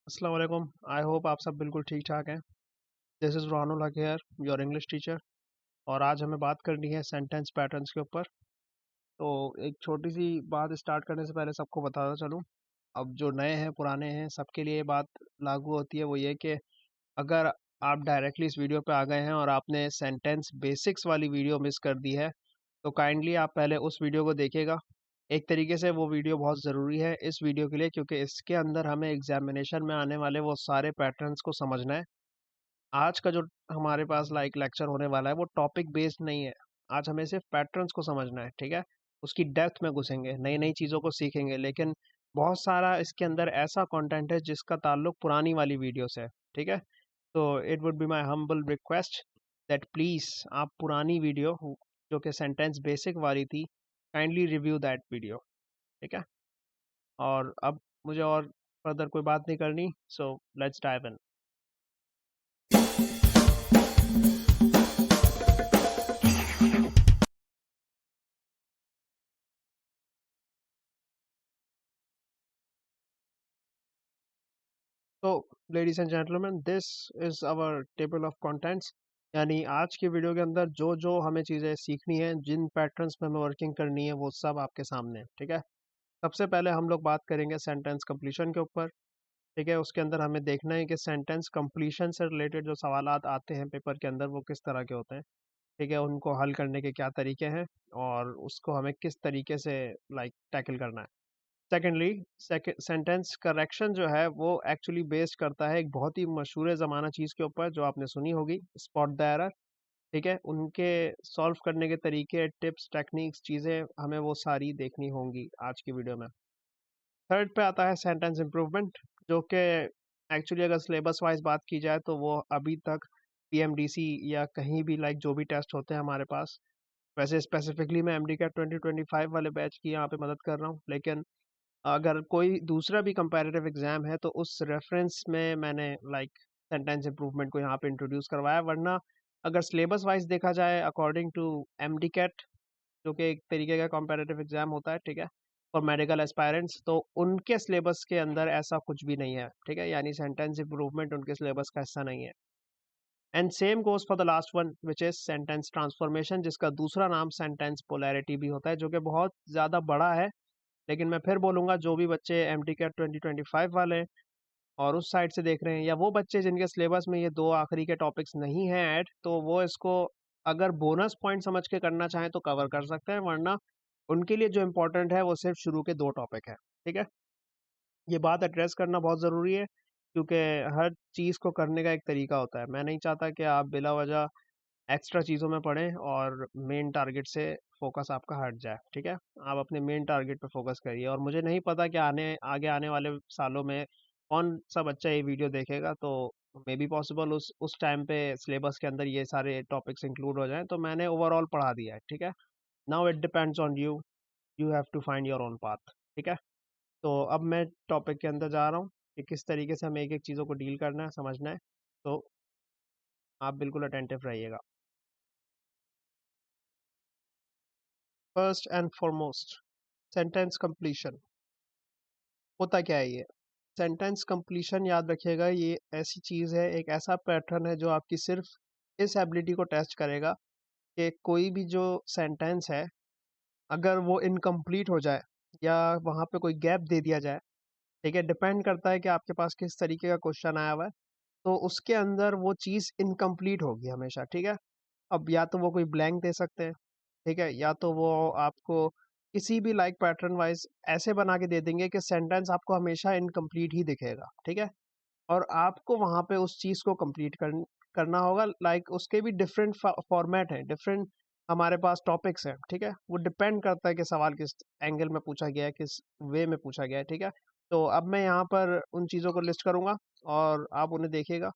अस्सलाम वालेकुम। I hope आप सब बिल्कुल ठीक ठाक हैं। दिस इज़ रोहानुल हक हियर, योर इंग्लिश टीचर। और आज हमें बात करनी है सेंटेंस पैटर्न्स के ऊपर। तो एक छोटी सी बात स्टार्ट करने से पहले सबको बताता चलूँ, अब जो नए हैं पुराने हैं सबके लिए ये बात लागू होती है। वो ये कि अगर आप डायरेक्टली इस वीडियो पे आ गए हैं और आपने सेंटेंस बेसिक्स वाली वीडियो मिस कर दी है, तो काइंडली आप पहले उस वीडियो को देखिएगा। एक तरीके से वो वीडियो बहुत ज़रूरी है इस वीडियो के लिए, क्योंकि इसके अंदर हमें एग्जामिनेशन में आने वाले वो सारे पैटर्न्स को समझना है। आज का जो हमारे पास लेक्चर होने वाला है वो टॉपिक बेस्ड नहीं है। आज हमें सिर्फ पैटर्न्स को समझना है, ठीक है। उसकी डेप्थ में घुसेंगे, नई नई चीज़ों को सीखेंगे, लेकिन बहुत सारा इसके अंदर ऐसा कंटेंट है जिसका ताल्लुक पुरानी वाली वीडियो से है, ठीक है। तो it would be my humble request that please आप पुरानी वीडियो जो कि सेंटेंस बेसिक वाली थी, काइंडली रिव्यू दैट वीडियो, ठीक है। और अब मुझे और फर्दर कोई बात नहीं करनी, सो लेट्स डाइव इन। तो ladies and gentleman, this is our table of contents. यानी आज की वीडियो के अंदर जो जो हमें चीज़ें सीखनी है, जिन पैटर्न्स में हमें वर्किंग करनी है, वो सब आपके सामने है, ठीक है। सबसे पहले हम लोग बात करेंगे सेंटेंस कंप्लीशन के ऊपर, ठीक है। उसके अंदर हमें देखना है कि सेंटेंस कंप्लीशन से रिलेटेड जो सवालात आते हैं पेपर के अंदर वो किस तरह के होते हैं, ठीक है। उनको हल करने के क्या तरीके हैं और उसको हमें किस तरीके से टैकल करना है। सेकेंडली, सेंटेंस करेक्शन जो है वो एक्चुअली बेस्ड करता है एक बहुत ही मशहूर ज़माना चीज़ के ऊपर जो आपने सुनी होगी, स्पॉट द एरर, ठीक है। उनके सॉल्व करने के तरीके, टिप्स, टेक्निक्स, चीज़ें हमें वो सारी देखनी होंगी आज की वीडियो में। थर्ड पे आता है सेंटेंस इम्प्रूवमेंट, जो कि एक्चुअली अगर सिलेबस वाइज बात की जाए तो वो अभी तक पीएमडीसी या कहीं भी जो भी टेस्ट होते हैं हमारे पास, वैसे स्पेसिफिकली मैं एमडी कैट 2025 वाले बैच की यहाँ पे मदद कर रहा हूँ, लेकिन अगर कोई दूसरा भी कंपैरेटिव एग्जाम है तो उस रेफरेंस में मैंने सेंटेंस इम्प्रूवमेंट को यहाँ पे इंट्रोड्यूस करवाया। वरना अगर सिलेबस वाइज देखा जाए अकॉर्डिंग टू एमडी कैट, जो कि एक तरीके का कंपैरेटिव एग्जाम होता है, ठीक है, और मेडिकल एस्पायरेंट्स, तो उनके सिलेबस के अंदर ऐसा कुछ भी नहीं है, ठीक है। यानी सेंटेंस इम्प्रूवमेंट उनके सिलेबस का हिस्सा नहीं है। And same goes for the last one which is sentence transformation, जिसका दूसरा नाम सेंटेंस पोलैरिटी भी होता है, जो कि बहुत ज़्यादा बड़ा है। लेकिन मैं फिर बोलूँगा, जो भी बच्चे एम टी कैट 2025 वाले हैं और उस साइड से देख रहे हैं, या वो बच्चे जिनके सिलेबस में ये दो आखिरी के टॉपिक्स नहीं हैं ऐड, तो वो इसको अगर बोनस पॉइंट समझ के करना चाहें तो कवर कर सकते हैं। वरना उनके लिए जो इम्पोर्टेंट है वो सिर्फ शुरू के दो टॉपिक है, ठीक है। ये बात एड्रेस करना बहुत ज़रूरी है, क्योंकि हर चीज़ को करने का एक तरीका होता है। मैं नहीं चाहता कि आप बिला वजह एक्स्ट्रा चीज़ों में पढ़ें और मेन टारगेट से फोकस आपका हट जाए, ठीक है। आप अपने मेन टारगेट पे फोकस करिए। और मुझे नहीं पता कि आगे आने वाले सालों में कौन सा बच्चा ये वीडियो देखेगा, तो मे बी पॉसिबल उस टाइम पे सिलेबस के अंदर ये सारे टॉपिक्स इंक्लूड हो जाएं, तो मैंने ओवरऑल पढ़ा दिया है, ठीक है। Now it depends on you, you have to find your own path, ठीक है। तो अब मैं टॉपिक के अंदर जा रहा हूँ कि किस तरीके से हमें एक एक चीज़ों को डील करना है, समझना है। तो आप बिल्कुल अटेंटिव रहिएगा। First and foremost, sentence completion होता क्या है ये। सेंटेंस कंप्लीशन याद रखिएगा, ये ऐसी चीज़ है, एक ऐसा पैटर्न है जो आपकी सिर्फ इस एबिलिटी को टेस्ट करेगा कि कोई भी जो सेंटेंस है, अगर वो इनकम्प्लीट हो जाए या वहाँ पे कोई गैप दे दिया जाए, ठीक है, डिपेंड करता है कि आपके पास किस तरीके का क्वेश्चन आया हुआ है, तो उसके अंदर वो चीज़ इनकम्प्लीट होगी हमेशा, ठीक है। अब या तो वो कोई ब्लैंक दे सकते हैं, ठीक है, या तो वो आपको किसी भी पैटर्न वाइज ऐसे बना के दे देंगे कि सेंटेंस आपको हमेशा इनकम्प्लीट ही दिखेगा, ठीक है। और आपको वहाँ पे उस चीज़ को कंप्लीट करना होगा। उसके भी डिफरेंट फॉर्मेट हैं, डिफरेंट हमारे पास टॉपिक्स हैं, ठीक है। वो डिपेंड करता है कि सवाल किस एंगल में पूछा गया है, किस वे में पूछा गया है, ठीक है। तो अब मैं यहाँ पर उन चीज़ों को लिस्ट करूँगा और आप उन्हें देखिएगा।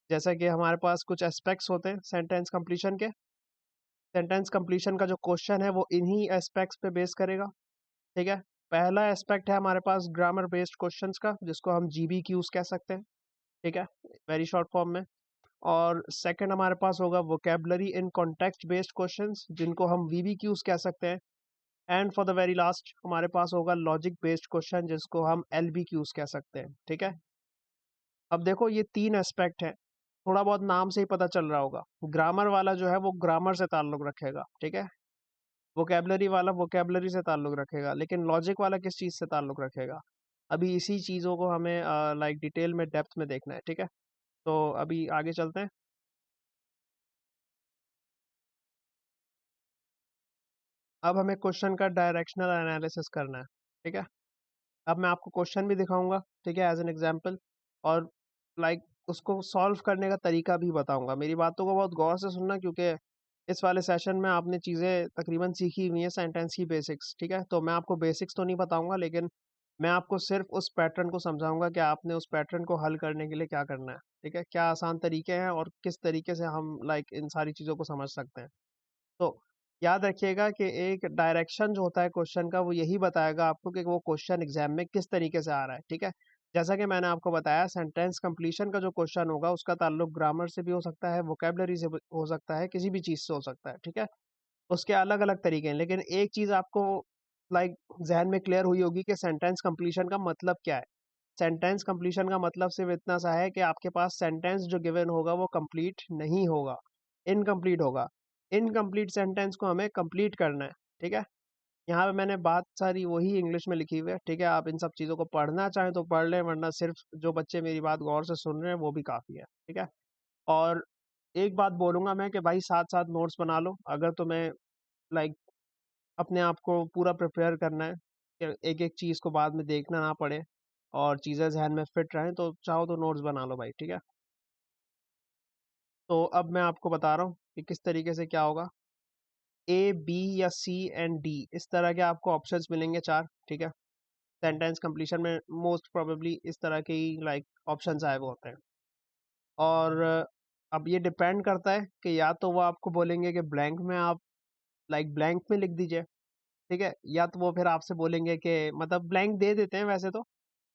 जैसा कि हमारे पास कुछ एस्पेक्ट्स होते हैं सेंटेंस कंप्लीशन के। सेंटेंस कंप्लीशन का जो क्वेश्चन है वो इन्हीं एस्पेक्ट्स पे बेस करेगा, ठीक है। पहला एस्पेक्ट है हमारे पास ग्रामर बेस्ड क्वेश्चंस का, जिसको हम जीबी क्यूज कह सकते हैं, ठीक है, वेरी शॉर्ट फॉर्म में। और सेकंड हमारे पास होगा vocabulary in context based questions, जिनको हम वीबी क्यूज कह सकते हैं। And for the very last हमारे पास होगा लॉजिक बेस्ड क्वेश्चन, जिसको हम एलबी क्यूज कह सकते हैं, ठीक है। अब देखो ये तीन एस्पेक्ट है, थोड़ा बहुत नाम से ही पता चल रहा होगा। ग्रामर वाला जो है वो ग्रामर से ताल्लुक रखेगा, ठीक है। वोकेबलरी वाला वोकेबलरी से ताल्लुक रखेगा, लेकिन लॉजिक वाला किस चीज़ से ताल्लुक रखेगा? अभी इसी चीज़ों को हमें लाइक डिटेल में डेप्थ में देखना है, ठीक है। तो अभी आगे चलते हैं। अब हमें क्वेश्चन का डायरेक्शनल एनालिसिस करना है, ठीक है। अब मैं आपको क्वेश्चन भी दिखाऊंगा, ठीक है, एज एन एग्जांपल, और लाइक उसको सॉल्व करने का तरीका भी बताऊंगा। मेरी बातों को बहुत गौर से सुनना, क्योंकि इस वाले सेशन में आपने चीज़ें तकरीबन सीखी हुई हैं, सेंटेंस की बेसिक्स, ठीक है। तो मैं आपको बेसिक्स तो नहीं बताऊंगा, लेकिन मैं आपको सिर्फ उस पैटर्न को समझाऊंगा कि आपने उस पैटर्न को हल करने के लिए क्या करना है, ठीक है। क्या आसान तरीके हैं और किस तरीके से हम लाइक इन सारी चीज़ों को समझ सकते हैं। तो याद रखिएगा कि एक डायरेक्शन जो होता है क्वेश्चन का, वो यही बताएगा आपको कि वो क्वेश्चन एग्जाम में किस तरीके से आ रहा है, ठीक है। जैसा कि मैंने आपको बताया, सेंटेंस कंप्लीशन का जो क्वेश्चन होगा उसका ताल्लुक ग्रामर से भी हो सकता है, वोकेबलरी से भी हो सकता है, किसी भी चीज़ से हो सकता है, ठीक है। उसके अलग अलग तरीके हैं, लेकिन एक चीज़ आपको लाइक जहन में क्लियर हुई होगी कि सेंटेंस कंप्लीशन का मतलब क्या है। सेंटेंस कंप्लीशन का मतलब सिर्फ इतना सा है कि आपके पास सेंटेंस जो गिवन होगा वो कंप्लीट नहीं होगा, इनकम्प्लीट होगा। इनकम्प्लीट सेंटेंस को हमें कंप्लीट करना है, ठीक है। यहाँ पे मैंने बात सारी वही इंग्लिश में लिखी हुई है, ठीक है। आप इन सब चीज़ों को पढ़ना चाहें तो पढ़ लें, वरना सिर्फ जो बच्चे मेरी बात गौर से सुन रहे हैं वो भी काफ़ी है, ठीक है। और एक बात बोलूँगा मैं कि भाई साथ साथ नोट्स बना लो, अगर तुम्हें लाइक अपने आप को पूरा प्रिपेयर करना है कि एक एक चीज़ को बाद में देखना ना पड़े और चीज़ें जहन में फिट रहें, तो चाहो तो नोट्स बना लो भाई, ठीक है। तो अब मैं आपको बता रहा हूँ कि किस तरीके से क्या होगा। ए बी या सी एंड डी, इस तरह के आपको ऑप्शंस मिलेंगे चार, ठीक है। सेंटेंस कंप्लीशन में मोस्ट प्रोबेबली इस तरह के ही लाइक ऑप्शंस आए हुए होते हैं। और अब ये डिपेंड करता है कि या तो वो आपको बोलेंगे कि ब्लैंक में आप लाइक ब्लैंक में लिख दीजिए, ठीक है, या तो वो फिर आपसे बोलेंगे कि मतलब ब्लैंक दे देते हैं वैसे तो,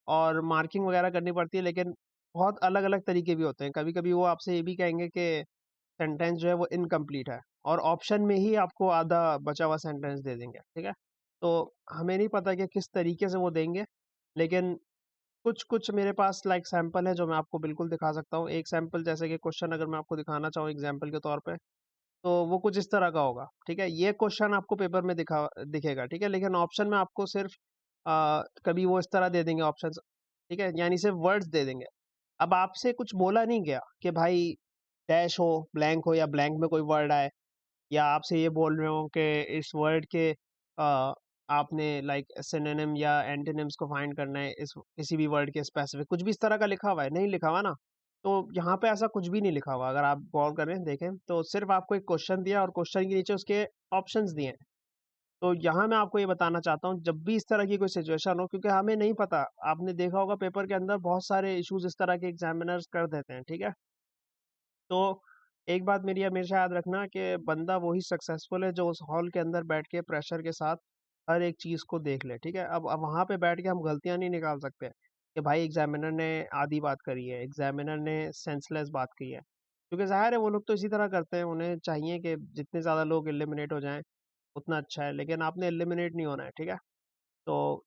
और मार्किंग वगैरह करनी पड़ती है, लेकिन बहुत अलग अलग तरीके भी होते हैं। कभी कभी वो आपसे ये भी कहेंगे कि सेंटेंस जो है वो इनकम्प्लीट है, और ऑप्शन में ही आपको आधा बचा हुआ सेंटेंस दे देंगे, ठीक है। तो हमें नहीं पता कि किस तरीके से वो देंगे, लेकिन कुछ कुछ मेरे पास लाइक सैंपल है जो मैं आपको बिल्कुल दिखा सकता हूँ। एक सैंपल जैसे कि क्वेश्चन अगर मैं आपको दिखाना चाहूँ एग्जाम्पल के तौर पे, तो वो कुछ इस तरह का होगा, ठीक है। ये क्वेश्चन आपको पेपर में दिखेगा, ठीक है, लेकिन ऑप्शन में आपको सिर्फ कभी वो इस तरह दे देंगे ऑप्शन, ठीक है, यानी सिर्फ वर्ड्स दे देंगे। अब आपसे कुछ बोला नहीं गया कि भाई डैश हो, ब्लैंक हो, या ब्लैंक में कोई वर्ड आए, या आपसे ये बोल रहे हो कि इस वर्ड के आपने लाइक सिनोनिम या एंटोनिम्स को फाइंड करना है इस किसी भी वर्ड के स्पेसिफिक, कुछ भी इस तरह का लिखा हुआ है, नहीं लिखा हुआ ना। तो यहाँ पे ऐसा कुछ भी नहीं लिखा हुआ, अगर आप गौर करें देखें तो सिर्फ आपको एक क्वेश्चन दिया और क्वेश्चन के नीचे उसके ऑप्शंस दिए हैं। तो यहाँ मैं आपको ये बताना चाहता हूँ, जब भी इस तरह की कोई सिचुएशन हो, क्योंकि हमें नहीं पता, आपने देखा होगा पेपर के अंदर बहुत सारे इश्यूज इस तरह के एग्जामिनर्स कर देते हैं, ठीक है। तो एक बात मेरी हमेशा याद रखना कि बंदा वही सक्सेसफुल है जो उस हॉल के अंदर बैठ के प्रेशर के साथ हर एक चीज़ को देख ले, ठीक है। अब वहाँ पे बैठ के हम गलतियाँ नहीं निकाल सकते कि भाई एग्जामिनर ने आधी बात करी है, एग्जामिनर ने सेंसलेस बात की है, क्योंकि ज़ाहिर है वो लोग तो इसी तरह करते हैं, उन्हें चाहिए कि जितने ज़्यादा लोग एलिमिनेट हो जाएं उतना अच्छा है, लेकिन आपने एलिमिनेट नहीं होना है, ठीक है। तो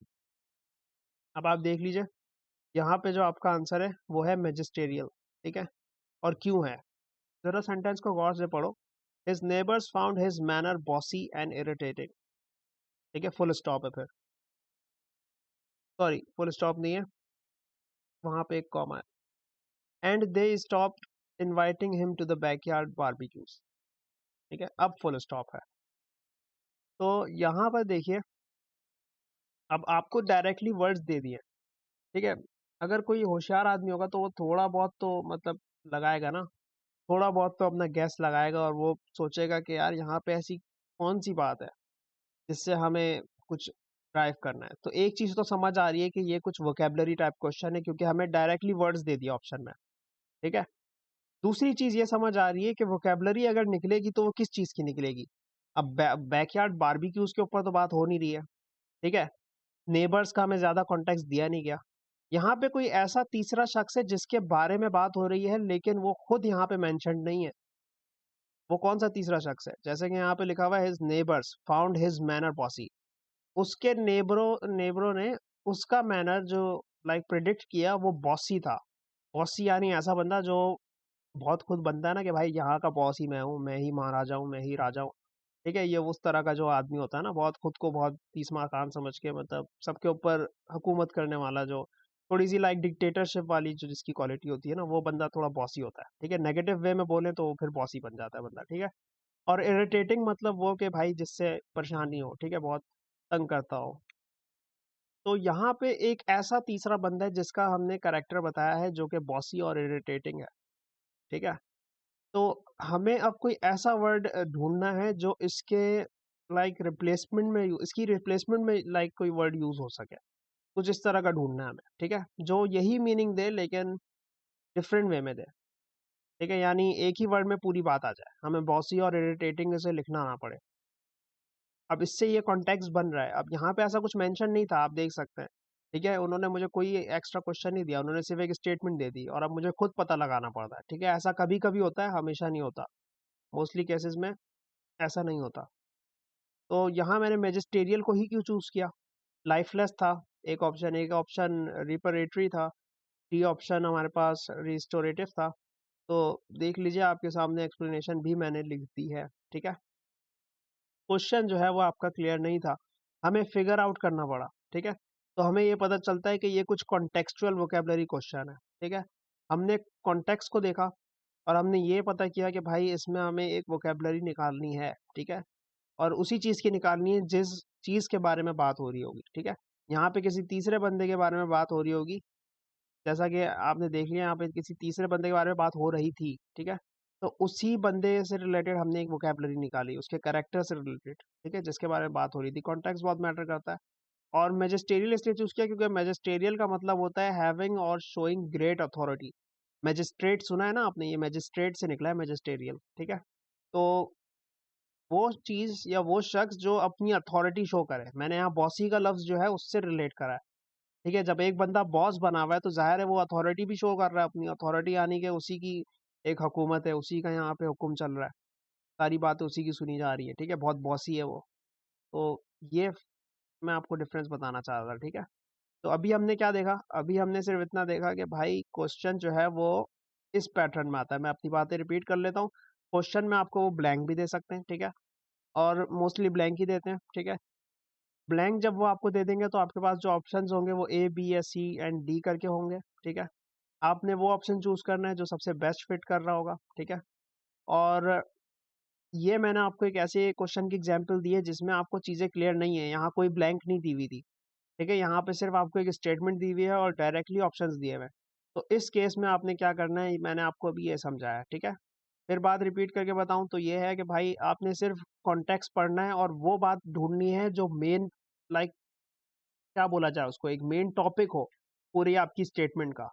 अब आप देख लीजिए, यहाँ पे जो आपका आंसर है वो है मैजिस्टेरियल, ठीक है। और क्यों है, जरा सेंटेंस को गौर से पढ़ो। His neighbours found his manner bossy and irritating, ठीक है, फुल स्टॉप है फिर, सॉरी फुल स्टॉप नहीं है, वहां पे एक कॉमा है, and they stop inviting him to the backyard barbecues, ठीक है, अब फुल स्टॉप है। तो यहाँ पर देखिए, अब आपको डायरेक्टली वर्ड्स दे दिए, ठीक है। अगर कोई होशियार आदमी होगा तो वो थोड़ा बहुत तो मतलब लगाएगा ना, थोड़ा बहुत तो अपना गैस लगाएगा, और वो सोचेगा कि यार यहाँ पे ऐसी कौन सी बात है जिससे हमें कुछ ड्राइव करना है। तो एक चीज तो समझ आ रही है कि ये कुछ वोकेबलरी टाइप क्वेश्चन है, क्योंकि हमें डायरेक्टली वर्ड्स दे दिया ऑप्शन में, ठीक है। दूसरी चीज ये समझ आ रही है कि वोकेबलरी अगर निकलेगी तो वो किस चीज की निकलेगी। अब बैकयार्ड बारबेक्यूज के ऊपर तो बात हो नहीं रही है, ठीक है। नेबर्स का हमें ज्यादा कॉन्टेक्स्ट दिया नहीं गया। यहाँ पे कोई ऐसा तीसरा शख्स है जिसके बारे में बात हो रही है, लेकिन वो खुद यहाँ पे मेंशन नहीं है। वो कौन सा तीसरा शख्स है? जैसे कि यहाँ पे लिखा हुआ है his neighbours found his manner bossy, उसके नेबरों नेबरों ने उसका मैनर जो लाइक प्रिडिक्ट किया वो बॉसी था, बॉसी यानी ऐसा बंदा जो बहुत खुद बनता है ना कि भाई यहाँ का बॉस ही मैं हूँ, मैं ही महाराजा हूँ, मैं ही राजा हूँ। ठीक है, ये उस तरह का जो आदमी होता है ना, बहुत खुद को बहुत तीसरा कान समझ के, मतलब सबके ऊपर हुकूमत करने वाला, जो थोड़ी सी लाइक डिक्टेटरशिप वाली जो जिसकी क्वालिटी होती है ना, वो बंदा थोड़ा बॉसी होता है। ठीक है, नेगेटिव वे में बोले तो वो फिर बॉसी बन जाता है बंदा। ठीक है, और इरिटेटिंग मतलब वो कि भाई जिससे परेशानी हो, ठीक है, बहुत तंग करता हो। तो यहाँ पे एक ऐसा तीसरा बंदा है जिसका हमने करेक्टर बताया है जो कि बॉसी और इरिटेटिंग है। ठीक है, तो हमें अब कोई ऐसा वर्ड ढूंढना है जो इसके लाइक रिप्लेसमेंट में, इसकी रिप्लेसमेंट में लाइक कोई वर्ड यूज हो सके। कुछ इस तरह का ढूंढना है हमें। ठीक है, जो यही मीनिंग दे लेकिन डिफरेंट वे में दे। ठीक है, यानी एक ही वर्ड में पूरी बात आ जाए, हमें बॉसी और इरिटेटिंग से लिखना ना पड़े। अब इससे ये कॉन्टेक्स्ट बन रहा है। अब यहाँ पे ऐसा कुछ मेंशन नहीं था, आप देख सकते हैं। ठीक है, उन्होंने मुझे कोई एक्स्ट्रा क्वेश्चन नहीं दिया, उन्होंने सिर्फ एक स्टेटमेंट दे दी और अब मुझे खुद पता लगाना पड़ रहा है। ठीक है, ऐसा कभी कभी होता है, हमेशा नहीं होता। मोस्टली केसेस में ऐसा नहीं होता। तो यहाँ मैंने मैजिस्टेरियल को ही क्यों चूज किया? लाइफलेस था एक ऑप्शन रिपरेटरी था, डी ऑप्शन हमारे पास रिस्टोरेटिव था। तो देख लीजिए, आपके सामने एक्सप्लेनेशन भी मैंने लिख दी है। ठीक है, क्वेश्चन जो है वो आपका क्लियर नहीं था, हमें फिगर आउट करना पड़ा। ठीक है, तो हमें ये पता चलता है कि ये कुछ कॉन्टेक्चुअल वोकेबलरी क्वेश्चन है। ठीक है, हमने कॉन्टेक्स्ट को देखा और हमने ये पता किया कि भाई इसमें हमें एक वोकेबलरी निकालनी है। ठीक है, और उसी चीज की निकालनी है जिस चीज के बारे में बात हो रही होगी। ठीक है, यहाँ पे किसी तीसरे बंदे के बारे में बात हो रही होगी, जैसा कि आपने देख लिया यहाँ पे किसी तीसरे बंदे के बारे में बात हो रही थी। ठीक है, तो उसी बंदे से रिलेटेड हमने एक वोकेबलरी निकाली, उसके कैरेक्टर से रिलेटेड। ठीक है, जिसके बारे में बात हो रही थी। कॉन्टेक्स्ट बहुत मैटर करता है। और मैजिस्टेरियल इसलिए चूज किया क्योंकि मैजिस्टेरियल का मतलब होता है हैविंग और शोइंग ग्रेट अथॉरिटी। मैजिस्ट्रेट सुना है ना आपने, ये मैजिस्ट्रेट से निकला है मैजिस्टेरियल। ठीक है, तो वो चीज या वो शख्स जो अपनी अथॉरिटी शो करे। मैंने यहाँ बॉसी का लफ्ज जो है उससे रिलेट करा है। ठीक है, जब एक बंदा बॉस बना हुआ है तो जाहिर है वो अथॉरिटी भी शो कर रहा है, अपनी अथॉरिटी, यानी कि उसी की एक हुकूमत है, उसी का यहाँ पे हुक्म चल रहा है, सारी बातें उसी की सुनी जा रही है। ठीक है, बहुत बॉसी है वो। तो ये मैं आपको डिफरेंस बताना चाह रहा था। ठीक है, तो अभी हमने क्या देखा? अभी हमने सिर्फ इतना देखा कि भाई क्वेश्चन जो है वो इस पैटर्न में आता है। मैं अपनी बातें रिपीट कर लेता हूँ। क्वेश्चन में आपको वो ब्लैंक भी दे सकते हैं। ठीक है, और मोस्टली ब्लैंक ही देते हैं। ठीक है, ब्लैंक जब वो आपको दे देंगे तो आपके पास जो ऑप्शंस होंगे वो ए बी या सी एंड डी करके होंगे। ठीक है, आपने वो ऑप्शन चूज करना है जो सबसे बेस्ट फिट कर रहा होगा। ठीक है, और ये मैंने आपको एक ऐसे क्वेश्चन की एग्जांपल दी है जिसमें आपको चीजें क्लियर नहीं है, यहाँ कोई ब्लैंक नहीं दी हुई थी। ठीक है, यहाँ पे सिर्फ आपको एक स्टेटमेंट दी हुई है और डायरेक्टली ऑप्शंस दिए हुए हैं। तो इस केस में आपने क्या करना है, मैंने आपको अभी ये समझाया। ठीक है, फिर बात रिपीट करके बताऊं तो ये है कि भाई आपने सिर्फ कॉन्टेक्स्ट पढ़ना है और वो बात ढूंढनी है जो मेन, लाइक क्या बोला जाए उसको, एक मेन टॉपिक हो पूरी आपकी स्टेटमेंट का।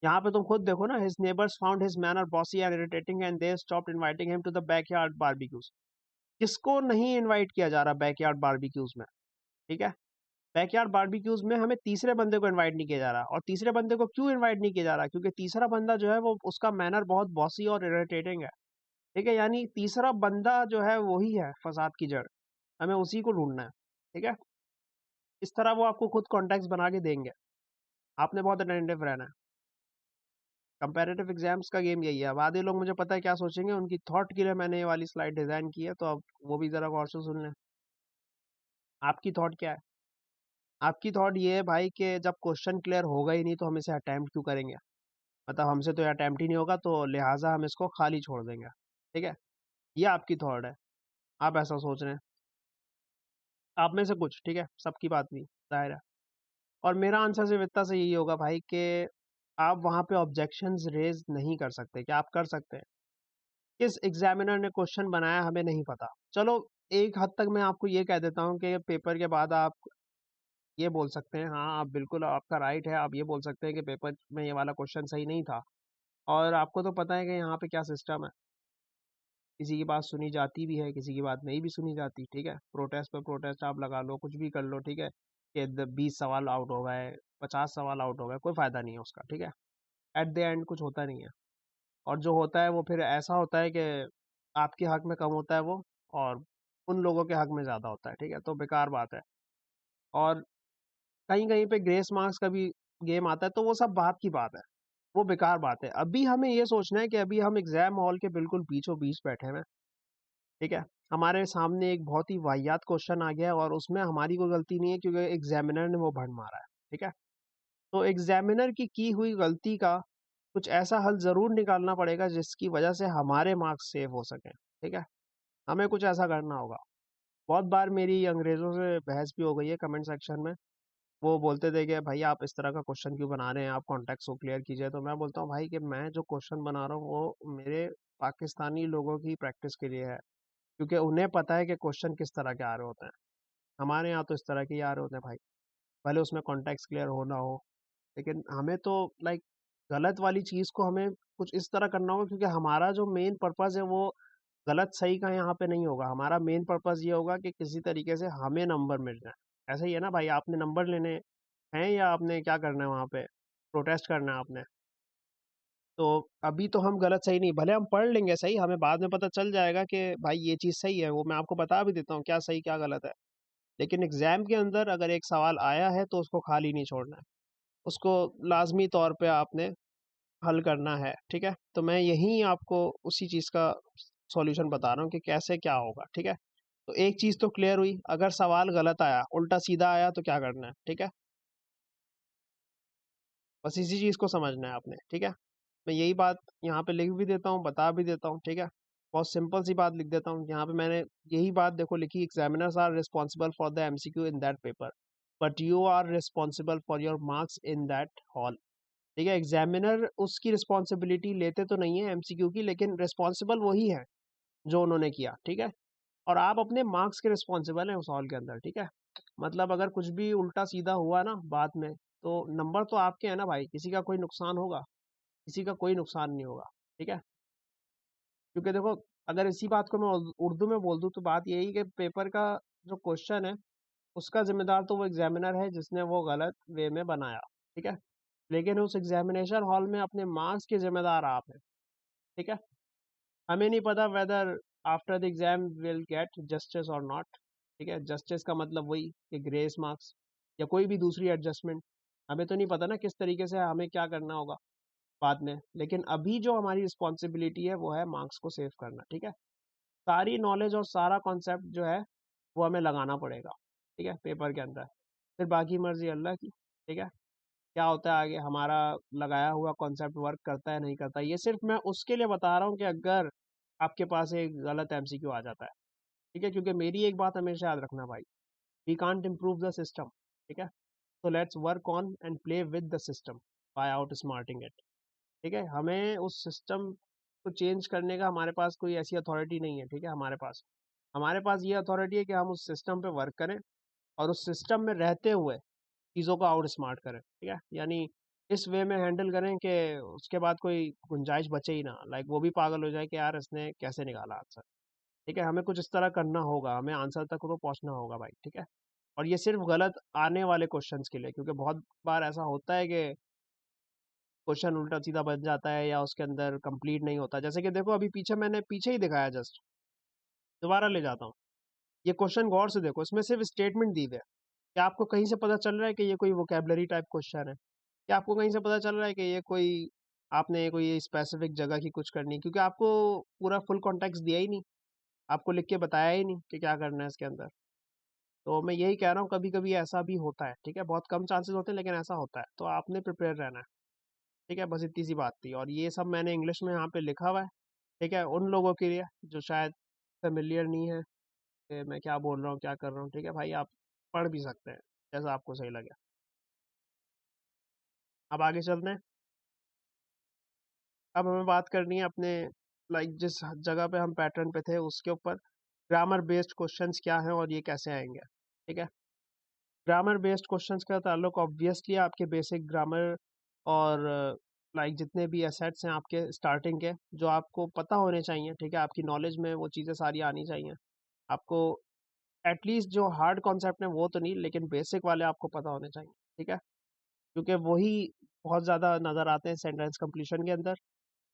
यहाँ पे तुम खुद देखो ना, his neighbours found his manner bossy and irritating and they stopped inviting him to the backyard barbecues. किसको नहीं इनवाइट किया जा रहा बैकयार्ड बारबेक्यूज में? ठीक है, बैकयार्ड बारबेक्यूज में हमें तीसरे बंदे को इनवाइट नहीं किया जा रहा। और तीसरे बंदे को क्यों इनवाइट नहीं किया जा रहा? क्योंकि तीसरा बंदा जो है वो, उसका मैनर बहुत बॉसी और इरिटेटिंग है। ठीक है, यानी तीसरा बंदा जो है वही है फसाद की जड़, हमें उसी को ढूंढना है। ठीक है, इस तरह वो आपको खुद कॉन्टेक्स्ट बना के देंगे। आपने बहुत अटेंटिव रहना है। कंपैरेटिव एग्जाम्स का गेम यही है। अब आधे लोग मुझे पता है क्या सोचेंगे, उनकी थॉट के लिए मैंने ये वाली स्लाइड डिजाइन की है, तो अब वो भी जरा गौर से सुन लें। आपकी थॉट क्या है? आपकी थॉट ये है भाई कि जब क्वेश्चन क्लियर होगा ही नहीं तो हम इसे अटेम्प्ट क्यों करेंगे? मतलब हमसे तो ये अटेम्प्ट ही नहीं होगा, तो लिहाजा हम इसको खाली छोड़ देंगे। ठीक है, ये आपकी थॉट है, आप ऐसा सोच रहे हैं। आप में से कुछ, ठीक है, सबकी बात नहीं, जाहिर है। और मेरा आंसर सिर्फ इतना से यही होगा भाई कि आप वहां पे ऑब्जेक्शंस रेज नहीं कर सकते। क्या आप कर सकते हैं? किस एग्जामिनर ने क्वेश्चन बनाया हमें नहीं पता। चलो, एक हद तक मैं आपको ये कह देता हूँ कि पेपर के बाद आप ये बोल सकते हैं, हाँ आप बिल्कुल, आपका राइट है, आप ये बोल सकते हैं कि पेपर में ये वाला क्वेश्चन सही नहीं था। और आपको तो पता है कि यहाँ पे क्या सिस्टम है, किसी की बात सुनी जाती भी है, किसी की बात नहीं भी सुनी जाती। ठीक है, प्रोटेस्ट पे प्रोटेस्ट आप लगा लो, कुछ भी कर लो। ठीक है, कि 20 सवाल आउट हो गए, 50 सवाल आउट हो गए, कोई फायदा नहीं है उसका। ठीक है, एट द एंड कुछ होता नहीं है। और जो होता है वो फिर ऐसा होता है कि आपके हक में कम होता है वो, और उन लोगों के हक में ज्यादा होता है। ठीक है, तो बेकार बात है। और कहीं कहीं पे ग्रेस मार्क्स का भी गेम आता है, तो वो सब बात की बात है, वो बेकार बात है। अभी हमें ये सोचना है कि अभी हम एग्जाम हॉल के बिल्कुल बीचों बीच बैठे हुए हैं, ठीक है। हमारे सामने एक बहुत ही वाहियात क्वेश्चन आ गया है और उसमें हमारी कोई गलती नहीं है क्योंकि एग्जामिनर ने वो भंड मारा है, ठीक है। तो एग्जामिनर की हुई गलती का कुछ ऐसा हल जरूर निकालना पड़ेगा जिसकी वजह से हमारे मार्क्स सेव हो सकें, ठीक है। हमें कुछ ऐसा करना होगा। बहुत बार मेरी अंग्रेजों से बहस भी हो गई है कमेंट सेक्शन में। वो बोलते थे कि भाई आप इस तरह का क्वेश्चन क्यों बना रहे हैं, आप कॉन्टेक्स्ट को क्लियर कीजिए। तो मैं बोलता हूँ भाई कि मैं जो क्वेश्चन बना रहा हूँ वो मेरे पाकिस्तानी लोगों की प्रैक्टिस के लिए है, क्योंकि उन्हें पता है कि क्वेश्चन किस तरह के आ रहे होते हैं। हमारे यहाँ तो इस तरह के ही आ रहे होते हैं भाई, भले उसमें कॉन्टेक्स्ट क्लियर हो ना हो। लेकिन हमें तो लाइक गलत वाली चीज़ को हमें कुछ इस तरह करना होगा, क्योंकि हमारा जो मेन पर्पस है वो गलत सही का यहाँ पे नहीं होगा। हमारा मेन पर्पस ये होगा कि किसी तरीके से हमें नंबर मिल जाए। ऐसा ही है ना भाई, आपने नंबर लेने हैं या आपने क्या करना है वहाँ पे, प्रोटेस्ट करना है आपने। तो अभी तो हम गलत सही नहीं, भले हम पढ़ लेंगे सही, हमें बाद में पता चल जाएगा कि भाई ये चीज़ सही है, वो मैं आपको बता भी देता हूँ क्या सही क्या गलत है। लेकिन एग्जाम के अंदर अगर एक सवाल आया है तो उसको खाली नहीं छोड़ना है, उसको लाजमी तौर पे आपने हल करना है, ठीक है। तो मैं यही आपको उसी चीज़ का सॉल्यूशन बता रहा हूँ कि कैसे क्या होगा, ठीक है। तो एक चीज़ तो क्लियर हुई, अगर सवाल गलत आया, उल्टा सीधा आया तो क्या करना है, ठीक है। बस इसी चीज़ को समझना है आपने, ठीक है। मैं यही बात यहाँ पे लिख भी देता हूँ, बता भी देता हूँ, ठीक है। बहुत सिंपल सी बात लिख देता हूँ यहाँ पे, मैंने यही बात देखो लिखी, examiners are responsible for the MCQ in that paper, but you are responsible for your marks in that hall, ठीक है। एग्जामिनर उसकी रिस्पॉन्सिबिलिटी लेते तो नहीं है एमसीक्यू की, लेकिन रिस्पॉन्सिबल वही है जो उन्होंने किया, ठीक है। और आप अपने मार्क्स के रिस्पॉन्सिबल हैं उस हॉल के अंदर, ठीक है। मतलब अगर कुछ भी उल्टा सीधा हुआ ना बाद में, तो नंबर तो आपके हैं ना भाई, किसी का कोई नुकसान होगा, किसी का कोई नुकसान नहीं होगा, ठीक है। क्योंकि देखो, अगर इसी बात को मैं उर्दू में बोल दूं तो बात यही कि पेपर का जो क्वेश्चन है उसका जिम्मेदार तो वो एग्जामिनर है जिसने वो गलत वे में बनाया, ठीक है। लेकिन उस एग्जामिनेशन हॉल में अपने मार्क्स के जिम्मेदार आप हैं, ठीक है। हमें नहीं पता whether after the exam will get justice और नॉट, ठीक है। जस्टिस का मतलब वही कि ग्रेस मार्क्स या कोई भी दूसरी एडजस्टमेंट, हमें तो नहीं पता ना किस तरीके से हमें क्या करना होगा बाद में। लेकिन अभी जो हमारी रिस्पॉन्सिबिलिटी है वो है मार्क्स को सेव करना, ठीक है। सारी नॉलेज और सारा कॉन्सेप्ट जो है वो हमें लगाना पड़ेगा, ठीक है, पेपर के अंदर। फिर बाकी मर्जी अल्लाह की, ठीक है। क्या होता है आगे, हमारा लगाया हुआ कॉन्सेप्ट वर्क करता है नहीं करता, ये सिर्फ मैं उसके लिए बता रहा हूँ कि अगर आपके पास एक गलत एमसीक्यू आ जाता है, ठीक है। क्योंकि मेरी एक बात हमेशा याद रखना भाई, we can't improve the system, ठीक है। तो let's work on and play with the system by outsmarting it, ठीक है। हमें उस सिस्टम को चेंज करने का हमारे पास कोई ऐसी अथॉरिटी नहीं है, ठीक है। हमारे पास ये अथॉरिटी है कि हम उस सिस्टम पे वर्क करें और उस सिस्टम में रहते हुए चीज़ों को आउट स्मार्ट करें, ठीक है। यानी इस वे में हैंडल करें कि उसके बाद कोई गुंजाइश बचे ही ना, लाइक वो भी पागल हो जाए कि यार इसने कैसे निकाला आंसर, ठीक है। हमें कुछ इस तरह करना होगा, हमें आंसर तक तो पहुंचना होगा भाई, ठीक है। और ये सिर्फ गलत आने वाले क्वेश्चंस के लिए, क्योंकि बहुत बार ऐसा होता है कि क्वेश्चन उल्टा सीधा बन जाता है या उसके अंदर कंप्लीट नहीं होता। जैसे कि देखो अभी पीछे मैंने पीछे ही दिखाया, जस्ट दोबारा ले जाता हूँ। ये क्वेश्चन गौर से देखो, इसमें सिर्फ स्टेटमेंट दी हुई है। क्या आपको कहीं से पता चल रहा है कि ये कोई वोकेबलरी टाइप क्वेश्चन है? क्या आपको कहीं से पता चल रहा है कि ये कोई आपने कोई स्पेसिफिक जगह की कुछ करनी, क्योंकि आपको पूरा फुल कॉन्टेक्स्ट दिया ही नहीं, आपको लिख के बताया ही नहीं कि क्या करना है इसके अंदर। तो मैं यही कह रहा हूँ कभी कभी ऐसा भी होता है, ठीक है। बहुत कम चांसेस होते हैं लेकिन ऐसा होता है, तो आपने प्रिपेयर रहना है, ठीक है। बस इतनी सी बात थी, और ये सब मैंने इंग्लिश में यहाँ पे लिखा हुआ है, ठीक है। उन लोगों के लिए जो शायद फेमिलियर नहीं है कि मैं क्या बोल रहा हूँ क्या कर रहा हूँ, ठीक है भाई, आप पढ़ भी सकते हैं जैसा आपको सही लगे। अब आगे चलते हैं। अब हमें बात करनी है अपने लाइक जिस जगह पे हम पैटर्न पे थे उसके ऊपर, ग्रामर बेस्ड क्वेश्चंस क्या हैं और ये कैसे आएंगे, ठीक है। ग्रामर बेस्ड क्वेश्चंस का ताल्लुक ऑब्वियसली आपके बेसिक ग्रामर और लाइक जितने भी एसेट्स हैं आपके स्टार्टिंग के, जो आपको पता होने चाहिए, ठीक है। आपकी नॉलेज में वो चीज़ें सारी आनी चाहिए आपको। एटलीस्ट जो हार्ड कॉन्सेप्ट है वो तो नहीं, लेकिन बेसिक वाले आपको पता होने चाहिए, ठीक है। क्योंकि वही बहुत ज़्यादा नज़र आते हैं सेंटेंस कंप्लीशन के अंदर।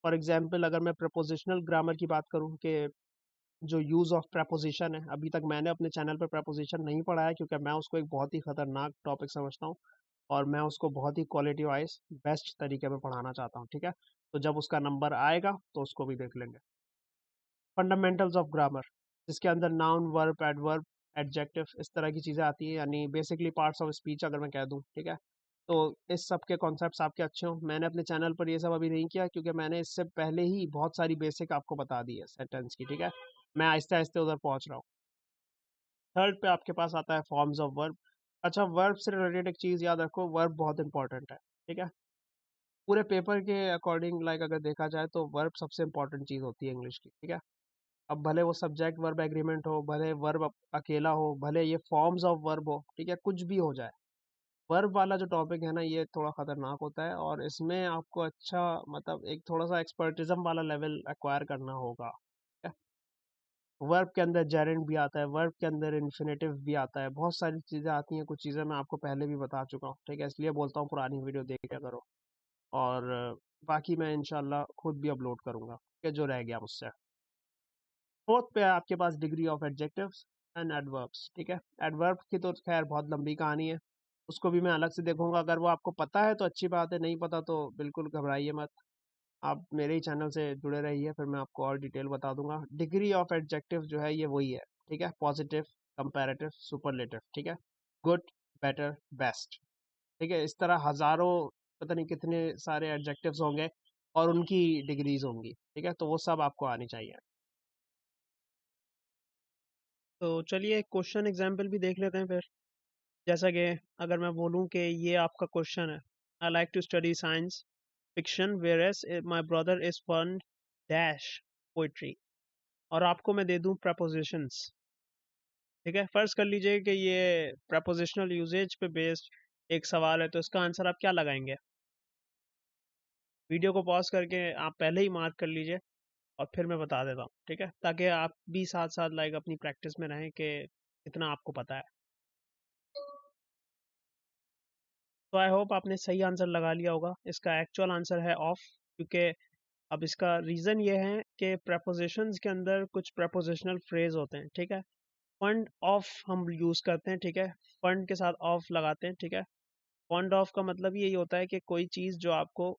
फॉर एग्जाम्पल अगर मैं प्रपोजिशनल ग्रामर की बात करूँ कि जो यूज़ ऑफ प्रपोजिशन है, अभी तक मैंने अपने चैनल पर प्रपोजिशन नहीं पढ़ा है क्योंकि मैं उसको एक बहुत ही खतरनाक टॉपिक समझता हूँ। और मैं उसको बहुत ही क्वालिटी वाइज बेस्ट तरीके में पढ़ाना चाहता हूँ, ठीक है। तो जब उसका नंबर आएगा तो उसको भी देख लेंगे। फंडामेंटल्स ऑफ ग्रामर, जिसके अंदर नाउन, वर्ब, एडवर्ब, एडजेक्टिव, इस तरह की चीज़ें आती हैं, यानी बेसिकली पार्ट्स ऑफ स्पीच अगर मैं कह दूँ, ठीक है। तो इस सब के कॉन्सेप्ट्स आपके अच्छे हों। मैंने अपने चैनल पर ये सब अभी नहीं किया क्योंकि मैंने इससे पहले ही बहुत सारी बेसिक आपको बता दी है सेंटेंस की, ठीक है। मैं आहिस्ते आहिस्ते उधर पहुँच रहा हूँ। थर्ड पे आपके पास आता है फॉर्म्स ऑफ वर्ब। अच्छा, वर्ब से रिलेटेड एक चीज़ याद रखो, वर्ब बहुत इंपॉर्टेंट है, ठीक है। पूरे पेपर के अकॉर्डिंग लाइक अगर देखा जाए तो वर्ब सबसे इंपॉर्टेंट चीज़ होती है इंग्लिश की, ठीक है। अब भले वो सब्जेक्ट वर्ब एग्रीमेंट हो, भले वर्ब अकेला हो, भले ये फॉर्म्स ऑफ वर्ब हो, ठीक है, कुछ भी हो जाए, वर्ब वाला जो टॉपिक है ना, ये थोड़ा खतरनाक होता है और इसमें आपको अच्छा मतलब एक थोड़ा सा एक्सपर्टिज्म वाला लेवल एक्वायर करना होगा, ठीक है। वर्ब के अंदर जेरेंड भी आता है, वर्ब के अंदर इन्फिनेटिव भी आता है, बहुत सारी चीज़ें आती हैं, कुछ चीज़ें मैं आपको पहले भी बता चुका हूँ, ठीक है। इसलिए बोलता हूँ पुरानी वीडियो देखा करो। और बाकी मैं इंशाल्लाह खुद भी अपलोड करूँगा, ठीक है, जो रह गया मुझसे। फोर्थ पे है आपके पास degree of adjectives and adverbs, ठीक है। एडवर्ब की तो खैर बहुत लंबी कहानी है, उसको भी मैं अलग से देखूंगा। अगर वो आपको पता है तो अच्छी बात है, नहीं पता तो बिल्कुल घबराइए मत, आप मेरे ही चैनल से जुड़े रहिए, फिर मैं आपको और डिटेल बता दूंगा। डिग्री ऑफ एडजेक्टिव जो है ये वही है, ठीक है, पॉजिटिव, कंपैरेटिव, सुपरलेटिव, ठीक है, गुड, बेटर, बेस्ट, ठीक है। इस तरह हजारों, पता नहीं कितने सारे एडजेक्टिव्स होंगे और उनकी डिग्रीज होंगी, ठीक है, तो वो सब आपको आनी चाहिए। तो चलिए क्वेश्चन एग्जाम्पल भी देख लेते हैं फिर। जैसा कि अगर मैं बोलूं कि ये आपका क्वेश्चन है, I like to study science fiction whereas my brother is fun dash poetry, और आपको मैं दे दूं प्रपोजिशंस, ठीक है। फर्ज कर लीजिए कि ये प्रपोजिशनल यूजेज पे बेस्ड एक सवाल है, तो इसका आंसर आप क्या लगाएंगे? वीडियो को पॉज करके आप पहले ही मार्क कर लीजिए और फिर मैं बता देता हूँ, ठीक है, ताकि आप भी साथ साथ लाइक अपनी प्रैक्टिस में रहें कि कितना आपको पता है। तो आई होप आपने सही आंसर लगा लिया होगा। इसका एक्चुअल आंसर है ऑफ, क्योंकि अब इसका रीज़न ये है कि प्रपोजिशंस के अंदर कुछ प्रपोजिशनल फ्रेज होते हैं, ठीक है। फंड ऑफ हम यूज़ करते हैं, ठीक है, फंड के साथ ऑफ लगाते हैं, ठीक है। फंड ऑफ का मतलब यही होता है कि कोई चीज़ जो आपको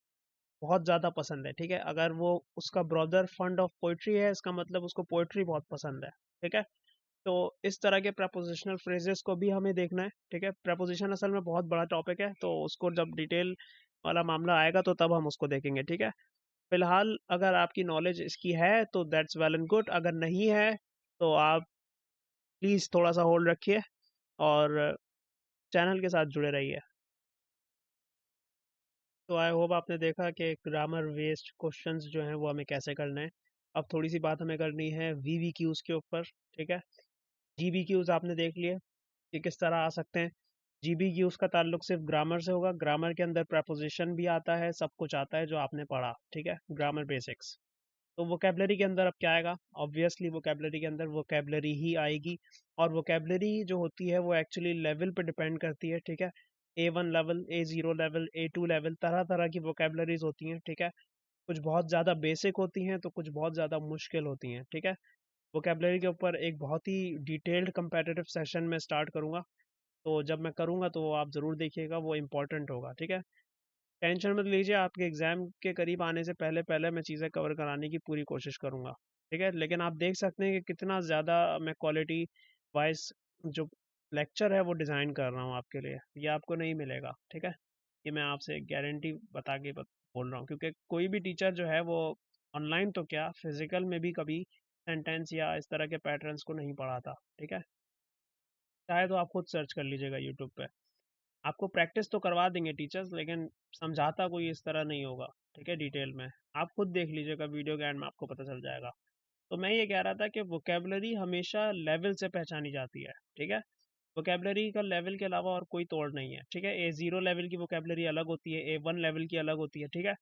बहुत ज़्यादा पसंद है, ठीक है, अगर वो उसका ब्रदर फंड ऑफ पोइट्री है, इसका मतलब उसको पोइट्री बहुत पसंद है, ठीक है। तो इस तरह के प्रपोजिशनल फ्रेजेस को भी हमें देखना है, ठीक है। प्रपोजिशन असल में बहुत बड़ा टॉपिक है, तो उसको जब डिटेल वाला मामला आएगा तो तब हम उसको देखेंगे, ठीक है। फिलहाल अगर आपकी नॉलेज इसकी है तो दैट्स वेल एंड गुड, अगर नहीं है तो आप प्लीज़ थोड़ा सा होल्ड रखिए और चैनल के साथ जुड़े रहिए। तो आई होप आपने देखा कि ग्रामर बेस्ड क्वेश्चंस जो हैं वो हमें कैसे करने हैं। अब थोड़ी सी बात हमें करनी है वीवीक्यूज़ के ऊपर, ठीक है। जीबीक्यूज़ आपने देख लिए कि किस तरह आ सकते हैं। जीबीक्यूज़ का ताल्लुक सिर्फ ग्रामर से होगा, ग्रामर के अंदर प्रपोजिशन भी आता है, सब कुछ आता है जो आपने पढ़ा, ठीक है, ग्रामर बेसिक्स। तो वोकेबलरी के अंदर अब क्या आएगा? ऑब्वियसली वोकेबलरी के अंदर वोकेबलरी ही आएगी, और वोकेबलरी जो होती है वो एक्चुअली लेवल पे डिपेंड करती है, ठीक है। A1 level, A0 level, A2 level, तरह तरह की वोकेबलरीज होती हैं, ठीक है। कुछ बहुत ज़्यादा बेसिक होती हैं तो कुछ बहुत ज़्यादा मुश्किल होती हैं, ठीक है। वोकेबलरी के ऊपर एक बहुत ही डिटेल्ड कंपेटिटिव सेशन में स्टार्ट करूँगा, तो जब मैं करूँगा तो आप ज़रूर देखिएगा, वो इम्पोर्टेंट होगा, ठीक है। टेंशन मत लीजिए, आपके एग्ज़ाम के करीब आने से पहले पहले मैं चीज़ें कवर कराने की पूरी कोशिश करूँगा, ठीक है। लेकिन आप देख सकते हैं कि कितना ज़्यादा मैं क्वालिटी वाइज जो लेक्चर है वो डिज़ाइन कर रहा हूँ आपके लिए, ये आपको नहीं मिलेगा, ठीक है। ये मैं आपसे गारंटी बता के बोल रहा हूँ, क्योंकि कोई भी टीचर जो है वो ऑनलाइन तो क्या, फिजिकल में भी कभी सेंटेंस या इस तरह के पैटर्न्स को नहीं पढ़ाता, ठीक है। चाहे तो आप खुद सर्च कर लीजिएगा यूट्यूब पे, आपको प्रैक्टिस तो करवा देंगे टीचर्स, लेकिन समझाता कोई इस तरह नहीं होगा, ठीक है, डिटेल में। आप खुद देख लीजिएगा, वीडियो के एंड में आपको पता चल जाएगा। तो मैं ये कह रहा था कि वोकेबलरी हमेशा लेवल से पहचानी जाती है, ठीक है। वोकेबलरी का लेवल के अलावा और कोई तोड़ नहीं है, ठीक है। A0 लेवल की वोकेबलरी अलग होती है, A1 लेवल की अलग होती है, ठीक है।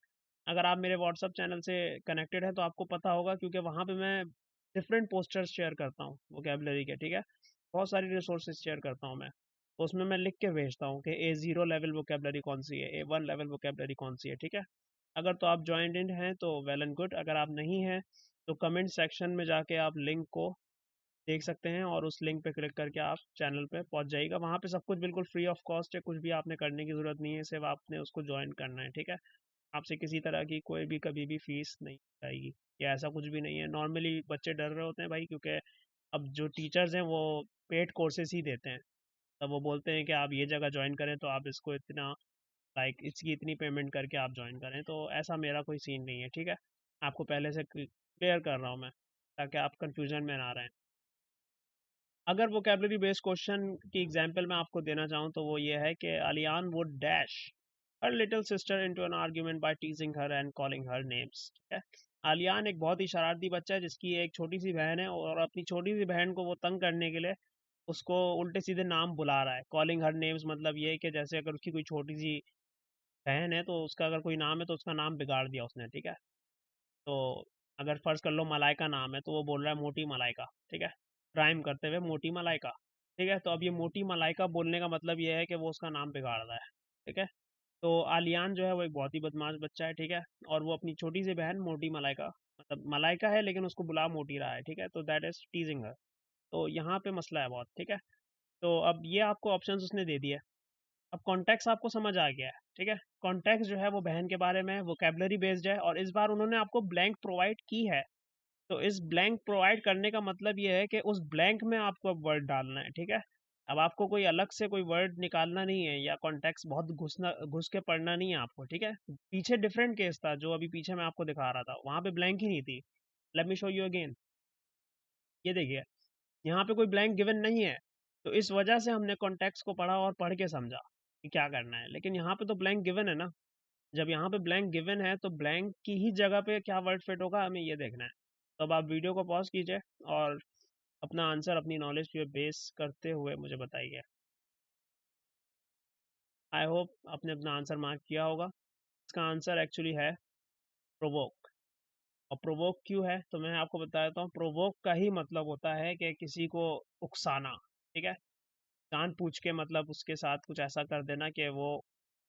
अगर आप मेरे व्हाट्सअप चैनल से कनेक्टेड है तो आपको पता होगा, क्योंकि वहाँ पे मैं डिफरेंट पोस्टर्स शेयर करता हूँ वोकेबलरी के, ठीक है। बहुत सारी रिसोर्सेज शेयर करता हूँ मैं, तो उसमें मैं लिख के भेजता हूँ कि A0 लेवल वोकेबलरी कौन सी है, A1 लेवल वोकेबलरी कौन सी है, ठीक है। अगर तो आप ज्वाइंड इन हैं तो वेल एंड गुड, अगर आप नहीं हैं तो कमेंट सेक्शन में जाके आप लिंक को देख सकते हैं और उस लिंक पे क्लिक करके आप चैनल पे पहुंच जाइएगा। वहाँ पे सब कुछ बिल्कुल फ्री ऑफ कॉस्ट है, कुछ भी आपने करने की ज़रूरत नहीं है, सिर्फ आपने उसको ज्वाइन करना है, ठीक है। आपसे किसी तरह की कोई भी कभी भी फीस नहीं आएगी या ऐसा कुछ भी नहीं है। नॉर्मली बच्चे डर रहे होते हैं भाई, क्योंकि अब जो टीचर्स हैं वो पेड कोर्सेज ही देते हैं। तब वो बोलते हैं कि आप ये जगह ज्वाइन करें तो आप इसको इतना, लाइक इसकी इतनी पेमेंट करके आप ज्वाइन करें, तो ऐसा मेरा कोई सीन नहीं है, ठीक है। आपको पहले से क्लियर कर रहा हूँ मैं, ताकि आप कंफ्यूजन में ना रहें। अगर वोकेबलरी बेस्ड क्वेश्चन की एग्जांपल मैं आपको देना चाहूँ तो वो ये है कि Aliyan would dash her little sister into an argument by teasing her and calling her names, ठीक है। आलियान एक बहुत ही शरारती बच्चा है जिसकी एक छोटी सी बहन है, और अपनी छोटी सी बहन को वो तंग करने के लिए उसको उल्टे सीधे नाम बुला रहा है। कॉलिंग हर नेम्स मतलब ये है कि जैसे अगर उसकी कोई छोटी सी बहन है तो उसका अगर कोई नाम है तो उसका नाम बिगाड़ दिया उसने, ठीक है। तो अगर फर्ज कर लो मलाइका नाम है तो वो बोल रहा है मोटी मलाइका, ठीक है, राइम करते हुए मोटी मलाइका, ठीक है। तो अब ये मोटी मलाइका बोलने का मतलब ये है कि वो उसका नाम बिगाड़ रहा है, ठीक है। तो आलियान जो है वो एक बहुत ही बदमाश बच्चा है, ठीक है। और वो अपनी छोटी सी बहन मोटी मलाइका, मतलब मलाइका है लेकिन उसको बुला मोटी रहा है, ठीक है, तो दैट इज टीजिंग हर। तो यहाँ पे मसला है बहुत, ठीक है। तो अब ये आपको ऑप्शंस उसने दे दिए। अब कॉन्टेक्स्ट आपको समझ आ गया है, ठीक है। कॉन्टेक्स्ट जो है वो बहन के बारे में वोकेबलरी बेस्ड है, और इस बार उन्होंने आपको ब्लैंक प्रोवाइड की है। तो इस ब्लैंक प्रोवाइड करने का मतलब ये है कि उस ब्लैंक में आपको अब वर्ड डालना है, ठीक है। अब आपको कोई अलग से कोई वर्ड निकालना नहीं है, या कॉन्टेक्स्ट बहुत घुस के पढ़ना नहीं है आपको, ठीक है। पीछे डिफरेंट केस था, जो अभी पीछे मैं आपको दिखा रहा था, वहां पे ब्लैंक ही नहीं थी। Let me show you again. ये देखिए, यहाँ पे कोई ब्लैंक गिवन नहीं है, तो इस वजह से हमने कॉन्टेक्स्ट को पढ़ा और पढ़ के समझा कि क्या करना है। लेकिन यहाँ पे तो ब्लैंक गिवन है ना। जब यहाँ पे ब्लैंक गिवन है तो ब्लैंक की ही जगह पे क्या वर्ड फिट होगा, हमें ये देखना है। तो अब आप वीडियो को पॉज कीजिए और अपना आंसर अपनी नॉलेज पे बेस करते हुए मुझे बताइए। आई होप आपने अपना आंसर मार्क किया होगा। इसका आंसर एक्चुअली है प्रोवोक। और प्रोवोक क्यों है तो मैं आपको बता देता हूँ। प्रोवोक का ही मतलब होता है कि किसी को उकसाना, ठीक है। जान पूछ के, मतलब उसके साथ कुछ ऐसा कर देना कि वो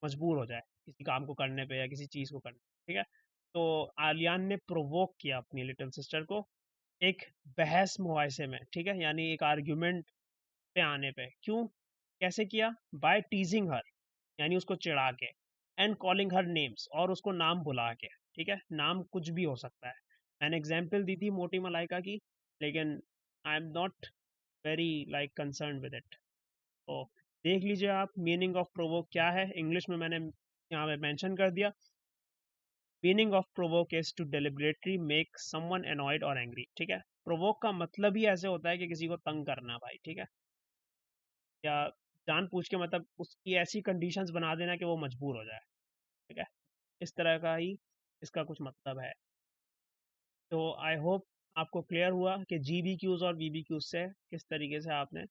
मजबूर हो जाए किसी काम को करने पे या किसी चीज़ को करने पे, ठीक है। तो आलियान ने प्रोवोक किया अपनी लिटिल सिस्टर को एक बहस मुहाइसे में, ठीक है, यानी एक आर्ग्यूमेंट पे आने पे। क्यों, कैसे किया? बाय टीजिंग हर, यानी उसको चिढ़ा के, एंड कॉलिंग हर नेम्स, और उसको नाम बुला के, ठीक है। नाम कुछ भी हो सकता है। मैंने एग्जाम्पल दी थी मोटी मलाइका की, लेकिन I am not very like concern with it. तो देख लीजिए आप मीनिंग ऑफ प्रोवोक क्या है। इंग्लिश में मैंने यहाँ पे मेंशन कर दिया। Meaning of provoke is to deliberately make someone annoyed और एंग्री, ठीक है। प्रोवोक का मतलब ही ऐसे होता है कि किसी को तंग करना भाई, ठीक है। या जान पूछ के, मतलब उसकी ऐसी कंडीशंस बना देना कि वो मजबूर हो जाए, ठीक है। इस तरह का ही इसका कुछ मतलब है। तो आई होप आपको क्लियर हुआ कि GBQs और VBQs से किस तरीके से आपने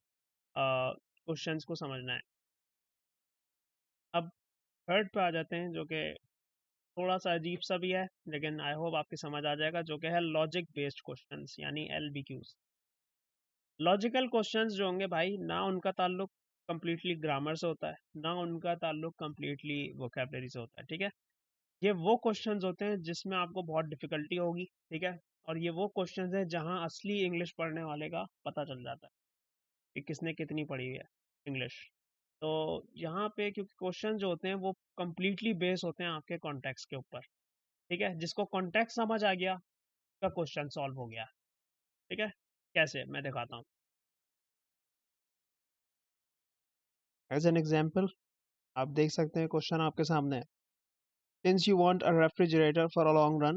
क्वेश्चंस को समझना है। अब थर्ड पे आ जाते हैं, जो कि थोड़ा सा अजीब सा भी है, लेकिन आई होप आपकी समझ आ जाएगा, जो कि है लॉजिक बेस्ड क्वेश्चंस यानी LBQs। लॉजिकल क्वेश्चंस जो होंगे भाई, ना उनका ताल्लुक कम्प्लीटली ग्रामर से होता है, ना उनका ताल्लुक कम्प्लीटली वोकेबलरी से होता है, ठीक है। ये वो क्वेश्चंस होते हैं जिसमें आपको बहुत डिफिकल्टी होगी, ठीक है। और ये वो क्वेश्चंस हैं जहां असली इंग्लिश पढ़ने वाले का पता चल जाता है कि किसने कितनी पढ़ी है इंग्लिश। तो यहाँ पे क्योंकि क्वेश्चन जो होते हैं वो कम्प्लीटली बेस होते हैं आपके कॉन्टेक्स्ट के ऊपर, ठीक है। जिसको कॉन्टेक्स्ट समझ आ गया का क्वेश्चन सॉल्व हो गया, ठीक है। कैसे, मैं दिखाता हूँ। एज एन एग्जाम्पल, आप देख सकते हैं क्वेश्चन आपके सामने है। Since you want a refrigerator for a long run,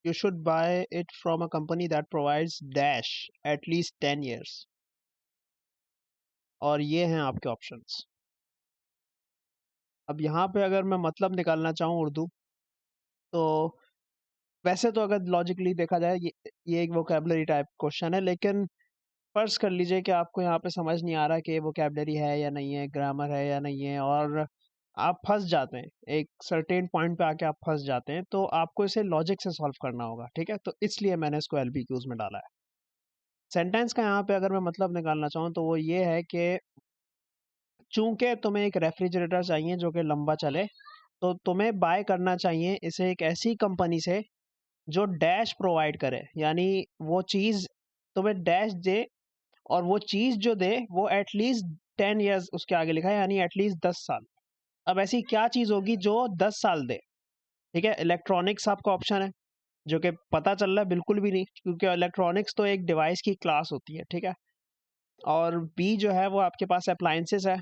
you should buy it from a company that provides dash at least 10 years. और ये हैं आपके ऑप्शंस। अब यहाँ पे अगर मैं मतलब निकालना चाहूँ उर्दू, तो वैसे तो अगर लॉजिकली देखा जाए ये एक वोकेबलरी टाइप क्वेश्चन है, लेकिन फर्ज कर लीजिए कि आपको यहाँ पे समझ नहीं आ रहा कि वोकेबलरी है या नहीं है, ग्रामर है या नहीं है, और आप फंस जाते हैं एक सर्टेन पॉइंट पे आके, आप फंस जाते हैं, तो आपको इसे लॉजिक से सॉल्व करना होगा, ठीक है। तो इसलिए मैंने इसको LBQs में डाला है। सेंटेंस का यहाँ पे अगर मैं मतलब निकालना चाहूँ तो वो ये है कि चूंकि तुम्हें एक रेफ्रिजरेटर चाहिए जो कि लंबा चले, तो तुम्हें बाय करना चाहिए इसे एक ऐसी कंपनी से जो डैश प्रोवाइड करे, यानी वो चीज़ तुम्हें डैश दे और वो चीज़ जो दे वो एटलीस्ट 10 years उसके आगे लिखा है, यानी एटलीस्ट 10 साल। अब ऐसी क्या चीज़ होगी जो 10 साल दे? ठीक है, इलेक्ट्रॉनिक्स आपका ऑप्शन है, जो कि पता चल रहा है बिल्कुल भी नहीं, क्योंकि इलेक्ट्रॉनिक्स तो एक डिवाइस की क्लास होती है। ठीक है, और बी जो है वो आपके पास अप्लायंसेस है।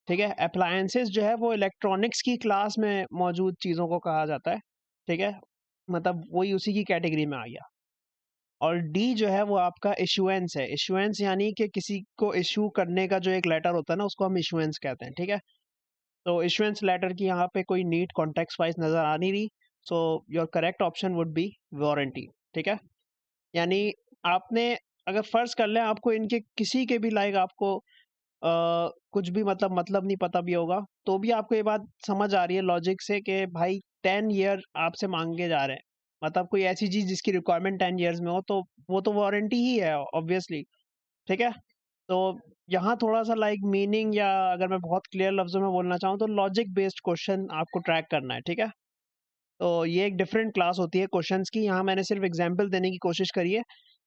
ठीक है, अप्लायंसेस जो है वो इलेक्ट्रॉनिक्स की क्लास में मौजूद चीज़ों को कहा जाता है। ठीक है, मतलब वही उसी की कैटेगरी में आ गया। और डी जो है वो आपका इशुएंस है। इशुएंस यानी कि किसी को इशू करने का जो एक लेटर होता है ना, उसको हम इशुएंस कहते हैं। ठीक है, तो इशुएंस लेटर की यहाँ पे कोई नीट कॉन्टेक्स्ट वाइज नज़र आ नहीं रही। So your correct option would be warranty. ठीक है, यानी आपने, अगर फर्ज कर लें आपको इनके किसी के भी लाइक आपको कुछ भी मतलब नहीं पता भी होगा, तो भी आपको ये बात समझ आ रही है लॉजिक से कि भाई 10 year आपसे मांगे जा रहे हैं, मतलब कोई ऐसी चीज जिसकी रिक्वायरमेंट 10 years में हो, तो वो तो वारंटी ही है ऑब्वियसली। ठीक है, तो यहाँ थोड़ा सा लाइक मीनिंग, या अगर मैं बहुत क्लियर लफ्जों में बोलना चाहूँ तो लॉजिक बेस्ड क्वेश्चन आपको ट्रैक करना है। ठीक है, तो ये एक डिफरेंट क्लास होती है क्वेश्चंस की। यहाँ मैंने सिर्फ एग्जांपल देने की कोशिश करी है।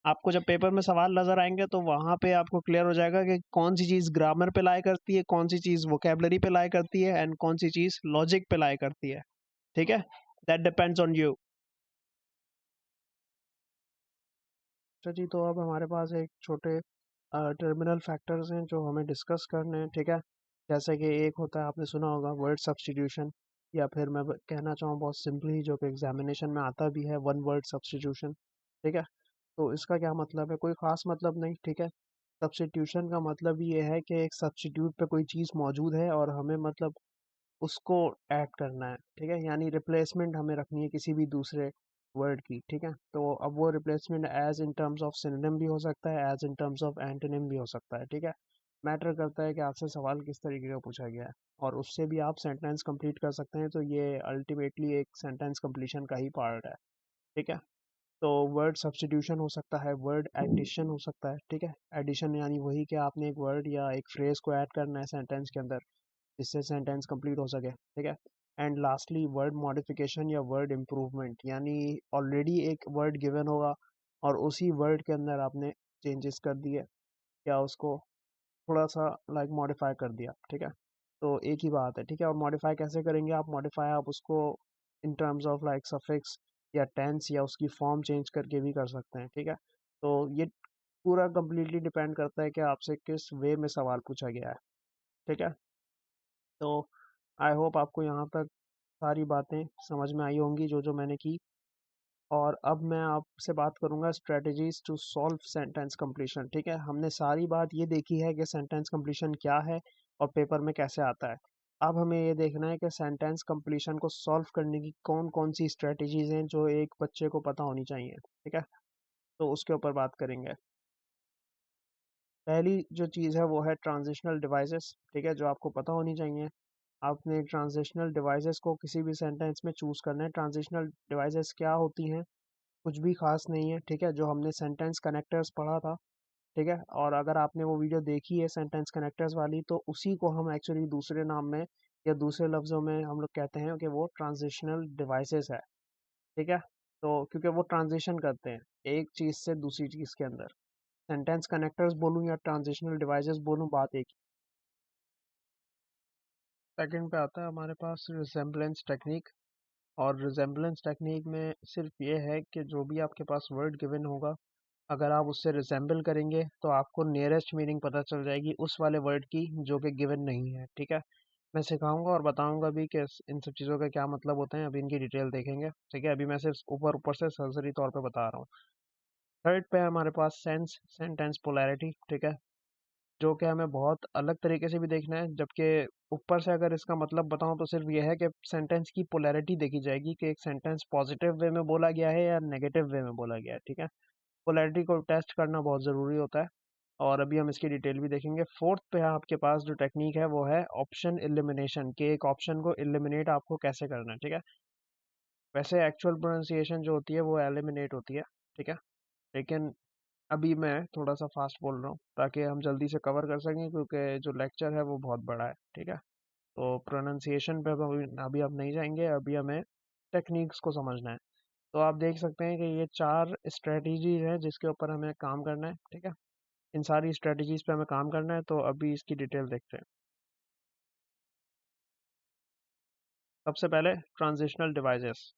आपको जब पेपर में सवाल नजर आएंगे तो वहाँ पे आपको क्लियर हो जाएगा कि कौन सी चीज़ ग्रामर पे लाई करती है, कौन सी चीज़ वोकेबलरी पे लाई करती है, एंड कौन सी चीज़ लॉजिक पे लाई करती है। ठीक है, दैट डिपेंड्स ऑन यू। अच्छा जी, तो अब हमारे पास एक छोटे टर्मिनल फैक्टर्स हैं जो हमें डिस्कस करने हैं। ठीक है, जैसे कि एक होता है, आपने सुना होगा, वर्ड सब्स्टिट्यूशन, या फिर मैं कहना चाहूँ बहुत सिंपली, जो कि एग्जामिनेशन में आता भी है, वन वर्ड सब्स्टिट्यूशन। ठीक है, तो इसका क्या मतलब है? कोई ख़ास मतलब नहीं। ठीक है, सब्स्टिट्यूशन का मतलब ये है कि एक सब्स्टिट्यूट पे कोई चीज़ मौजूद है और हमें मतलब उसको ऐड करना है। ठीक है, यानी रिप्लेसमेंट हमें रखनी है किसी भी दूसरे वर्ड की। ठीक है, तो अब वो replacement as in terms of synonym भी हो सकता है, as in terms of antonym भी हो सकता है। ठीक है, मैटर करता है कि आपसे सवाल किस तरीके का पूछा गया है, और उससे भी आप सेंटेंस कंप्लीट कर सकते हैं। तो ये अल्टीमेटली एक सेंटेंस कंप्लीशन का ही पार्ट है। ठीक है, तो वर्ड सब्स्टिट्यूशन हो सकता है, वर्ड एडिशन हो सकता है। ठीक है, एडिशन यानी वही कि आपने एक वर्ड या एक फ्रेज को ऐड करना है सेंटेंस के अंदर, जिससे सेंटेंस कंप्लीट हो सके। ठीक है, एंड लास्टली वर्ड मॉडिफिकेशन या वर्ड इम्प्रूवमेंट, यानी ऑलरेडी एक वर्ड गिवन होगा और उसी वर्ड के अंदर आपने चेंजेस कर दिए या उसको थोड़ा सा लाइक मॉडिफाई कर दिया। ठीक है, तो एक ही बात है। ठीक है, और मॉडिफाई कैसे करेंगे आप? मॉडिफाई आप उसको इन टर्म्स ऑफ लाइक सफिक्स या टेंस या उसकी फॉर्म चेंज करके भी कर सकते हैं। ठीक है, तो ये पूरा कंप्लीटली डिपेंड करता है कि आपसे किस वे में सवाल पूछा गया है। ठीक है, तो आई होप आपको यहाँ तक सारी बातें समझ में आई होंगी जो जो मैंने की। और अब मैं आपसे बात करूंगा strategies to solve sentence completion. ठीक है, हमने सारी बात ये देखी है कि सेंटेंस कंप्लीशन क्या है और पेपर में कैसे आता है। अब हमें ये देखना है कि सेंटेंस कंप्लीशन को सॉल्व करने की कौन कौन सी स्ट्रेटजीज हैं जो एक बच्चे को पता होनी चाहिए। ठीक है, तो उसके ऊपर बात करेंगे। पहली जो चीज़ है वो है ट्रांजिशनल डिवाइसेस। ठीक है, जो आपको पता होनी चाहिए। आपने ट्रांजिशनल डिवाइसेस को किसी भी सेंटेंस में चूज़ करना है। ट्रांजिशनल डिवाइसेस क्या होती हैं? कुछ भी खास नहीं है। ठीक है, जो हमने सेंटेंस कनेक्टर्स पढ़ा था। ठीक है, और अगर आपने वो वीडियो देखी है सेंटेंस कनेक्टर्स वाली, तो उसी को हम एक्चुअली दूसरे नाम में या दूसरे लफ्ज़ों में हम लोग कहते हैं कि वो ट्रांजिशनल डिवाइसेस है। ठीक है, तो क्योंकि वो ट्रांजिशन करते हैं एक चीज़ से दूसरी चीज़ के अंदर। सेंटेंस कनेक्टर्स बोलूँ या ट्रांजिशनल डिवाइसेस बोलूँ, बात एक। सेकंड पे आता है हमारे पास रिजेम्बलेंस टेक्निक। और रिजेम्बलेंस टेक्निक में सिर्फ ये है कि जो भी आपके पास वर्ड गिवन होगा, अगर आप उससे रिजेंबल करेंगे तो आपको नियरेस्ट मीनिंग पता चल जाएगी उस वाले वर्ड की जो कि गिवन नहीं है। ठीक है, मैं सिखाऊंगा और बताऊंगा भी कि इन सब चीज़ों का क्या मतलब होता है। अभी इनकी डिटेल देखेंगे। ठीक है, अभी मैं सिर्फ ऊपर ऊपर से सरसरी तौर पे बता रहा हूँ। थर्ड पे है हमारे पास सेंस सेंटेंस पोलैरिटी। ठीक है, जो कि हमें बहुत अलग तरीके से भी देखना है, जबकि ऊपर से अगर इसका मतलब बताऊं तो सिर्फ यह है कि सेंटेंस की पोलैरिटी देखी जाएगी कि एक सेंटेंस पॉजिटिव वे में बोला गया है या नेगेटिव वे में बोला गया है। ठीक है, पोलैरिटी को टेस्ट करना बहुत ज़रूरी होता है, और अभी हम इसकी डिटेल भी देखेंगे। फोर्थ पे आपके पास जो टेक्निक है वो है ऑप्शन एलिमिनेशन, के एक ऑप्शन को एलिमिनेट आपको कैसे करना है। ठीक है, वैसे एक्चुअल प्रोनाउंसिएशन जो होती है वो एलिमिनेट होती है। ठीक है, लेकिन अभी मैं थोड़ा सा फास्ट बोल रहा हूँ ताकि हम जल्दी से कवर कर सकें, क्योंकि जो लेक्चर है वो बहुत बड़ा है। ठीक है, तो प्रोनाउंसिएशन पे अभी हम नहीं जाएंगे, अभी हमें टेक्निक्स को समझना है। तो आप देख सकते हैं कि ये चार स्ट्रेटजीज हैं जिसके ऊपर हमें काम करना है। ठीक है, इन सारी स्ट्रेटजीज पे हमें काम करना है, तो अभी इसकी डिटेल देखते हैं। सबसे पहले ट्रांजिशनल डिवाइसेस।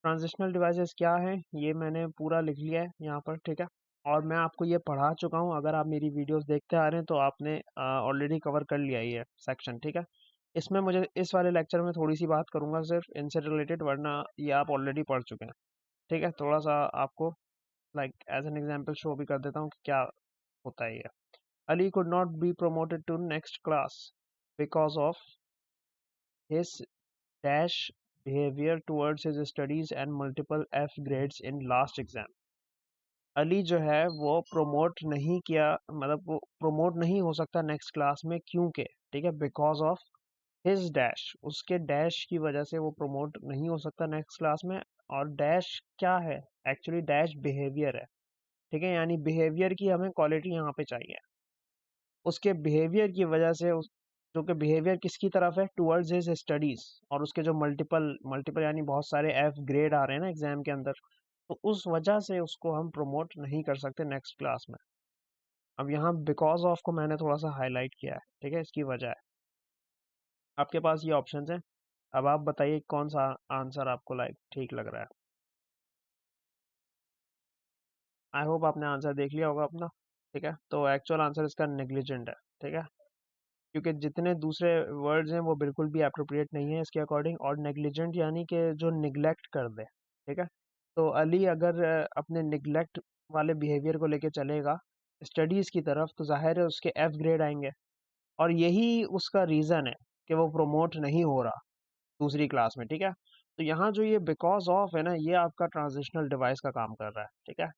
ट्रांजिशनल डिवाइसेस क्या है ये मैंने पूरा लिख लिया है यहाँ पर, ठीक है। और मैं आपको ये पढ़ा चुका हूँ, अगर आप मेरी वीडियोस देखते आ रहे हैं तो आपने ऑलरेडी कवर कर लिया ये सेक्शन, ठीक है। इसमें मुझे इस वाले लेक्चर में थोड़ी सी बात करूंगा सिर्फ इनसे रिलेटेड, वरना ये आप ऑलरेडी पढ़ चुके हैं, ठीक है। थोड़ा सा आपको like as an example show भी कर देता हूँ कि क्या होता है ये। Ali could not be promoted to next class because of his dash behavior towards his studies and multiple F grades in last exam। Ali जो है वो प्रमोट नहीं किया, मतलब वो प्रमोट नहीं हो सकता नेक्स्ट क्लास में, क्योंकि ठीक है, बिकॉज ऑफ हिज डैश, उसके डैश की वजह से वो प्रमोट नहीं हो सकता नेक्स्ट क्लास में। और डैश क्या है, एक्चुअली डैश बिहेवियर है, ठीक है। यानी बिहेवियर की हमें क्वालिटी यहाँ पे चाहिए, उसके बिहेवियर की वजह से जो कि बिहेवियर किसकी तरफ है, टुवर्ड्स हिज स्टडीज। और उसके जो मल्टीपल मल्टीपल यानी बहुत सारे एफ ग्रेड आ रहे हैं ना एग्जाम के अंदर, तो उस वजह से उसको हम प्रमोट नहीं कर सकते नेक्स्ट क्लास में। अब यहाँ बिकॉज ऑफ को मैंने थोड़ा सा हाईलाइट किया है, ठीक है, इसकी वजह है। आपके पास ये ऑप्शंस हैं, अब आप बताइए कौन सा आंसर आपको लाइक ठीक लग रहा है। आई होप आपने आंसर देख लिया होगा अपना, ठीक है। तो एक्चुअल आंसर इसका नेग्लिजेंट है, ठीक है, क्योंकि जितने दूसरे वर्ड्स हैं वो बिल्कुल भी अप्रोप्रिएट नहीं है इसके अकॉर्डिंग। और नेग्लिजेंट यानी कि जो निगलेक्ट कर दे, ठीक है। तो अली अगर अपने निगलेक्ट वाले बिहेवियर को लेके चलेगा स्टडीज की तरफ, तो जाहिर है उसके एफ ग्रेड आएंगे। और यही उसका रीजन है कि वो प्रमोट नहीं हो रहा दूसरी क्लास में, ठीक है। तो यहाँ जो ये बिकॉज ऑफ है ना, ये आपका ट्रांजिशनल डिवाइस का काम कर रहा है, ठीक है।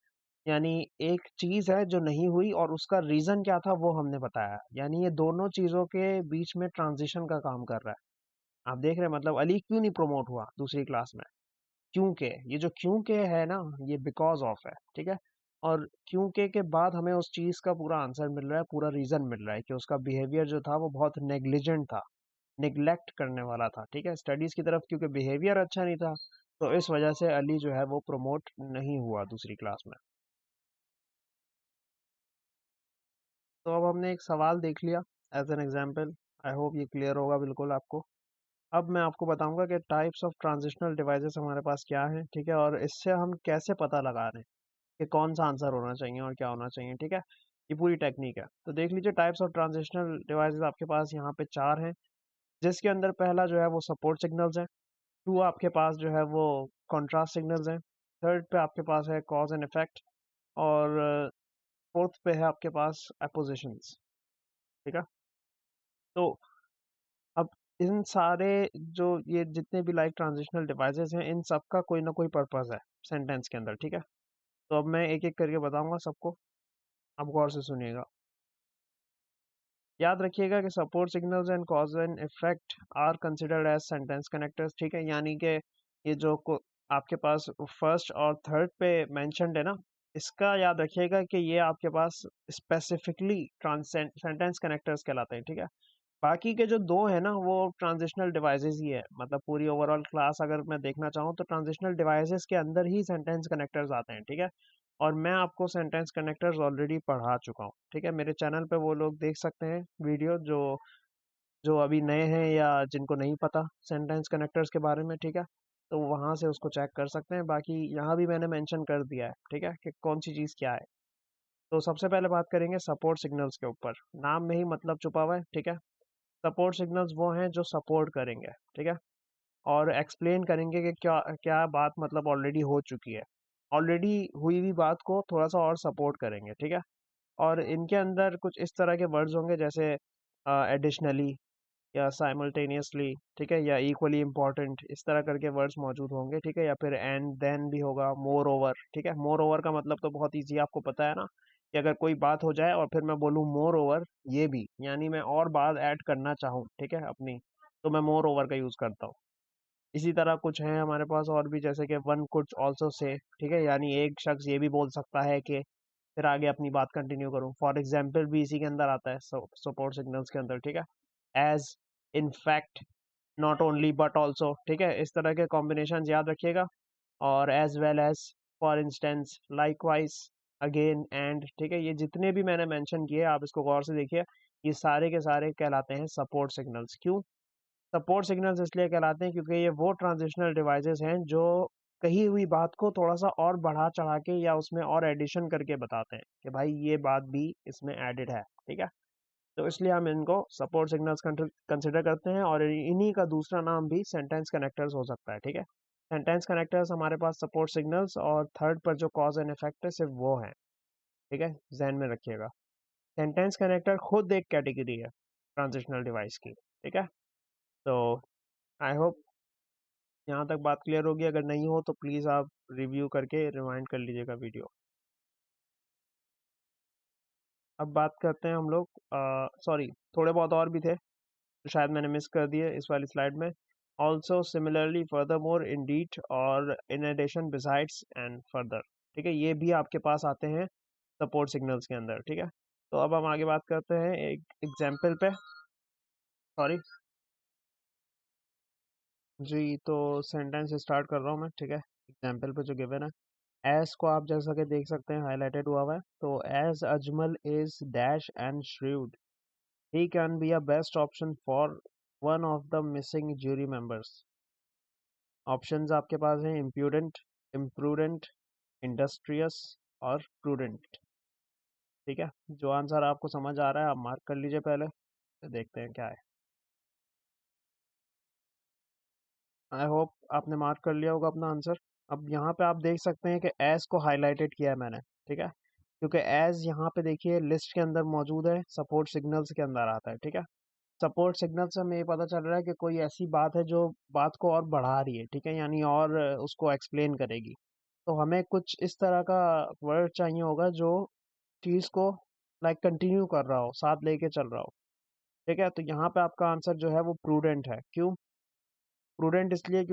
यानी एक चीज है जो नहीं हुई और उसका रीजन क्या था वो हमने बताया, यानी ये दोनों चीजों के बीच में ट्रांजिशन का काम कर रहा है। आप देख रहे हैं, मतलब अली क्यों नहीं प्रमोट हुआ दूसरी क्लास में, क्योंकि ये जो क्योंकि है ना, ये बिकॉज ऑफ है, ठीक है। और क्योंकि के बाद हमें उस चीज का पूरा आंसर मिल रहा है, पूरा रीजन मिल रहा है कि उसका बिहेवियर जो था वो बहुत नेग्लिजेंट था, निग्लेक्ट करने वाला था, ठीक है, स्टडीज की तरफ, क्योंकि बिहेवियर अच्छा नहीं था। तो इस वजह से अली जो है वो प्रमोट नहीं हुआ दूसरी क्लास में। तो अब हमने एक सवाल देख लिया as an example, I hope ये क्लियर होगा बिल्कुल आपको। अब मैं आपको बताऊंगा कि टाइप्स ऑफ ट्रांजिशनल डिवाइसेस हमारे पास क्या हैं, ठीक है, और इससे हम कैसे पता लगा रहे हैं कि कौन सा आंसर होना चाहिए और क्या होना चाहिए, ठीक है। ये पूरी टेक्निक है। तो देख लीजिए, टाइप्स ऑफ ट्रांजिशनल डिवाइसेस आपके पास यहाँ पे चार हैं, जिसके अंदर पहला जो है वो सपोर्ट सिग्नल्स है, टू आपके पास जो है वो कॉन्ट्रास्ट सिग्नल्स हैं, थर्ड पे आपके पास है कॉज एंड इफेक्ट, और फोर्थ पे है आपके पास अपोजिशंस, ठीक है। तो अब इन सारे जो ये जितने भी लाइक ट्रांजिशनल डिवाइसेस हैं, इन सब का कोई ना कोई पर्पस है सेंटेंस के अंदर, ठीक है। तो अब मैं एक एक करके बताऊंगा सबको, आप गौर से सुनिएगा। याद रखिएगा कि support signals and cause and effect are considered as sentence connectors, ठीक है। यानी कि ये जो आपके पास फर्स्ट और थर्ड पे मेंशन्ड है ना, इसका याद रखिएगा कि ये आपके पास स्पेसिफिकली सेंटेंस कनेक्टर्स कहलाते हैं, ठीक है। बाकी के जो दो है ना वो ट्रांजिशनल डिवाइसेस ही है, मतलब पूरी ओवरऑल क्लास अगर मैं देखना चाहूँ तो ट्रांजिशनल डिवाइसेस के अंदर ही सेंटेंस कनेक्टर्स आते हैं, ठीक है। और मैं आपको सेंटेंस कनेक्टर्स ऑलरेडी पढ़ा चुका हूँ, ठीक है। मेरे चैनल पे वो लोग देख सकते हैं वीडियो जो जो अभी नए हैं या जिनको नहीं पता सेंटेंस कनेक्टर्स के बारे में, ठीक है। तो वहाँ से उसको चेक कर सकते हैं, बाकी यहाँ भी मैंने मेंशन कर दिया है, ठीक है, कि कौन सी चीज़ क्या है। तो सबसे पहले बात करेंगे सपोर्ट सिग्नल्स के ऊपर, नाम में ही मतलब छुपा हुआ है, ठीक है। सपोर्ट सिग्नल्स वो हैं जो सपोर्ट करेंगे, ठीक है, और एक्सप्लेन करेंगे कि क्या क्या बात मतलब ऑलरेडी हो चुकी है, ऑलरेडी हुई हुई बात को थोड़ा सा और सपोर्ट करेंगे, ठीक है। और इनके अंदर कुछ इस तरह के वर्ड्स होंगे जैसे एडिशनली या साइमल्टेनियसली, ठीक है, या इक्वली इम्पोर्टेंट, इस तरह करके वर्ड्स मौजूद होंगे, ठीक है। या फिर एंड देन भी होगा, मोर ओवर, ठीक है। मोर ओवर का मतलब तो बहुत ईजी आपको पता है ना, कि अगर कोई बात हो जाए और फिर मैं बोलूँ मोर ओवर, ये भी यानी मैं और बात ऐड करना चाहूँ, ठीक है, अपनी, तो मैं मोर ओवर का यूज़ करता हूँ। इसी तरह कुछ है हमारे पास और भी, जैसे कि वन कुड ऑल्सो से, ठीक है, यानी एक शख्स ये भी बोल सकता है कि, फिर आगे अपनी बात कंटिन्यू करूँ, फॉर एग्जाम्पल भी इसी के अंदर आता है सपोर्ट सिग्नल्स के अंदर, ठीक है। As, in fact, not only but also, ठीक है, इस तरह के कॉम्बिनेशन याद रखिएगा। और as well as, for instance, likewise, again, and, ठीक है, ये जितने भी मैंने मेंशन किए आप इसको गौर से देखिए, ये सारे के सारे कहलाते हैं सपोर्ट सिग्नल्स। क्यों सपोर्ट सिग्नल्स इसलिए कहलाते हैं क्योंकि ये वो ट्रांजिशनल डिवाइसेस हैं जो कही हुई बात को थोड़ा सा और बढ़ा चढ़ा के या उसमें और एडिशन करके बताते हैं कि भाई ये बात भी इसमें एडिड है, ठीक है। तो इसलिए हम इनको सपोर्ट सिग्नल्स कंसिडर करते हैं, और इन्हीं का दूसरा नाम भी सेंटेंस कनेक्टर्स हो सकता है, ठीक है। सेंटेंस कनेक्टर्स हमारे पास सपोर्ट सिग्नल्स, और थर्ड पर जो कॉज एंड इफेक्ट है सिर्फ वो है, ठीक है, ध्यान में रखिएगा। सेंटेंस कनेक्टर खुद एक कैटेगरी है ट्रांजिशनल डिवाइस की, ठीक है। तो आई होप यहाँ तक बात क्लियर होगी। अगर नहीं हो तो प्लीज़ आप रिव्यू करके रिवाइंड कर लीजिएगा वीडियो। अब बात करते हैं हम लोग, सॉरी, थोड़े बहुत और भी थे तो शायद मैंने मिस कर दिए इस वाली स्लाइड में। Also similarly furthermore indeed और in addition besides and further, ठीक है, ये भी आपके पास आते हैं सपोर्ट सिग्नल्स के अंदर, ठीक है। तो अब हम आगे बात करते हैं एक एग्जाम्पल पे। सॉरी जी, तो सेंटेंस स्टार्ट कर रहा हूँ मैं, ठीक है, एग्जाम्पल पे जो गिवन है। एस को आप जैसा कि देख सकते हैं हाईलाइटेड हुआ हुआ है, तो as Ajmal is dash and shrewd, he can be a best option for one of the missing jury members. Options आपके पास हैं इम्प्यूडेंट, इम्प्रूडेंट, इंडस्ट्रियस और प्रूडेंट, ठीक है। जो आंसर आपको समझ आ रहा है आप मार्क कर लीजिए पहले, तो देखते हैं क्या है। आई होप आपने मार्क कर लिया होगा अपना आंसर। अब यहाँ पे आप देख सकते हैं कि एस को हाईलाइटेड किया है मैंने, ठीक है, क्योंकि एज यहाँ पे देखिए लिस्ट के अंदर मौजूद है, सपोर्ट सिग्नल्स के अंदर आता है, ठीक है। सपोर्ट सिग्नल से हमें ये पता चल रहा है कि कोई ऐसी बात है जो बात को और बढ़ा रही है, ठीक है, यानी और उसको एक्सप्लेन करेगी। तो हमें कुछ इस तरह का वर्ड चाहिए होगा जो चीज को लाइक कंटिन्यू कर रहा हो, साथ लेके चल रहा हो, ठीक है। तो यहाँ पे आपका आंसर जो है वो प्रूडेंट है। क्यों प्रूडेंट? इसलिए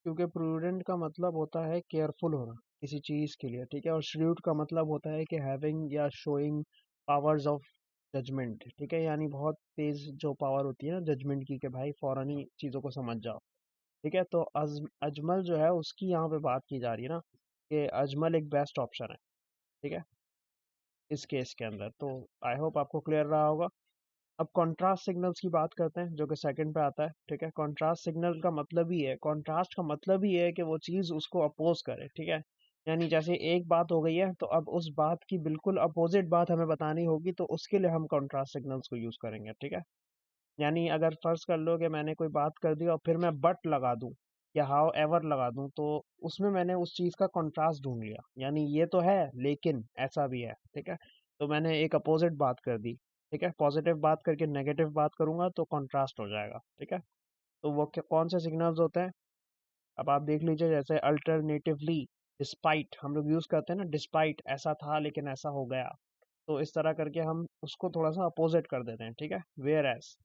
क्योंकि प्रूडेंट का मतलब होता है केयरफुल होना किसी चीज के लिए, ठीक है, और श्रूड का मतलब होता है कि हैविंग या शोइंग पावर्स ऑफ जजमेंट, ठीक है, यानी बहुत तेज जो पावर होती है ना जजमेंट की, कि भाई फौरन ही चीजों को समझ जाओ, ठीक है। तो अजमल जो है उसकी यहाँ पे बात की जा रही है ना, कि अजमल एक बेस्ट ऑप्शन है, ठीक है, इस केस के अंदर। तो आई होप आपको क्लियर रहा होगा। अब कॉन्ट्रास्ट सिग्नल्स की बात करते हैं जो कि सेकंड पे आता है, ठीक है। कॉन्ट्रास्ट सिग्नल का मतलब ही है, कॉन्ट्रास्ट का मतलब ही है कि वो चीज उसको अपोज करे, ठीक है। यानी जैसे एक बात हो गई है तो अब उस बात की बिल्कुल अपोजिट बात हमें बतानी होगी, तो उसके लिए हम कॉन्ट्रास्ट सिग्नल्स को यूज करेंगे, ठीक है। यानी अगर फर्ज कर लो कि मैंने कोई बात कर दी और फिर मैं बट लगा दूं या हाउ एवर लगा दूं, तो उसमें मैंने उस चीज का कॉन्ट्रास्ट ढूंढ लिया, यानी ये तो है लेकिन ऐसा भी है, ठीक है। तो मैंने एक अपोजिट बात कर दी, ठीक है, पॉजिटिव बात करके नेगेटिव बात करूंगा तो कॉन्ट्रास्ट हो जाएगा, ठीक है। तो वो कौन से सिग्नल्स होते हैं? अब आप देख लीजिए, जैसे अल्टरनेटिवली, डिस्पाइट हम लोग यूज करते हैं ना, डिस्पाइट ऐसा था लेकिन ऐसा हो गया, तो इस तरह करके हम उसको थोड़ा सा अपोजिट कर देते हैं, ठीक है, वेयर एज।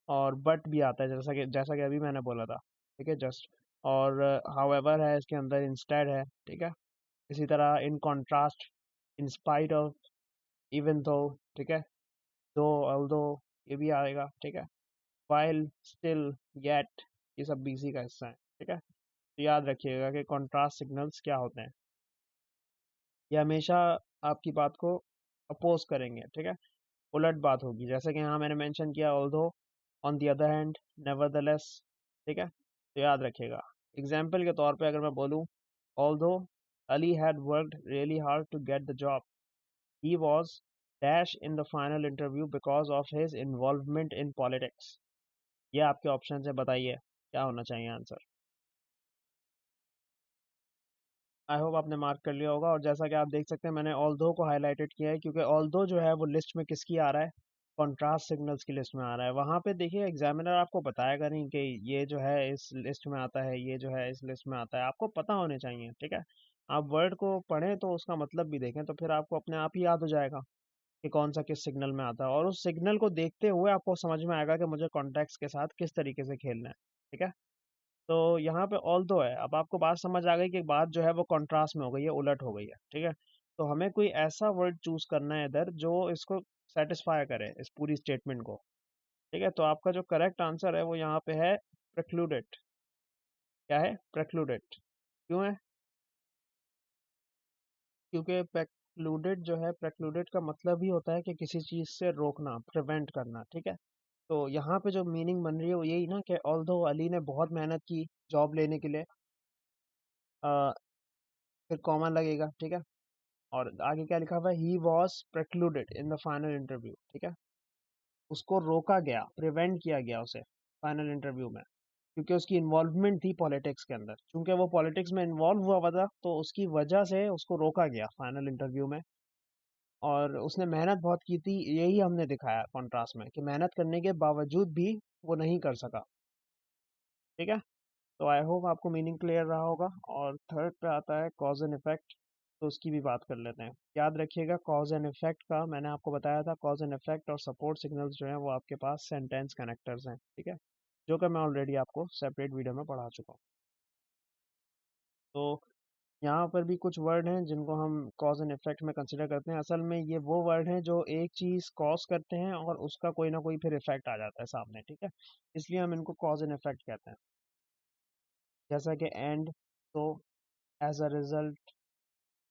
और बट भी आता है, जैसा कि अभी मैंने बोला था, ठीक है, जस्ट। और हाउएवर है इसके अंदर, इंस्टेड है, ठीक है। इसी तरह in contrast, in spite of, even though, ठीक है, दो, ऑल्दो, ये भी आएगा, ठीक है। वाइल, स्टिल, येट, ये सब बीसी का हिस्सा है, ठीक है। तो याद रखिएगा कि कॉन्ट्रास्ट सिग्नल्स क्या होते हैं, ये हमेशा आपकी बात को अपोज करेंगे, ठीक है, उलट बात होगी, जैसे कि यहाँ मैंने मेंशन किया although, on the other hand, nevertheless, ठीक है। तो याद रखिएगा, एग्जाम्पल के तौर पे अगर मैं बोलूँ, although Ali had worked really hard to get the job, he was dash in the final interview because of his involvement in politics. ये आपके ऑप्शन है, बताइए क्या होना चाहिए आंसर। आई होप आपने मार्क कर लिया होगा, और जैसा कि आप देख सकते हैं मैंने ऑल्दो को हाईलाइटेड किया है क्योंकि ऑल्दो जो है वो लिस्ट में किसकी आ रहा है, कॉन्ट्रास्ट सिग्नल्स की लिस्ट में आ रहा है। वहां पे देखिए एग्जामिनर आपको बताएगा नहीं कि ये जो है इस लिस्ट में आता है, ये जो है इस लिस्ट में आता है, आपको पता होने चाहिए, ठीक है। आप वर्ड को पढ़ें तो उसका मतलब भी देखें, तो फिर आपको अपने आप ही याद हो जाएगा कि कौन सा किस सिग्नल में आता है, और उस सिग्नल को देखते हुए आपको समझ में आएगा कि मुझे कॉन्टेक्स्ट के साथ किस तरीके से खेलना है, ठीक है। तो यहाँ पे ऑल दो है, अब आपको बात समझ आ गई कि बात जो है वो कंट्रास्ट में हो गई है, उलट हो गई है, ठीक है। तो हमें कोई ऐसा वर्ड चूज करना है इधर जो इसको सेटिस्फाई करे, इस पूरी स्टेटमेंट को, ठीक है। तो आपका जो करेक्ट आंसर है वो यहाँ पे है प्रेक्लूडेड। क्या है? प्रेक्लूडेड। क्यों है? क्योंकि प्रेक्लूडेड जो है, प्रेक्लूडेड का मतलब ही होता है कि किसी चीज़ से रोकना, प्रिवेंट करना, ठीक है। तो यहाँ पे जो मीनिंग बन रही है वो यही ना कि ऑल्दो अली ने बहुत मेहनत की जॉब लेने के लिए, अ, फिर कॉमा लगेगा, ठीक है। और आगे क्या लिखा हुआ है, he was precluded in the final interview, ठीक है। उसको रोका गया, प्रिवेंट किया गया उसे फाइनल इंटरव्यू में, क्योंकि उसकी इन्वॉल्वमेंट थी पॉलिटिक्स के अंदर। क्योंकि वो पॉलिटिक्स में इन्वॉल्व हुआ था तो उसकी वजह से उसको रोका गया फाइनल इंटरव्यू में। और उसने मेहनत बहुत की थी, यही हमने दिखाया कॉन्ट्रास्ट में कि मेहनत करने के बावजूद भी वो नहीं कर सका, ठीक है। तो आई होप आपको मीनिंग क्लियर रहा होगा। और थर्ड पे आता है कॉज एंड इफेक्ट, तो उसकी भी बात कर लेते हैं। याद रखिएगा कॉज एंड इफेक्ट का मैंने आपको बताया था, कॉज एंड इफेक्ट और सपोर्ट सिग्नल्स जो हैं वो आपके पास सेंटेंस कनेक्टर्स हैं, ठीक है, जो कि मैं ऑलरेडी आपको सेपरेट वीडियो में पढ़ा चुका हूँ। तो यहाँ पर भी कुछ वर्ड हैं जिनको हम कॉज एंड इफेक्ट में कंसिडर करते हैं। असल में ये वो वर्ड हैं जो एक चीज़ कॉज करते हैं और उसका कोई ना कोई फिर इफेक्ट आ जाता है सामने, ठीक है। इसलिए हम इनको कॉज एंड इफेक्ट कहते हैं। जैसा कि एंड, तो, as a result,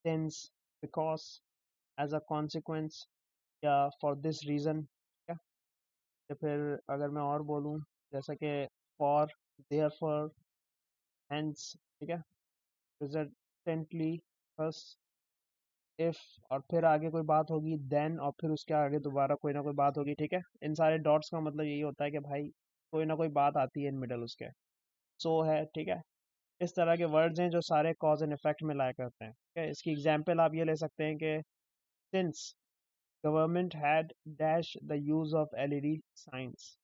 since, because, as a consequence, या फॉर दिस रीज़न, ठीक है। या फिर अगर मैं और बोलूँ, जैसा कि फॉर, देयरफॉर, हेंस, ठीक है, रिजल्टेंटली, थस, इफ, और फिर आगे कोई बात होगी देन, और फिर उसके आगे दोबारा कोई ना कोई बात होगी, ठीक है। इन सारे डॉट्स का मतलब यही होता है कि भाई कोई ना कोई बात आती है इन मिडल उसके, सो है, ठीक है। इस तरह के वर्ड्स हैं जो सारे कॉज एंड इफेक्ट में लाया करते हैं, ठीक है। इसकी एग्जांपल आप ये ले सकते हैं कि since government had dash the use of LED signs,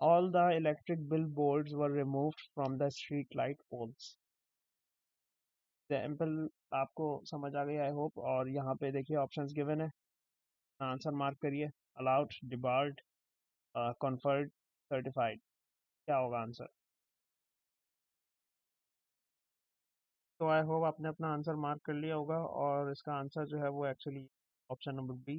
all the electric billboards were removed from the street light poles. Example आपको समझ आ गई आई होप। और यहाँ पे देखिए ऑप्शंस गिवन है, आंसर मार्क करिए। अलाउड, डिबार्ड, कन्फर्ड, सर्टिफाइड, क्या होगा आंसर? तो आई होप आपने अपना आंसर मार्क कर लिया होगा। और इसका आंसर जो है वो एक्चुअली ऑप्शन नंबर बी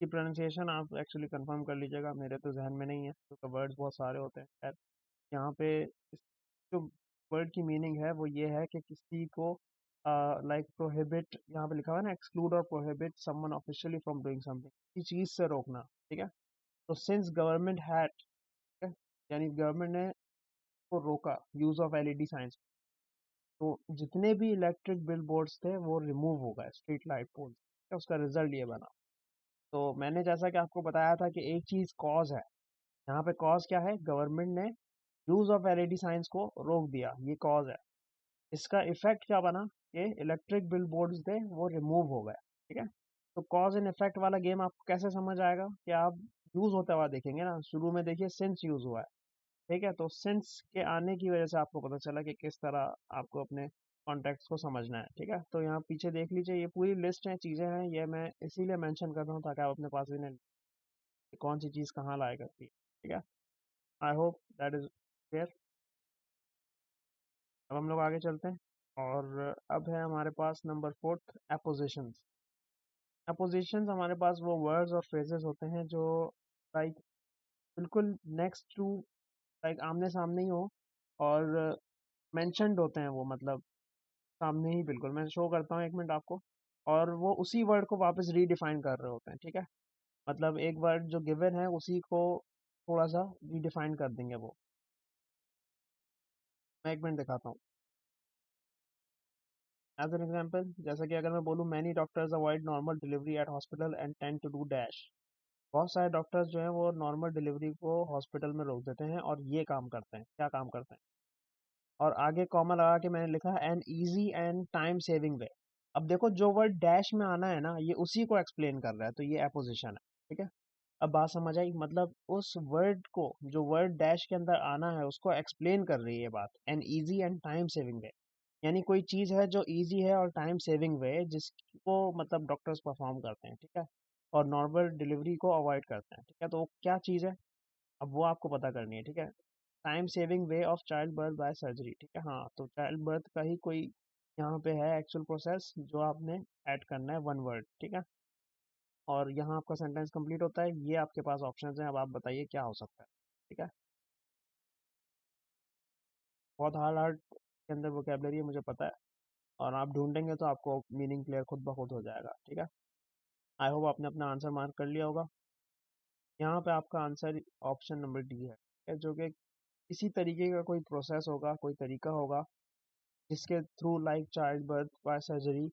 की प्रोनाउंसिएशन आप एक्चुअली कंफर्म कर लीजिएगा, मेरे तो जहन में नहीं है क्योंकि वर्ड्स बहुत सारे होते हैं। खैर, यहाँ पे जो वर्ड की मीनिंग है वो ये है कि किसी को लाइक प्रोहिबिट, यहाँ पे लिखा हुआ है ना, एक्सक्लूड और prohibit someone officially from doing something, किसी चीज़ से रोकना, ठीक है। तो सिंस गवर्नमेंट हैड, यानी गवर्नमेंट ने को रोका यूज ऑफ एलईडी साइंस, तो जितने भी इलेक्ट्रिक बिल बोर्ड्स थे वो रिमूव हो गए स्ट्रीट लाइट पोल, उसका रिजल्ट ये बना। तो मैंने जैसा कि आपको बताया था कि एक चीज कॉज है, यहाँ पे कॉज क्या है, गवर्नमेंट ने यूज ऑफ एलईडी साइंस को रोक दिया, ये कॉज है। इसका इफेक्ट क्या बना कि इलेक्ट्रिक बिल बोर्ड्स थे वो रिमूव हो गए, ठीक है। तो कॉज एंड इफेक्ट वाला गेम आपको कैसे समझ आएगा कि आप यूज होता हुआ देखेंगे ना, शुरू में देखिए सिंस यूज हुआ है, ठीक है। तो सिंस के आने की वजह से आपको पता चला कि किस तरह आपको अपने कॉन्टेक्ट्स को समझना है, ठीक है। तो यहाँ पीछे देख लीजिए, ये पूरी लिस्ट है, चीज़ें हैं, ये मैं इसीलिए मेंशन कर रहा हूँ ताकि आप अपने पास भी नहीं, कौन सी चीज़ कहाँ लाया करती है, ठीक है। I hope that is clear. अब हम लोग आगे चलते हैं। और अब है हमारे पास नंबर फोर्थ, एपोजिशंस। एपोजिशंस हमारे पास वो वर्ड्स और फ्रेजेस होते हैं जो लाइक बिल्कुल नेक्स्ट टू, लाइक आमने सामने ही हो, और मेंशनड होते हैं वो, मतलब सामने ही, बिल्कुल। मैं शो करता हूँ एक मिनट आपको। और वो उसी वर्ड को वापस रीडिफाइन कर रहे होते हैं, ठीक है। मतलब एक वर्ड जो गिवन है उसी को थोड़ा सा रीडिफाइन कर देंगे वो। मैं एक मिनट दिखाता हूँ। एज एन एग्जाम्पल, जैसा कि अगर मैं बोलूँ many doctors avoid normal delivery at hospital and tend to do dash, बहुत सारे डॉक्टर्स जो हैं वो नॉर्मल डिलीवरी को हॉस्पिटल में रोक देते हैं और ये काम करते हैं, क्या काम करते हैं। और आगे कॉमा लगा के मैंने लिखा है an easy and time saving way. अब देखो जो वर्ड डैश में आना है ना, ये उसी को एक्सप्लेन कर रहा है, तो ये एपोजिशन है, ठीक है। अब बात समझ आई, मतलब उस वर्ड को, जो वर्ड डैश के अंदर आना है उसको एक्सप्लेन कर रही है ये बात, an easy and time saving way. यानी कोई चीज़ है जो इजी है और टाइम सेविंग वे, जिसको मतलब डॉक्टर्स परफॉर्म करते हैं, ठीक है, और नॉर्मल डिलीवरी को अवॉइड करते हैं, ठीक है। तो वो क्या चीज़ है, अब वो आपको पता करनी है, ठीक है। Time saving way of child birth bye surgery, ठीक है। हाँ, तो चाइल्ड बर्थ का ही कोई यहाँ पे है एक्चुअल प्रोसेस जो आपने ऐड करना है, वन वर्ड, ठीक है। और यहाँ आपका सेंटेंस कंप्लीट होता है। ये आपके पास ऑप्शंस हैं, अब आप बताइए क्या हो सकता है, ठीक है। बहुत हार्ड हार्ड के अंदर वोकेबलरी है, मुझे पता है। और आप ढूंढेंगे तो आपको मीनिंग क्लियर खुद ब खुद हो जाएगा। ठीक है, आई होप आपने अपना आंसर मार्क कर लिया होगा। यहाँ पे आपका आंसर ऑप्शन नंबर डी है, ठीक है, जो कि इसी तरीके का कोई प्रोसेस होगा, कोई तरीका होगा जिसके through like child birth bye surgery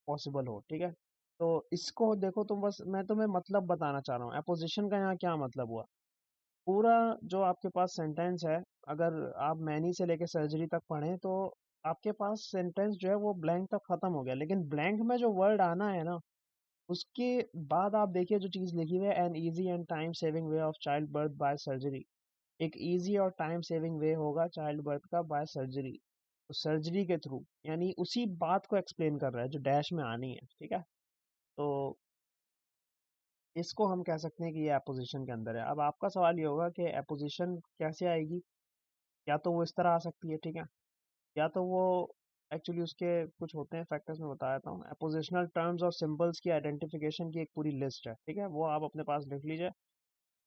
possible हो। ठीक है, तो इसको देखो, तुम बस मैं तुम्हें मतलब बताना चाह रहा हूँ एपोजिशन का यहाँ क्या मतलब हुआ। पूरा जो आपके पास सेंटेंस है, अगर आप मैनी से लेके सर्जरी तक पढ़ें तो आपके पास सेंटेंस जो है वो ब्लैंक तक खत्म हो गया, लेकिन ब्लैंक में जो वर्ड आना है ना, उसके बाद आप देखिए जो चीज़ लिखी हुई है, an easy and time saving way of child birth bye surgery. एक इजी और टाइम सेविंग वे होगा चाइल्ड बर्थ का बाय सर्जरी, तो सर्जरी के थ्रू, यानी उसी बात को एक्सप्लेन कर रहा है जो डैश में आनी है। ठीक है, तो इसको हम कह सकते हैं कि ये एपोजिशन के अंदर है। अब आपका सवाल ये होगा कि एपोजिशन कैसे आएगी, या तो वो इस तरह आ सकती है, ठीक है, या तो वो एक्चुअली उसके कुछ होते हैं फैक्टर्स में बता देता हूँ। एपोजिशनल टर्म्स और सिंबल्स की आइडेंटिफिकेशन की एक पूरी लिस्ट है, ठीक है, वो आप अपने पास लिख लीजिए।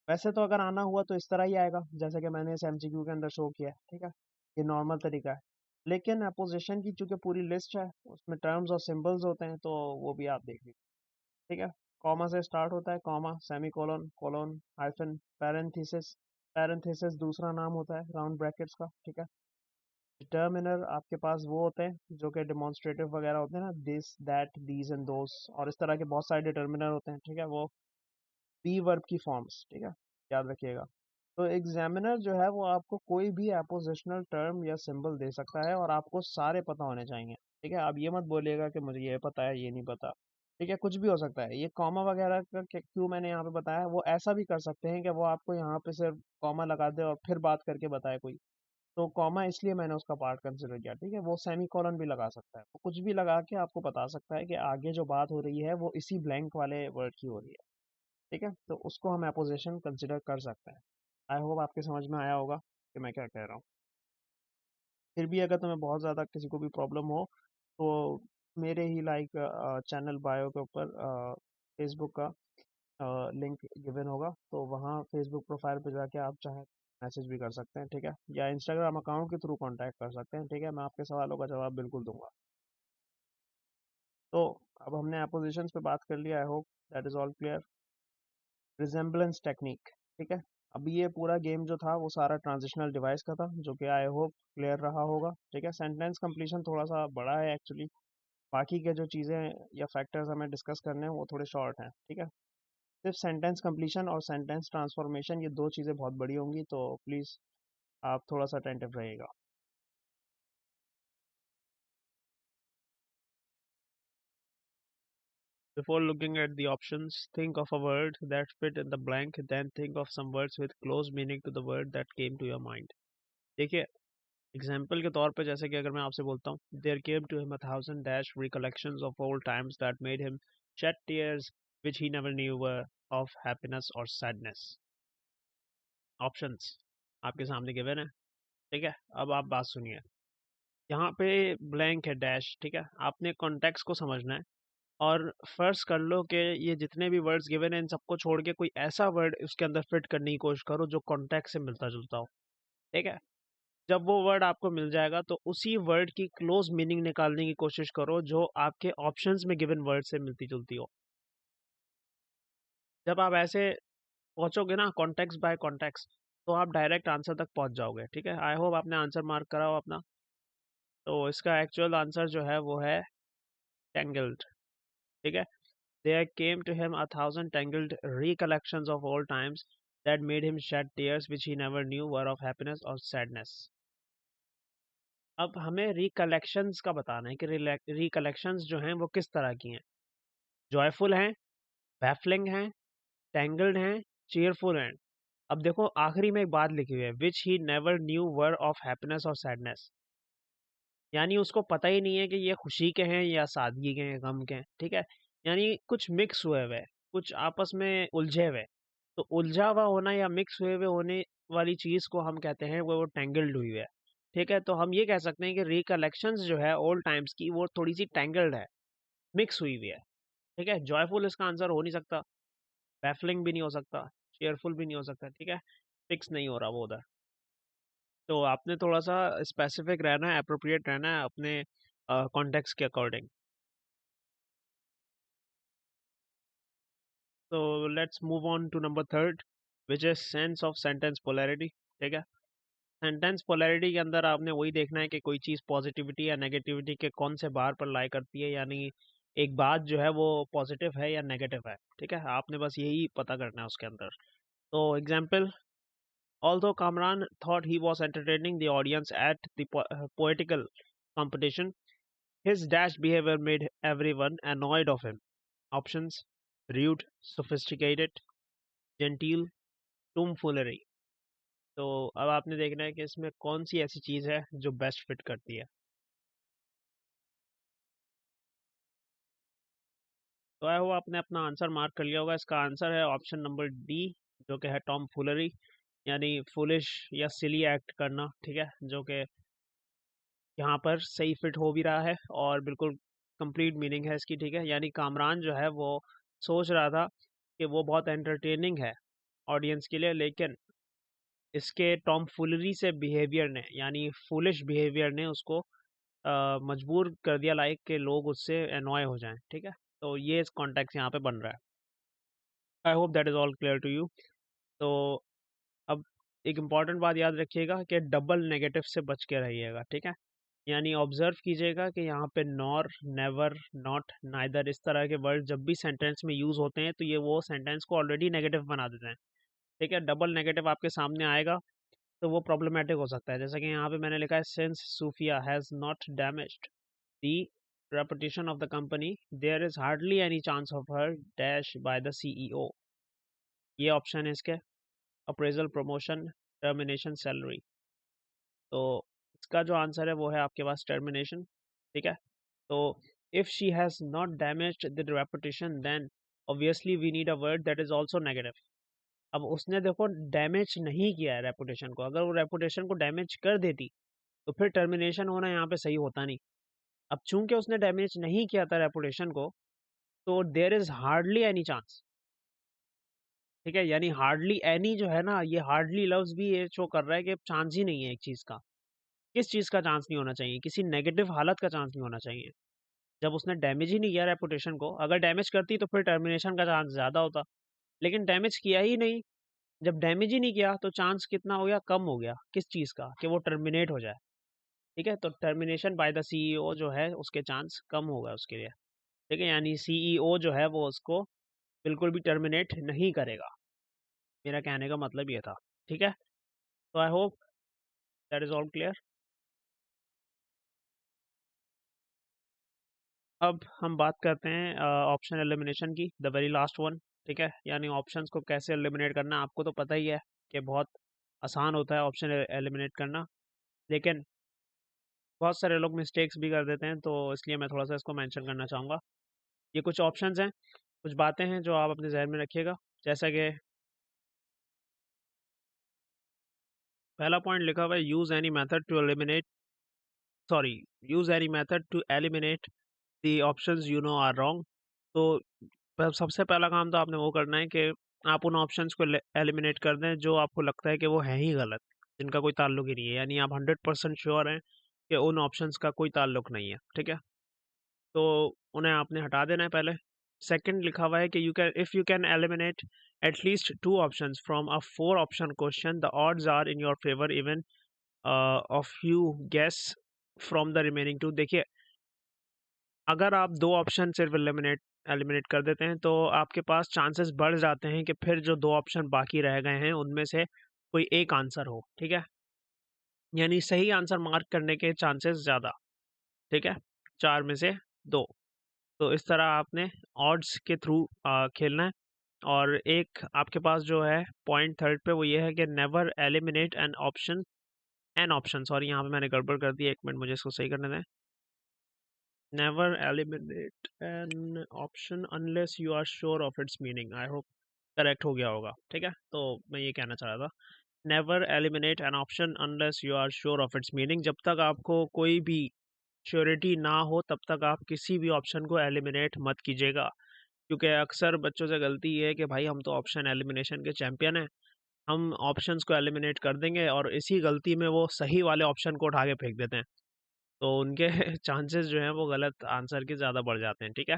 वैसे तो अगर आना हुआ तो इस तरह ही आएगा जैसे कि मैंने इस एमसीक्यू के अंदर शो किया है, ठीक है, ये नॉर्मल तरीका है। लेकिन अपोजिशन की चूंकि पूरी लिस्ट है, उसमें टर्म्स और सिंबल्स होते हैं, तो वो भी आप देख लीजिए। ठीक है, कॉमा से स्टार्ट होता है, comma, semicolon, colon, hyphen, parenthesis. Parenthesis दूसरा नाम होता है राउंड ब्रैकेट्स का। ठीक है, डिटर्मिनर आपके पास वो होते हैं जो कि डेमोन्स्ट्रेटिव वगैरह होते हैं ना, this, that, these and those, और इस तरह के बहुत सारे डिटर्मिनर होते हैं। ठीक है, वो बी वर्ब की फॉर्म्स। ठीक है, याद रखिएगा। तो एग्जामिनर जो है वो आपको कोई भी एपोजिशनल टर्म या सिंबल दे सकता है, और आपको सारे पता होने चाहिए। ठीक है, आप ये मत बोलिएगा कि मुझे ये पता है ये नहीं पता। ठीक है, कुछ भी हो सकता है। ये कॉमा वगैरह का क्यों मैंने यहाँ पे बताया, वो ऐसा भी कर सकते हैं कि वो आपको यहाँ पे सिर्फ कॉमा लगा दे और फिर बात करके बताए कोई, तो कॉमा इसलिए मैंने उसका पार्ट कंसिडर किया। ठीक है, वो सेमी कॉलन भी लगा सकता है, वो कुछ भी लगा के आपको बता सकता है कि आगे जो बात हो रही है वो इसी ब्लैंक वाले वर्ड की हो रही है। ठीक है, तो उसको हम अपोजिशन कंसिडर कर सकते हैं। आई होप आपके समझ में आया होगा कि मैं क्या कह रहा हूँ। फिर भी अगर तुम्हें बहुत ज़्यादा किसी को भी प्रॉब्लम हो तो मेरे ही लाइक चैनल बायो के ऊपर फेसबुक का लिंक गिवन होगा, तो वहाँ फेसबुक प्रोफाइल पे जाके आप चाहे मैसेज भी कर सकते हैं। ठीक है, या इंस्टाग्राम अकाउंट के थ्रू कांटेक्ट कर सकते हैं। ठीक है, मैं आपके सवालों का जवाब बिल्कुल दूंगा। तो अब हमने अपोजिशंस पे बात कर लिया, आई hope that is all clear. Resemblance technique, ठीक है, अब ये पूरा गेम जो था वो सारा ट्रांजिशनल डिवाइस का था, जो कि आई होप क्लियर रहा होगा। ठीक है, सेंटेंस कंप्लीशन थोड़ा सा बड़ा है एक्चुअली, बाकी के जो चीज़ें या फैक्टर्स हमें डिस्कस करने हैं वो थोड़े शॉर्ट हैं। ठीक है, सिर्फ सेंटेंस कंप्लीशन और सेंटेंस ट्रांसफॉर्मेशन, ये दो चीज़ें बहुत बड़ी होंगी, तो प्लीज़ आप थोड़ा सा अटेंटिव रहिएगा। Before looking at the options, think of a word that fit in the blank, then think of some words with close meaning to the word that came to your mind. देखिए, example के तौर पे जैसे कि अगर मैं आपसे बोलता हूँ, there came to him a thousand dash recollections of old times that made him shed tears which he never new were of happiness और सैडनेस। ऑप्शंस आपके सामने गिवन है। ठीक है, अब आप बात सुनिए। यहाँ पे ब्लैंक है, डैश। ठीक है, आपने कॉन्टेक्स्ट को समझना है, और फर्स्ट कर लो कि ये जितने भी वर्ड्स गिवन हैं इन सबको छोड़ के कोई ऐसा वर्ड उसके अंदर फिट करने की कोशिश करो जो कॉन्टेक्स्ट से मिलता जुलता हो। ठीक है, जब वो वर्ड आपको मिल जाएगा तो उसी वर्ड की क्लोज मीनिंग निकालने की कोशिश करो जो आपके ऑप्शंस में गिवन वर्ड से मिलती जुलती हो। जब आप ऐसे पहुंचोगे ना कॉन्टेक्स्ट बाय कॉन्टेक्स्ट, तो आप डायरेक्ट आंसर तक पहुंच जाओगे। ठीक है, आई होप आपने आंसर मार्क करा हो अपना। तो इसका एक्चुअल आंसर जो है वो है टेंगल्ड। ठीक है, there came to him a thousand tangled recollections of old times that made him shed tears which he never knew were of happiness or sadness। अब हमें रिकलेक्शंस का बताना है कि रिकलेक्शंस जो हैं वो किस तरह की हैं। जॉयफुल हैं, बैफलिंग हैं, टैंगल्ड हैं, चीयरफुल हैं। अब देखो आखिरी में एक बात लिखी हुई है, which he never new were of happiness और सैडनेस, यानी उसको पता ही नहीं है कि ये खुशी के हैं या सादगी के हैं, गम के हैं। ठीक है, यानी कुछ मिक्स हुए हुए, कुछ आपस में उलझे हुए। तो उलझा हुआ होना या मिक्स हुए हुए होने वाली चीज को हम कहते हैं वो टेंगल्ड हुई है। ठीक है, तो हम ये कह सकते हैं कि रिकलेक्शंस जो है ओल्ड टाइम्स की वो थोड़ी सी टेंगल्ड है, मिक्स हुई हुई है। ठीक है, जॉयफुल इसका आंसर हो नहीं सकता, बैफलिंग भी नहीं हो सकता, चेयरफुल भी नहीं हो सकता। ठीक है, फिक्स नहीं हो रहा वो उधर। तो आपने थोड़ा सा स्पेसिफिक रहना है, अप्रोप्रिएट रहना है अपने कॉन्टेक्स्ट के अकॉर्डिंग। तो let's move on to number third, which is sense of sentence polarity. ठीक है, सेंटेंस पोलैरिटी के अंदर आपने वही देखना है कि कोई चीज़ पॉजिटिविटी या नेगेटिविटी के कौन से बार पर लाई करती है, यानी एक बात जो है वो पॉजिटिव है या नेगेटिव है। ठीक है, आपने बस यही पता करना है उसके अंदर। तो example, although Kamran thought he was entertaining the audience at the poetical competition, his dash behavior made everyone annoyed of him. Options: rude, sophisticated, genteel, tomfoolery। तो अब आपने देखना है कि इसमें कौन सी ऐसी चीज़ है जो बेस्ट फिट करती है। तो आई होप आपने अपना आंसर मार्क कर लिया होगा। इसका आंसर है ऑप्शन नंबर डी, जो कि है टॉम फुलरी, यानी फुलिश या सिली एक्ट करना। ठीक है, जो कि यहाँ पर सही फिट हो भी रहा है और बिल्कुल कंप्लीट मीनिंग है इसकी। ठीक है, यानी कामरान जो है वो सोच रहा था कि वो बहुत एंटरटेनिंग है ऑडियंस के लिए, लेकिन इसके टॉम फुलरी से बिहेवियर ने, यानी फुलिश बिहेवियर ने उसको मजबूर कर दिया लाइक कि लोग उससे एनॉय हो जाएं। ठीक है, तो ये इस कॉन्टेक्स्ट यहाँ पे बन रहा है। I hope that is all clear to you. तो अब एक इम्पॉर्टेंट बात याद रखिएगा कि डबल नेगेटिव से बच के रहिएगा। ठीक है, यानी ऑब्जर्व कीजिएगा कि यहाँ पे नॉर, नेवर, नॉट, नाइदर इस तरह के वर्ड जब भी सेंटेंस में यूज़ होते हैं तो ये वो सेंटेंस को ऑलरेडी नेगेटिव बना देते हैं। ठीक है, डबल नेगेटिव आपके सामने आएगा तो वो प्रॉब्लमेटिक हो सकता है। जैसा कि यहाँ पे मैंने लिखा है, since Sufia has not damaged the reputation of the company, there is hardly any chance of her dash by the CEO। ये ऑप्शन है इसके, अप्रेजल, प्रमोशन, टर्मिनेशन, सैलरी। तो इसका जो आंसर है वो है आपके पास टर्मिनेशन। ठीक है, तो if she has not damaged the reputation then obviously we need a word that is also negative. अब उसने देखो डैमेज नहीं किया है रेपुटेशन को, अगर वो रेपुटेशन को डैमेज कर देती तो फिर टर्मिनेशन होना यहाँ पे सही होता नहीं। अब चूंकि उसने डैमेज नहीं किया था रेपुटेशन को, तो there is hardly any chance. ठीक है, यानी हार्डली एनी जो है ना, ये हार्डली लव्स भी ये शो कर रहा है कि चांस ही नहीं है एक चीज का। किस चीज का चांस नहीं होना चाहिए? किसी नेगेटिव हालत का चांस नहीं होना चाहिए। जब उसने डैमेज ही नहीं किया रेपुटेशन को, अगर डैमेज करती तो फिर टर्मिनेशन का चांस ज़्यादा होता, लेकिन डैमेज किया ही नहीं। जब डैमेज ही नहीं किया तो चांस कितना हो गया? कम हो गया। किस चीज़ का? कि वो टर्मिनेट हो जाए। ठीक है, तो टर्मिनेशन बाय द सीईओ जो है उसके चांस कम हो गए उसके लिए। ठीक है, यानी सीईओ जो है वो उसको बिल्कुल भी टर्मिनेट नहीं करेगा। मेरा कहने का मतलब ये था। ठीक है, तो आई hope that is all clear. अब हम बात करते हैं ऑप्शन एलिमिनेशन की, द वेरी लास्ट वन। ठीक है, यानी ऑप्शंस को कैसे एलिमिनेट करना, आपको तो पता ही है कि बहुत आसान होता है ऑप्शन एलिमिनेट करना, लेकिन बहुत सारे लोग मिस्टेक्स भी कर देते हैं, तो इसलिए मैं थोड़ा सा इसको मेंशन करना चाहूँगा। ये कुछ ऑप्शंस हैं, कुछ बातें हैं जो आप अपने जहन में रखिएगा। जैसा कि पहला पॉइंट लिखा हुआ है, use any method to eliminate, sorry, use any method to eliminate the options you know are wrong. तो सबसे पहला काम तो आपने वो करना है कि आप उन ऑप्शंस को एलिमिनेट कर दें जो आपको लगता है कि वो हैं ही गलत, जिनका कोई ताल्लुक ही नहीं है, यानी आप 100% श्योर हैं कि उन ऑप्शंस का कोई ताल्लुक नहीं है। ठीक है, तो उन्हें आपने हटा देना है पहले। सेकंड लिखा हुआ है कि you can, if you can eliminate at least 2 options from a 4 option question, the odds are in your favour even of you guess from the remaining 2। देखिए, अगर आप 2 ऑप्शन सिर्फ एलिमिनेट एलिमिनेट कर देते हैं तो आपके पास चांसेस बढ़ जाते हैं कि फिर जो 2 ऑप्शन बाकी रह गए हैं उनमें से कोई एक आंसर हो। ठीक है, यानी सही आंसर मार्क करने के चांसेस ज़्यादा। ठीक है, 4 में से 2। तो इस तरह आपने ऑड्स के थ्रू खेलना है। और एक आपके पास जो है पॉइंट थर्ड पे, वो ये है कि never eliminate an option, sorry यहाँ पे मैंने गड़बड़ कर दी, 1 मिनट मुझे इसको सही करने दें। Never eliminate an option unless you are sure of its meaning. I hope correct हो गया होगा। ठीक है, तो मैं ये कहना चाह रहा था, never eliminate an option unless you are sure of its meaning. जब तक आपको कोई भी श्योरिटी ना हो तब तक आप किसी भी ऑप्शन को एलिमिनेट मत कीजिएगा, क्योंकि अक्सर बच्चों से गलती ये है कि भाई हम तो ऑप्शन एलिमिनेशन के चैंपियन हैं, हम ऑप्शंस को एलिमिनेट कर देंगे और इसी गलती में वो सही वाले ऑप्शन को उठा के फेंक देते हैं। तो उनके चांसेस जो हैं वो गलत आंसर के ज़्यादा बढ़ जाते हैं, ठीक है?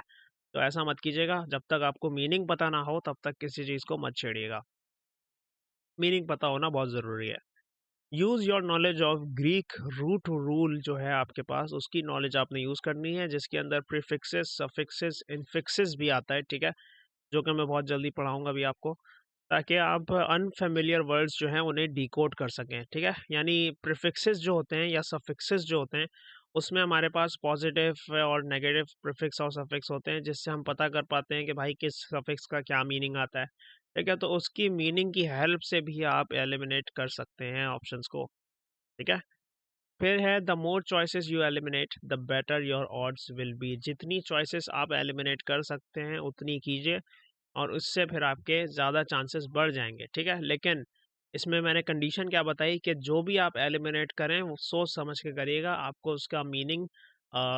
तो ऐसा मत कीजिएगा, जब तक आपको मीनिंग पता ना हो तब तक किसी चीज़ को मत छेड़िएगा। मीनिंग पता होना बहुत ज़रूरी है। Use your knowledge of Greek root rule जो है आपके पास, उसकी नॉलेज आपने यूज़ करनी है, जिसके अंदर प्रीफिक्सेस, सफिक्सेस, इनफिक्सेस भी आता है, ठीक है? जो कि मैं बहुत जल्दी पढ़ाऊँगा भी आपको, ताकि आप अनफ़ेमिलियर वर्ड्स जो हैं उन्हें डिकोड कर सकें, ठीक है? यानी प्रीफिक्सेस जो होते हैं या सफिक्सेस जो होते हैं, उसमें हमारे पास पॉजिटिव और नेगेटिव प्रीफिक्स और सफिक्स होते हैं, जिससे हम पता कर पाते हैं कि भाई किस सफिक्स का क्या मीनिंग आता है, ठीक है? तो उसकी मीनिंग की हेल्प से भी आप एलिमिनेट कर सकते हैं ऑप्शंस को, ठीक है? फिर है the more choices you eliminate the better your odds will be. जितनी चॉइसेस आप एलिमिनेट कर सकते हैं उतनी कीजिए, और उससे फिर आपके ज़्यादा चांसेस बढ़ जाएंगे, ठीक है? लेकिन इसमें मैंने कंडीशन क्या बताई कि जो भी आप एलिमिनेट करें वो सोच समझ के करिएगा, आपको उसका मीनिंग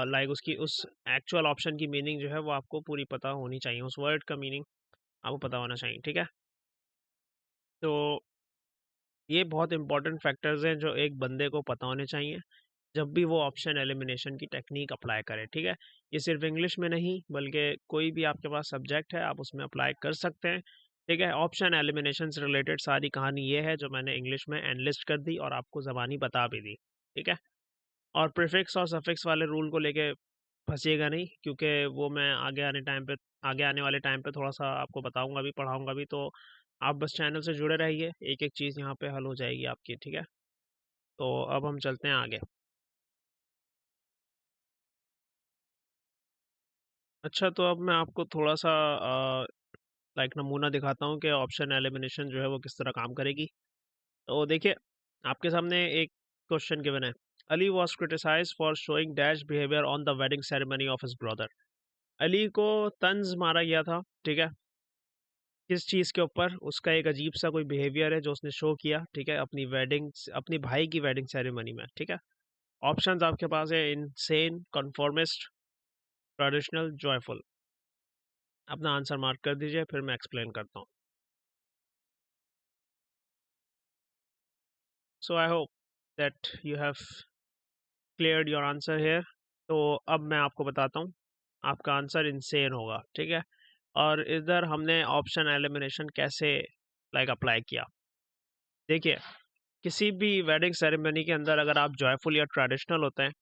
लाइक उसकी उस एक्चुअल ऑप्शन की मीनिंग जो है वो आपको पूरी पता होनी चाहिए, उस वर्ड का मीनिंग आपको पता होना चाहिए, ठीक है? तो ये बहुत इंपॉर्टेंट फैक्टर्स हैं जो एक बंदे को पता होने चाहिए जब भी वो ऑप्शन एलिमिनेशन की टेक्निक अप्लाई करे, ठीक है? ये सिर्फ इंग्लिश में नहीं बल्कि कोई भी आपके पास सब्जेक्ट है आप उसमें अप्लाई कर सकते हैं, ठीक है? ऑप्शन एलिमिनेशन से रिलेटेड सारी कहानी ये है जो मैंने इंग्लिश में एनलिस्ट कर दी और आपको ज़बानी बता भी दी, ठीक है? और प्रीफिक्स और सफिक्स वाले रूल को लेके फंसिएगा नहीं, क्योंकि वो मैं आगे आने वाले टाइम पे थोड़ा सा आपको बताऊंगा भी, पढ़ाऊंगा भी। तो आप बस चैनल से जुड़े रहिए, एक एक चीज़ यहाँ पे हल हो जाएगी आपकी, ठीक है? तो अब हम चलते हैं आगे। अच्छा, तो अब मैं आपको थोड़ा सा लाइक नमूना दिखाता हूँ कि ऑप्शन एलिमिनेशन जो है वो किस तरह काम करेगी। तो देखिए, आपके सामने एक क्वेश्चन गिवन है। Ali was criticise for showing dash behaviour on the wedding ceremony of his brother. Ali को तंज मारा गया था, ठीक है? किस चीज़ के ऊपर? उसका एक अजीब सा कोई बिहेवियर है जो उसने शो किया, ठीक है? अपनी भाई की वेडिंग सेरेमनी में, ठीक है? ऑप्शंस आपके पास है इनसेन, कन्फॉर्मिस्ट, ट्रेडिशनल, जॉयफुल। अपना आंसर मार्क कर दीजिए, फिर मैं एक्सप्लेन करता हूँ। So I hope that you have cleared your answer here. तो अब मैं आपको बताता हूँ, आपका आंसर इनसेन होगा, ठीक है? और इधर हमने ऑप्शन एलिमिनेशन कैसे लाइक अप्लाई किया। देखिए, किसी भी वेडिंग सेरेमनी के अंदर अगर आप जॉयफुल या ट्रेडिशनल होते हैं,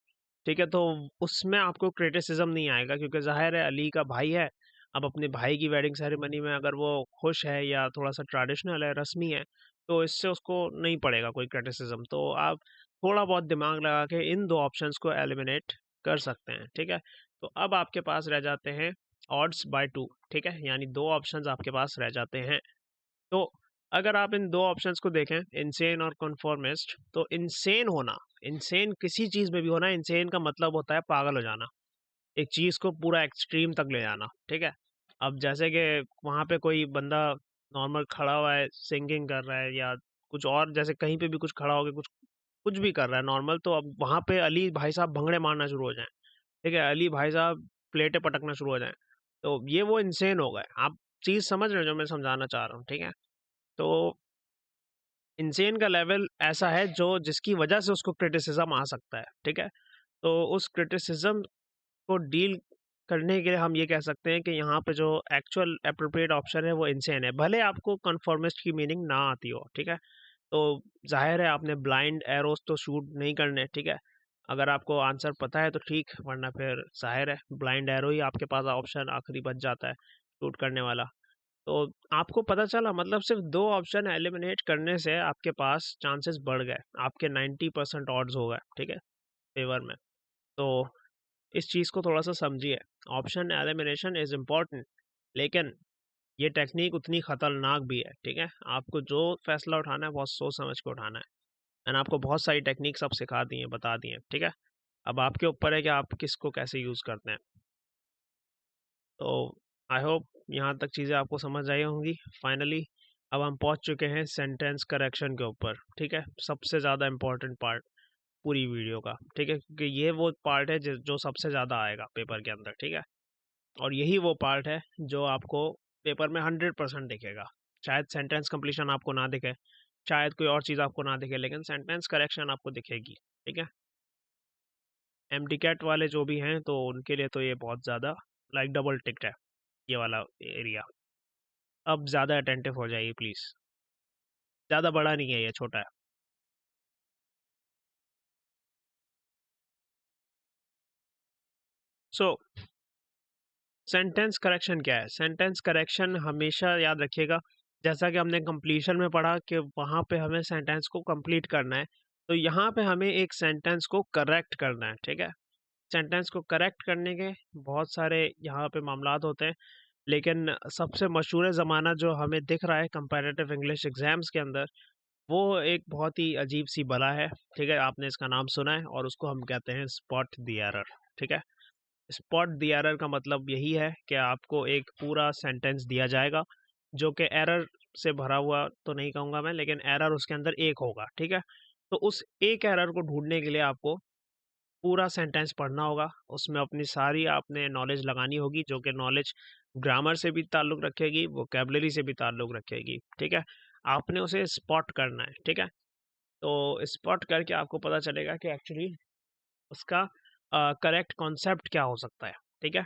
ठीक है, तो उसमें आपको क्रिटिसिज्म नहीं आएगा, क्योंकि जाहिर है अली का भाई है। अब अपने भाई की वेडिंग सेरेमनी में अगर वो खुश है या थोड़ा सा ट्रेडिशनल है, रस्मी है, तो इससे उसको नहीं पड़ेगा कोई क्रिटिसिज्म। तो आप थोड़ा बहुत दिमाग लगा के इन दो ऑप्शंस को एलिमिनेट कर सकते हैं, ठीक है? तो अब आपके पास रह जाते हैं ऑड्स बाय टू, ठीक है? यानी दो ऑप्शंस आपके पास रह जाते हैं। तो अगर आप इन दो ऑप्शंस को देखें, इनसेन और कन्फॉर्मिस्ट, तो इनसेन होना, इनसेन किसी चीज में भी होना, इनसेन का मतलब होता है पागल हो जाना, एक चीज को पूरा एक्सट्रीम तक ले जाना, ठीक है? अब जैसे कि वहां पे कोई बंदा नॉर्मल खड़ा हुआ है, सिंगिंग कर रहा है या कुछ और, जैसे कहीं पे भी कुछ खड़ा होकर कुछ कुछ भी कर रहा है नॉर्मल, तो अब वहां पे अली भाई साहब भंगड़े मारना शुरू हो जाए, ठीक है? अली भाई साहब प्लेटें पटकना शुरू हो जाए, तो ये वो इंसेन हो गए। आप चीज समझ रहे हो जो मैं समझाना चाह रहा हूँ, ठीक है? तो इंसेन का लेवल ऐसा है जो जिसकी वजह से उसको क्रिटिसिज्म आ सकता है, ठीक है? तो उस क्रिटिसिज्म को डील करने के लिए हम ये कह सकते हैं कि यहाँ पे जो एक्चुअल अप्रोप्रिएट ऑप्शन है वो इंसेन है, भले आपको कन्फॉर्मिस्ट की मीनिंग ना आती हो, ठीक है? तो जाहिर है आपने ब्लाइंड एरोस तो शूट नहीं करने, ठीक है? अगर आपको आंसर पता है तो ठीक, वरना फिर जाहिर है ब्लाइंड एरो ही आपके पास ऑप्शन आखिरी बच जाता है शूट करने वाला। तो आपको पता चला, मतलब सिर्फ दो ऑप्शन एलिमिनेट करने से आपके पास चांसेस बढ़ गए, आपके 90% ऑड्स हो गए, ठीक है, फेवर में। तो इस चीज़ को थोड़ा सा समझिए। ऑप्शन एलिमिनेशन इज इम्पॉर्टेंट, लेकिन ये टेक्निक उतनी खतरनाक भी है, ठीक है? आपको जो फैसला उठाना है बहुत सोच समझ के उठाना है। मैंने आपको बहुत सारी टेक्निक सब सिखा दी हैं, बता दी हैं, ठीक है? अब आपके ऊपर है कि आप किसको कैसे यूज़ करते हैं। तो आई होप यहाँ तक चीज़ें आपको समझ आई होंगी। फाइनली अब हम पहुँच चुके हैं सेंटेंस करेक्शन के ऊपर, ठीक है? सबसे ज़्यादा इम्पोर्टेंट पार्ट पूरी वीडियो का, ठीक है? क्योंकि ये वो पार्ट है जो सबसे ज़्यादा आएगा पेपर के अंदर, ठीक है? और यही वो पार्ट है जो आपको पेपर में 100% दिखेगा। शायद सेंटेंस कंप्लीशन आपको ना दिखे, शायद कोई और चीज़ आपको ना दिखे, लेकिन सेंटेंस करेक्शन आपको दिखेगी, ठीक है? एम्प्टी कैट वाले जो भी हैं तो उनके लिए तो ये बहुत ज़्यादा लाइक डबल टिक्ड है ये वाला एरिया। अब ज़्यादा अटेंटिव हो जाइए प्लीज़, ज़्यादा बड़ा नहीं है ये, छोटा है। सो सेंटेंस करेक्शन क्या है? सेंटेंस करेक्शन हमेशा याद रखिएगा, जैसा कि हमने कंप्लीशन में पढ़ा कि वहाँ पे हमें सेंटेंस को कंप्लीट करना है, तो यहाँ पे हमें एक सेंटेंस को करेक्ट करना है, ठीक है? सेंटेंस को करेक्ट करने के बहुत सारे यहाँ पे मामलात होते हैं, लेकिन सबसे मशहूर ज़माना जो हमें दिख रहा है कंपैरेटिव इंग्लिश एग्जाम्स के अंदर, वो एक बहुत ही अजीब सी बला है, ठीक है? आपने इसका नाम सुना है और उसको हम कहते हैं स्पॉट द एरर, ठीक है? स्पॉट द एरर का मतलब यही है कि आपको एक पूरा सेंटेंस दिया जाएगा जो कि एरर से भरा हुआ तो नहीं कहूँगा मैं, लेकिन एरर उसके अंदर एक होगा, ठीक है? तो उस एक एरर को ढूंढने के लिए आपको पूरा सेंटेंस पढ़ना होगा, उसमें अपनी सारी आपने नॉलेज लगानी होगी, जो कि नॉलेज ग्रामर से भी ताल्लुक़ रखेगी, वोकैबुलरी से भी ताल्लुक़ रखेगी, ठीक है? आपने उसे स्पॉट करना है, ठीक है? तो स्पॉट करके आपको पता चलेगा कि एक्चुअली उसका करेक्ट कॉन्सेप्ट क्या हो सकता है, ठीक है?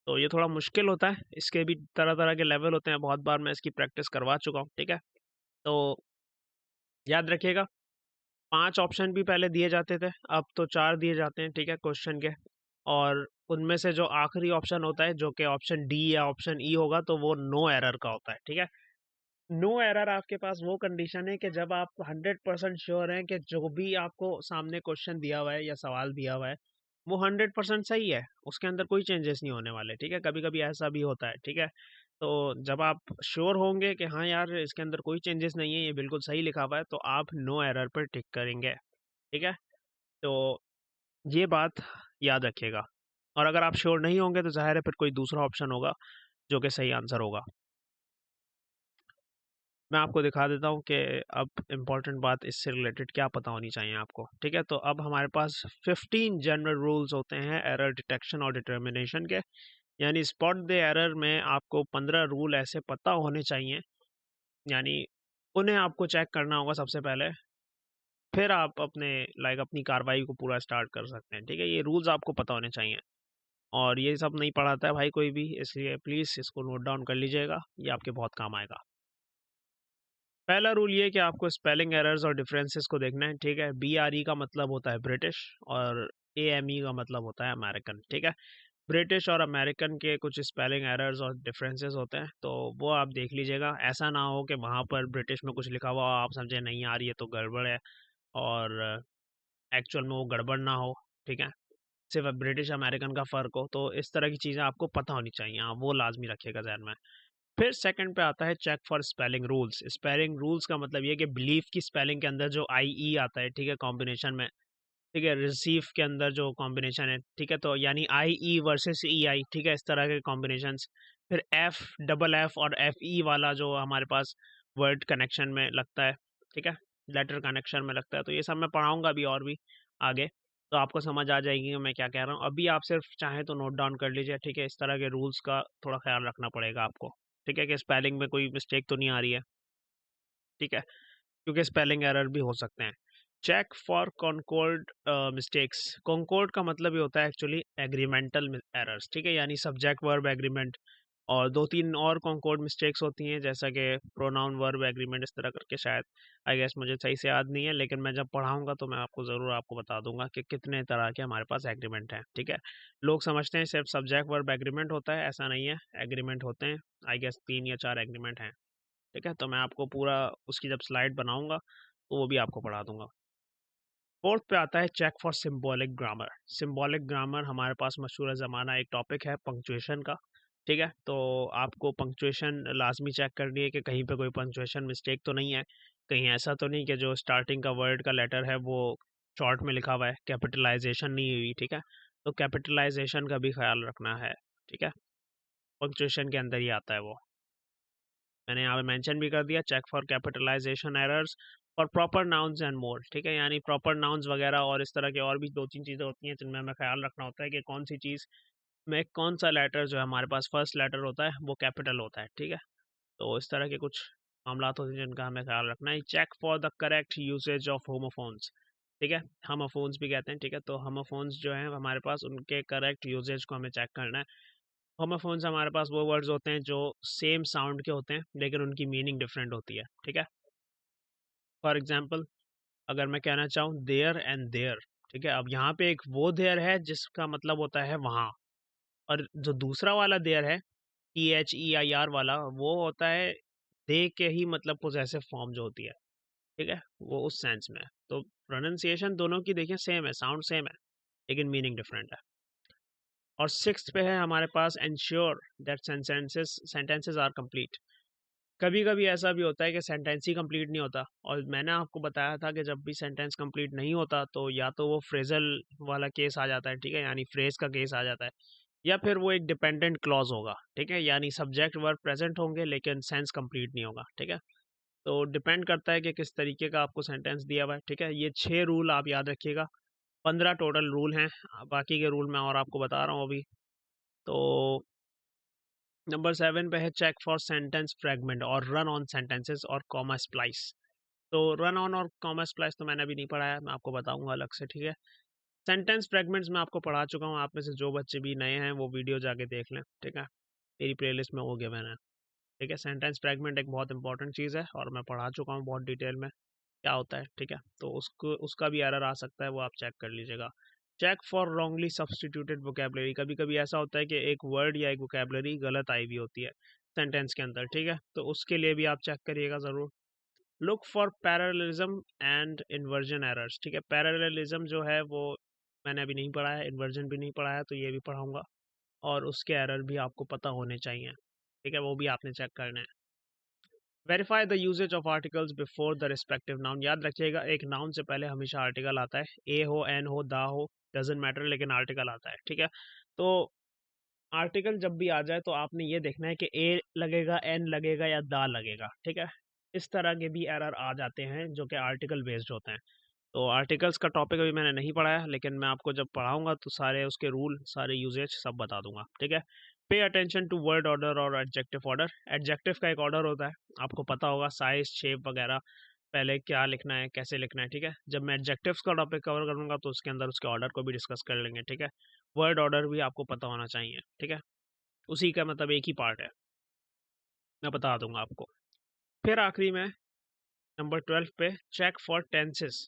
तो ये थोड़ा मुश्किल होता है, इसके भी तरह-तरह के लेवल होते हैं, बहुत बार मैं इसकी प्रैक्टिस करवा चुका हूँ, ठीक है? तो याद रखिएगा 5 ऑप्शन भी पहले दिए जाते थे, अब तो 4 दिए जाते हैं, ठीक है, क्वेश्चन के। और उनमें से जो आखिरी ऑप्शन होता है, जो कि ऑप्शन डी या ऑप्शन ई होगा, तो वो नो एरर का होता है, ठीक है? नो एरर आपके पास वो कंडीशन है कि जब आप 100% श्योर हैं कि जो भी आपको सामने क्वेश्चन दिया हुआ है या सवाल दिया हुआ है, वो 100% सही है, उसके अंदर कोई चेंजेस नहीं होने वाले, ठीक है? कभी-कभी ऐसा भी होता है, ठीक है? तो जब आप श्योर होंगे कि हाँ यार, इसके अंदर कोई चेंजेस नहीं है, ये बिल्कुल सही लिखा हुआ है, तो आप नो एरर पर टिक करेंगे, ठीक है? तो ये बात याद रखिएगा। और अगर आप श्योर नहीं होंगे तो ज़ाहिर है फिर कोई दूसरा ऑप्शन होगा जो कि सही आंसर होगा। मैं आपको दिखा देता हूँ कि अब इम्पोर्टेंट बात इससे रिलेटेड क्या पता होनी चाहिए आपको, ठीक है? तो अब हमारे पास 15 जनरल रूल्स होते हैं एरर डिटेक्शन और डिटर्मिनेशन के, यानी स्पॉट द एरर में आपको 15 रूल ऐसे पता होने चाहिए, यानी उन्हें आपको चेक करना होगा सबसे पहले, फिर आप अपने अपनी कार्रवाई को पूरा स्टार्ट कर सकते हैं, ठीक है? ये रूल्स आपको पता होने चाहिए और ये सब नहीं पढ़ाता है भाई कोई भी, इसलिए प्लीज़ इसको नोट डाउन कर लीजिएगा, ये आपके बहुत काम आएगा। पहला रूल ये है कि आपको स्पेलिंग एरर्स और डिफरेंसेस को देखना है, ठीक है? BRE का मतलब होता है ब्रिटिश और AME का मतलब होता है अमेरिकन, ठीक है? ब्रिटिश और अमेरिकन के कुछ स्पेलिंग एरर्स और डिफरेंसेस होते हैं, तो वो आप देख लीजिएगा। ऐसा ना हो कि वहाँ पर ब्रिटिश में कुछ लिखा हुआ हो, आप समझे नहीं आ रही है तो गड़बड़ है, और एक्चुअल में वो गड़बड़ ना हो, ठीक है? सिर्फ ब्रिटिश अमेरिकन का फ़र्क हो, तो इस तरह की चीज़ें आपको पता होनी चाहिए, हाँ, वो लाज़मी रखिएगा ज़हन में। फिर सेकंड पे आता है check for spelling rules. Spelling rules का मतलब ये है कि बिलीव की स्पेलिंग के अंदर जो IE आता है, ठीक है, कॉम्बिनेशन में, ठीक है, रिसीव के अंदर जो कॉम्बिनेशन है, ठीक है, तो यानी IE वर्सेस EI, ठीक है, इस तरह के कॉम्बिनेशंस। फिर F, डबल F और FE वाला जो हमारे पास वर्ड कनेक्शन में लगता है, ठीक है, लेटर कनेक्शन में लगता है, तो ये सब मैं पढ़ाऊंगा अभी और भी आगे, तो आपको समझ आ जाएगी कि मैं क्या कह रहा हूँ। अभी आप सिर्फ चाहें तो नोट डाउन कर लीजिए, ठीक है? इस तरह के रूल्स का थोड़ा ख्याल रखना पड़ेगा आपको, ठीक है, कि स्पेलिंग में कोई मिस्टेक तो नहीं आ रही है, ठीक है, क्योंकि स्पेलिंग एरर भी हो सकते हैं। Check for concord mistakes. Concord का मतलब ये होता है एक्चुअली एग्रीमेंटल एरर्स, ठीक है, यानी सब्जेक्ट वर्ब एग्रीमेंट, और 2-3 और कॉन्कॉर्ड मिस्टेक्स होती हैं, जैसा कि प्रोनाउन वर्ब एग्रीमेंट, इस तरह करके, शायद आई गेस मुझे सही से याद नहीं है, लेकिन मैं जब पढ़ाऊंगा तो मैं आपको ज़रूर आपको बता दूंगा कि कितने तरह के हमारे पास एग्रीमेंट हैं, ठीक है? लोग समझते हैं सिर्फ सब्जेक्ट वर्ब एग्रीमेंट होता है, ऐसा नहीं है, एग्रीमेंट होते हैं, आई गेस 3 या 4 एग्रीमेंट हैं, ठीक है? तो मैं आपको पूरा उसकी जब स्लाइड बनाऊंगा तो वो भी आपको पढ़ा दूंगा। फोर्थ पे आता है check for symbolic grammar. Symbolic grammar हमारे पास मशहूर ज़माना एक टॉपिक है पंक्चुएशन का, ठीक है? तो आपको पंक्चुएशन लाजमी चेक करनी है कि कहीं पे कोई पंक्चुएशन मिस्टेक तो नहीं है, कहीं ऐसा तो नहीं कि जो स्टार्टिंग का वर्ड का लेटर है वो शॉर्ट में लिखा हुआ है, कैपिटलाइजेशन नहीं हुई, ठीक है? तो कैपिटलाइजेशन का भी ख्याल रखना है, ठीक है? पंक्चुएशन के अंदर ही आता है वो। मैंने यहाँ पे मेंशन भी कर दिया, चेक फॉर कैपिटलाइजेशन एरर्स और प्रॉपर नाउन्स एंड मोर, ठीक है, यानी प्रॉपर नाउन्स वगैरह और इस तरह के और भी 2-3 चीज़ें होती हैं जिनमें हमें ख्याल रखना होता है कि कौन सी चीज़ में कौन सा लेटर जो है हमारे पास फर्स्ट लेटर होता है वो कैपिटल होता है, ठीक है? तो इस तरह के कुछ मामलात होते हैं जिनका हमें ख्याल रखना है। Check for the correct usage of homophones. ठीक है, होमोफोन्स भी कहते हैं, ठीक है। तो होमोफोन्स जो हैं हमारे पास, उनके करेक्ट यूजेज को हमें चेक करना है। होमोफोन्स हमारे पास वो वर्ड्स होते हैं जो सेम साउंड के होते हैं लेकिन उनकी मीनिंग डिफरेंट होती है, ठीक है। फॉर एग्जाम्पल, अगर मैं कहना चाहूँ देयर एंड देयर, ठीक है, अब यहाँ पे एक वो देयर है जिसका मतलब होता है वहाँ, और जो दूसरा वाला देयर है, THEIR वाला, वो होता है दे के ही मतलब पोजेसिव फॉर्म जो होती है, ठीक है, वो उस सेंस में है। तो प्रोनाउंसिएशन दोनों की देखिए सेम है, साउंड सेम है, लेकिन मीनिंग डिफरेंट है। और सिक्स्थ पे है हमारे पास ensure that sentences are complete. कभी कभी ऐसा भी होता है कि सेंटेंस ही कंप्लीट नहीं होता, और मैंने आपको बताया था कि जब भी सेंटेंस कंप्लीट नहीं होता तो या तो वो फ्रेजल वाला केस आ जाता है, ठीक है, यानी फ्रेज का केस आ जाता है, या फिर वो एक डिपेंडेंट क्लॉज होगा, ठीक है, यानी सब्जेक्ट वर्ब प्रेजेंट होंगे लेकिन सेंस कंप्लीट नहीं होगा, ठीक है। तो डिपेंड करता है कि किस तरीके का आपको सेंटेंस दिया हुआ है, ठीक है। ये 6 रूल आप याद रखिएगा, 15 टोटल रूल हैं, बाकी के रूल मैं और आपको बता रहा हूँ अभी। तो नंबर 7 पे है चेक फॉर सेंटेंस फ्रेगमेंट और रन ऑन सेंटेंसेस और कॉमा स्प्लाइस। तो रन ऑन और कॉमा स्प्लाइस तो मैंने अभी नहीं पढ़ा है, मैं आपको बताऊंगा अलग से, ठीक है। सेंटेंस फ्रेगमेंट्स मैं आपको पढ़ा चुका हूँ, आप में से जो बच्चे भी नए हैं वो वीडियो जाके देख लें, ठीक है, मेरी प्लेलिस्ट में वो गिवन है, ठीक है। सेंटेंस फ्रेगमेंट एक बहुत इंपॉर्टेंट चीज़ है और मैं पढ़ा चुका हूँ बहुत डिटेल में क्या होता है, ठीक है। तो उसको, उसका भी एरर आ सकता है, वो आप चेक कर लीजिएगा। Check for wrongly substituted vocabulary, कभी कभी ऐसा होता है कि एक वर्ड या एक वोकेबलरी गलत आई हुई होती है सेंटेंस के अंदर, ठीक है, तो उसके लिए भी आप चेक करिएगा ज़रूर। Look for parallelism and inversion errors, ठीक है। पैरेललिज्म जो है वो मैंने अभी नहीं पढ़ा है, इन्वर्जन भी नहीं पढ़ा है, तो ये भी पढ़ाऊंगा, और उसके एरर भी आपको पता होने चाहिए, ठीक है, वो भी आपने चेक करना है। Verify the usage of articles before the respective noun, याद रखिएगा एक नाउन से पहले हमेशा आर्टिकल आता है, ए हो, एन हो, दा हो, डजेंट मैटर, लेकिन आर्टिकल आता है, ठीक है। तो आर्टिकल जब भी आ जाए तो आपने ये देखना है कि ए लगेगा, एन लगेगा या दा लगेगा, ठीक है। इस तरह के भी एरर आ जाते हैं जो कि आर्टिकल बेस्ड होते हैं। तो आर्टिकल्स का टॉपिक अभी मैंने नहीं पढ़ा है, लेकिन मैं आपको जब पढ़ाऊंगा तो सारे उसके रूल, सारे यूजेज सब बता दूंगा, ठीक है। Pay attention to word order और एडजेक्टिव ऑर्डर, एडजेक्टिव का एक ऑर्डर होता है, आपको पता होगा, साइज, शेप वगैरह, पहले क्या लिखना है, कैसे लिखना है, ठीक है। जब मैं एडजेक्टिव्स का टॉपिक कवर करूंगा तो उसके अंदर उसके ऑर्डर को भी डिस्कस कर लेंगे, ठीक है। वर्ड ऑर्डर भी आपको पता होना चाहिए, ठीक है, उसी का मतलब एक ही पार्ट है, मैं बता दूंगा आपको। फिर आखिरी में नंबर 12 पे चेक फॉर टेंसेस,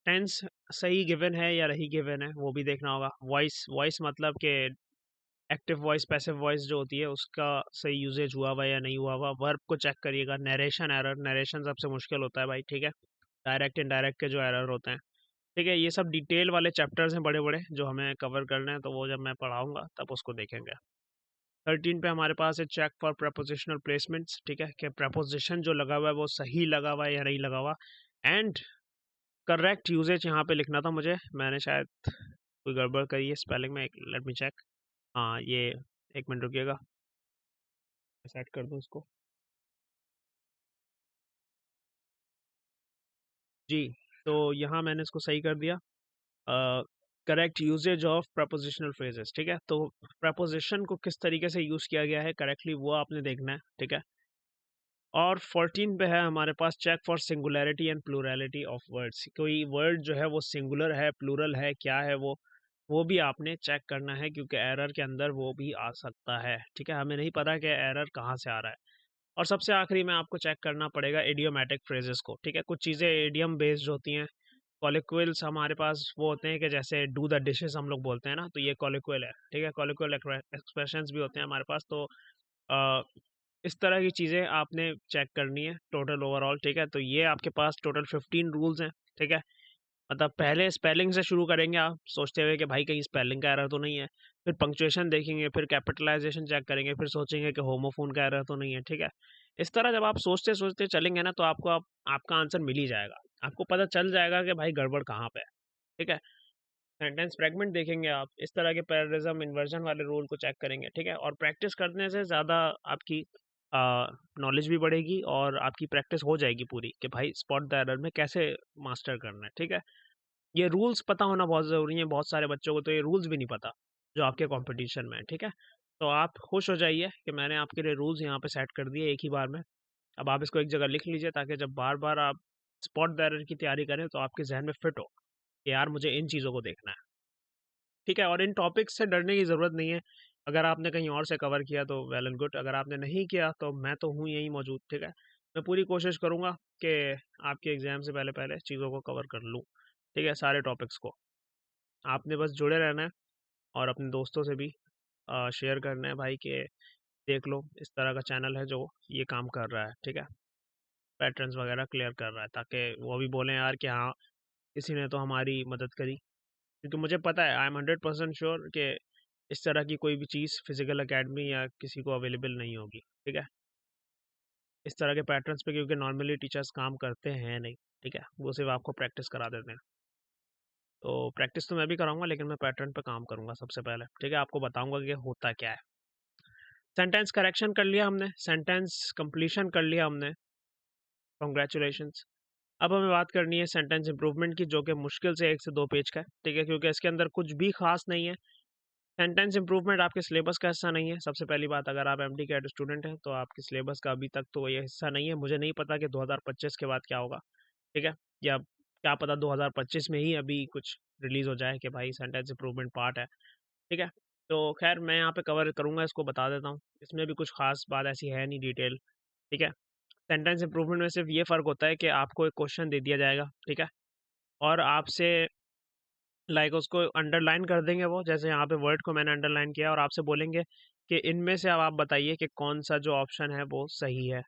टेंस सही गिवन है या नहीं गिवन है वो भी देखना होगा। वॉइस, वॉइस मतलब कि एक्टिव वॉइस, पैसिव वॉइस जो होती है उसका सही यूजेज हुआ हुआ या नहीं हुआ हुआ। वर्ब को चेक करिएगा। नरेशन एरर, नरेशन सबसे मुश्किल होता है भाई, ठीक है, डायरेक्ट इनडायरेक्ट के जो एरर होते हैं, ठीक है। ये सब डिटेल वाले चैप्टर्स हैं बड़े बड़े जो हमें कवर करने हैं, तो वो जब मैं पढ़ाऊंगा तब उसको देखेंगे। 13 पे हमारे पास है चेक फॉर प्रपोजिशनल प्लेसमेंट्स, ठीक है, कि प्रपोजिशन जो लगा हुआ है वो सही लगा हुआ है या नहीं लगा हुआ। एंड करेक्ट यूजेज यहाँ पे लिखना था मुझे, मैंने शायद कोई गड़बड़ करी है स्पेलिंग में, लेट मी चेक। हाँ ये, एक मिनट रुकिएगा, सेट कर दूँ इसको। जी, तो यहाँ मैंने इसको सही कर दिया। Correct usage of prepositional phrases, ठीक है। तो प्रपोजिशन को किस तरीके से यूज़ किया गया है करेक्टली वो आपने देखना है, ठीक है। और 14 पे है हमारे पास check for singularity and plurality of words, कोई वर्ड जो है वो सिंगुलर है, प्लूरल है, क्या है वो भी आपने चेक करना है, क्योंकि एरर के अंदर वो भी आ सकता है, ठीक है। हमें नहीं पता कि एरर कहाँ से आ रहा है। और सबसे आखिरी में आपको चेक करना पड़ेगा इडियोमैटिक फ्रेजेस को, ठीक है। कुछ चीज़ें इडियम बेस्ड होती हैं, कॉलिक्वल्स हमारे पास वो होते हैं कि जैसे डू द डिशेस हम लोग बोलते हैं ना, तो ये कॉलिक्वल है, ठीक है। कॉलिक्वल एक्सप्रेशंस भी होते हैं हमारे पास। तो अ, इस तरह की चीज़ें आपने चेक करनी है टोटल ओवरऑल, ठीक है। तो ये आपके पास टोटल 15 रूल्स हैं, ठीक है। मतलब पहले स्पेलिंग से शुरू करेंगे आप, सोचते हुए कि भाई कहीं स्पेलिंग का एरर तो नहीं है, फिर पंक्चुएशन देखेंगे, फिर कैपिटलाइजेशन चेक करेंगे, फिर सोचेंगे कि होमोफोन का एरर तो नहीं है, ठीक है। इस तरह जब आप सोचते सोचते चलेंगे ना तो आपको आपका आंसर मिल ही जाएगा, आपको पता चल जाएगा कि भाई गड़बड़ कहाँ पे है, ठीक है। सेंटेंस फ्रेगमेंट देखेंगे आप, इस तरह के पैरेललिज्म, इन्वर्जन वाले रूल को चेक करेंगे, ठीक है। और प्रैक्टिस करने से ज़्यादा आपकी नॉलेज भी बढ़ेगी और आपकी प्रैक्टिस हो जाएगी पूरी कि भाई स्पॉट द एरर में कैसे मास्टर करना है, ठीक है। ये रूल्स पता होना बहुत ज़रूरी है, बहुत सारे बच्चों को तो ये रूल्स भी नहीं पता जो आपके कंपटीशन में है, ठीक है। तो आप खुश हो जाइए कि मैंने आपके लिए रूल्स यहाँ पे सेट कर दिए एक ही बार में। अब आप इसको एक जगह लिख लीजिए ताकि जब बार बार आप स्पॉट द एरर की तैयारी करें तो आपके जहन में फिट हो। कि यार मुझे इन चीज़ों को देखना है, ठीक है? और इन टॉपिक्स से डरने की ज़रूरत नहीं है। अगर आपने कहीं और से कवर किया तो वेल एंड गुड, अगर आपने नहीं किया तो मैं तो हूँ यहीं मौजूद, ठीक है? मैं पूरी कोशिश करूँगा कि आपके एग्ज़ाम से पहले-पहले चीज़ों को कवर कर लूँ, ठीक है? सारे टॉपिक्स को। आपने बस जुड़े रहना है और अपने दोस्तों से भी शेयर करना है भाई कि देख लो इस तरह का चैनल है जो ये काम कर रहा है, ठीक है? पैटर्न्स वगैरह क्लियर कर रहा है, ताकि वो भी बोलें यार कि हाँ, किसी ने तो हमारी मदद करी। क्योंकि मुझे पता है, आई एम 100% श्योर कि इस तरह की कोई भी चीज़ फिजिकल एकेडमी या किसी को अवेलेबल नहीं होगी, ठीक है? इस तरह के पैटर्न्स पे क्योंकि नॉर्मली टीचर्स काम करते हैं नहीं, ठीक है? वो सिर्फ आपको प्रैक्टिस करा देते हैं। तो प्रैक्टिस तो मैं भी कराऊंगा, लेकिन मैं पैटर्न पे काम करूंगा सबसे पहले, ठीक है? आपको बताऊंगा कि होता क्या है। सेंटेंस करेक्शन कर लिया हमने, सेंटेंस कंप्लीशन कर लिया हमने, कॉन्ग्रेचुलेशंस। अब हमें बात करनी है सेंटेंस इंप्रूवमेंट की, जो कि मुश्किल से 1 से 2 पेज का है, ठीक है? क्योंकि इसके अंदर कुछ भी खास नहीं है। सेंटेंस इंप्रूवमेंट आपके सिलेबस का हिस्सा नहीं है। सबसे पहली बात, अगर आप एमडी कैट स्टूडेंट हैं तो आपके सिलेबस का अभी तक तो ये हिस्सा नहीं है। मुझे नहीं पता कि 2025 के बाद क्या होगा, ठीक है? या क्या पता 2025 में ही अभी कुछ रिलीज हो जाए कि भाई सेंटेंस इंप्रूवमेंट पार्ट है, ठीक है? तो खैर मैं यहाँ पे कवर करूँगा, इसको बता देता हूँ। इसमें भी कुछ खास बात ऐसी है नहीं, डिटेल, ठीक है? सेंटेंस इंप्रूवमेंट में सिर्फ ये फ़र्क होता है कि आपको एक क्वेश्चन दे दिया जाएगा, ठीक है? और आपसे लाइक उसको अंडरलाइन कर देंगे वो, जैसे यहाँ पे वर्ड को मैंने अंडरलाइन किया, और आपसे बोलेंगे कि इनमें से अब आप बताइए कि कौन सा जो ऑप्शन है वो सही है,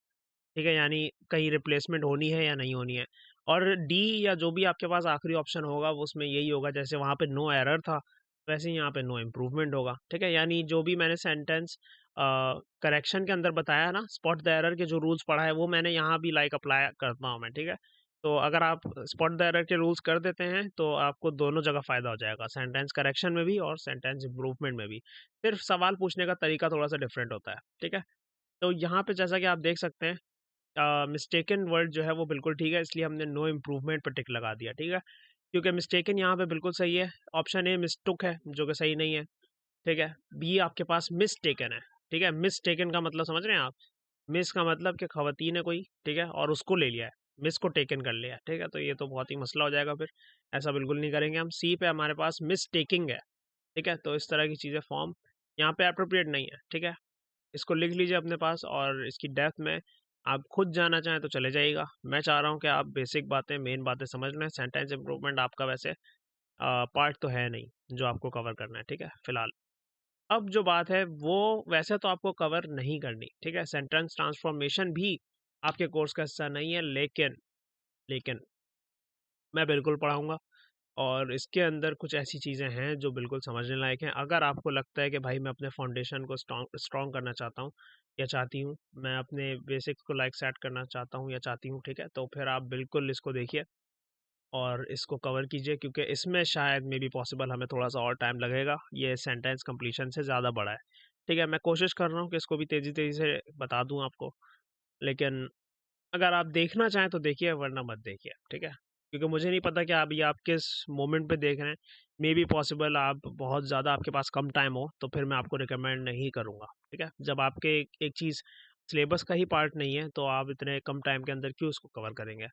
ठीक है? यानी कहीं रिप्लेसमेंट होनी है या नहीं होनी है। और डी या जो भी आपके पास आखिरी ऑप्शन होगा वो उसमें यही होगा, जैसे वहाँ पे नो एरर था वैसे ही यहाँ पे नो इम्प्रूवमेंट होगा, ठीक है? यानी जो भी मैंने सेंटेंस करेक्शन के अंदर बताया ना, स्पॉट द एरर के जो रूल्स पढ़ा है वो मैंने यहाँ भी लाइक अप्लाई करता हूँ मैं, ठीक है? तो अगर आप स्पॉट द एरर के रूल्स कर देते हैं तो आपको दोनों जगह फ़ायदा हो जाएगा, सेंटेंस करेक्शन में भी और सेंटेंस इम्प्रूवमेंट में भी। सिर्फ सवाल पूछने का तरीका थोड़ा सा डिफरेंट होता है, ठीक है? तो यहाँ पे जैसा कि आप देख सकते हैं, मिस्टेकन वर्ड जो है वो बिल्कुल ठीक है, इसलिए हमने नो इम्प्रूवमेंट पर टिक लगा दिया, ठीक है? क्योंकि मिस्टेकन यहाँ पे बिल्कुल सही है। ऑप्शन ए मिस्टुक है, जो कि सही नहीं है, ठीक है? बी आपके पास मिसटेकन है, ठीक है? मिसटेकन का मतलब समझ रहे हैं आप? मिस का मतलब कि खवातीन है कोई, ठीक है? और उसको ले लिया है, मिस को टेकन कर लिया है, ठीक है? तो ये तो बहुत ही मसला हो जाएगा फिर, ऐसा बिल्कुल नहीं करेंगे हम। सी पे हमारे पास मिसटेकिंग है, ठीक है? तो इस तरह की चीज़ें फॉर्म यहाँ पे अप्रोप्रिएट नहीं है, ठीक है? इसको लिख लीजिए अपने पास, और इसकी डेप्थ में आप खुद जाना चाहें तो चले जाइएगा। मैं चाह रहा हूँ कि आप बेसिक बातें, मेन बातें समझ लें। सेंटेंस इंप्रूवमेंट आपका वैसे पार्ट तो है नहीं जो आपको कवर करना है, ठीक है? फिलहाल अब जो बात है वो वैसे तो आपको कवर नहीं करनी, ठीक है? सेंटेंस ट्रांसफॉर्मेशन भी आपके कोर्स का हिस्सा नहीं है, लेकिन लेकिन मैं बिल्कुल पढ़ाऊंगा, और इसके अंदर कुछ ऐसी चीज़ें हैं जो बिल्कुल समझने लायक हैं। अगर आपको लगता है कि भाई मैं अपने फाउंडेशन को स्ट्रॉन्ग स्ट्रॉन्ग करना चाहता हूँ या चाहती हूँ, मैं अपने बेसिक्स को लाइक सेट करना चाहता हूँ या चाहती हूँ, ठीक है? तो फिर आप बिल्कुल इसको देखिए और इसको कवर कीजिए, क्योंकि इसमें शायद मे बी पॉसिबल हमें थोड़ा सा और टाइम लगेगा। ये सेंटेंस कंप्लीशन से ज़्यादा बड़ा है, ठीक है? मैं कोशिश कर रहा हूँ कि इसको भी तेज़ी तेज़ी से बता दूँ आपको, लेकिन अगर आप देखना चाहें तो देखिए, वरना मत देखिए, ठीक है? क्योंकि मुझे नहीं पता कि अभी आप किस मोमेंट पे देख रहे हैं। मे बी पॉसिबल आप बहुत ज़्यादा आपके पास कम टाइम हो, तो फिर मैं आपको रिकमेंड नहीं करूँगा, ठीक है? जब आपके एक चीज़ सिलेबस का ही पार्ट नहीं है तो आप इतने कम टाइम के अंदर क्यों उसको कवर करेंगे?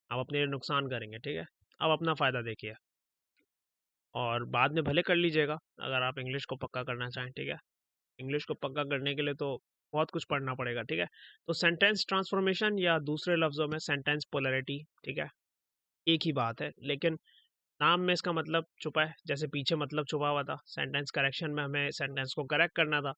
आप अपने लिए नुकसान करेंगे, ठीक है? आप अपना फ़ायदा देखिए, और बाद में भले कर लीजिएगा अगर आप इंग्लिश को पक्का करना चाहें, ठीक है? इंग्लिश को पक्का करने के लिए तो बहुत कुछ पढ़ना पड़ेगा, ठीक है? तो सेंटेंस ट्रांसफॉर्मेशन, या दूसरे लफ्ज़ों में सेंटेंस पोलैरिटी, ठीक है? एक ही बात है, लेकिन नाम में इसका मतलब छुपा है, जैसे पीछे मतलब छुपा हुआ था। सेंटेंस करेक्शन में हमें सेंटेंस को करेक्ट करना था,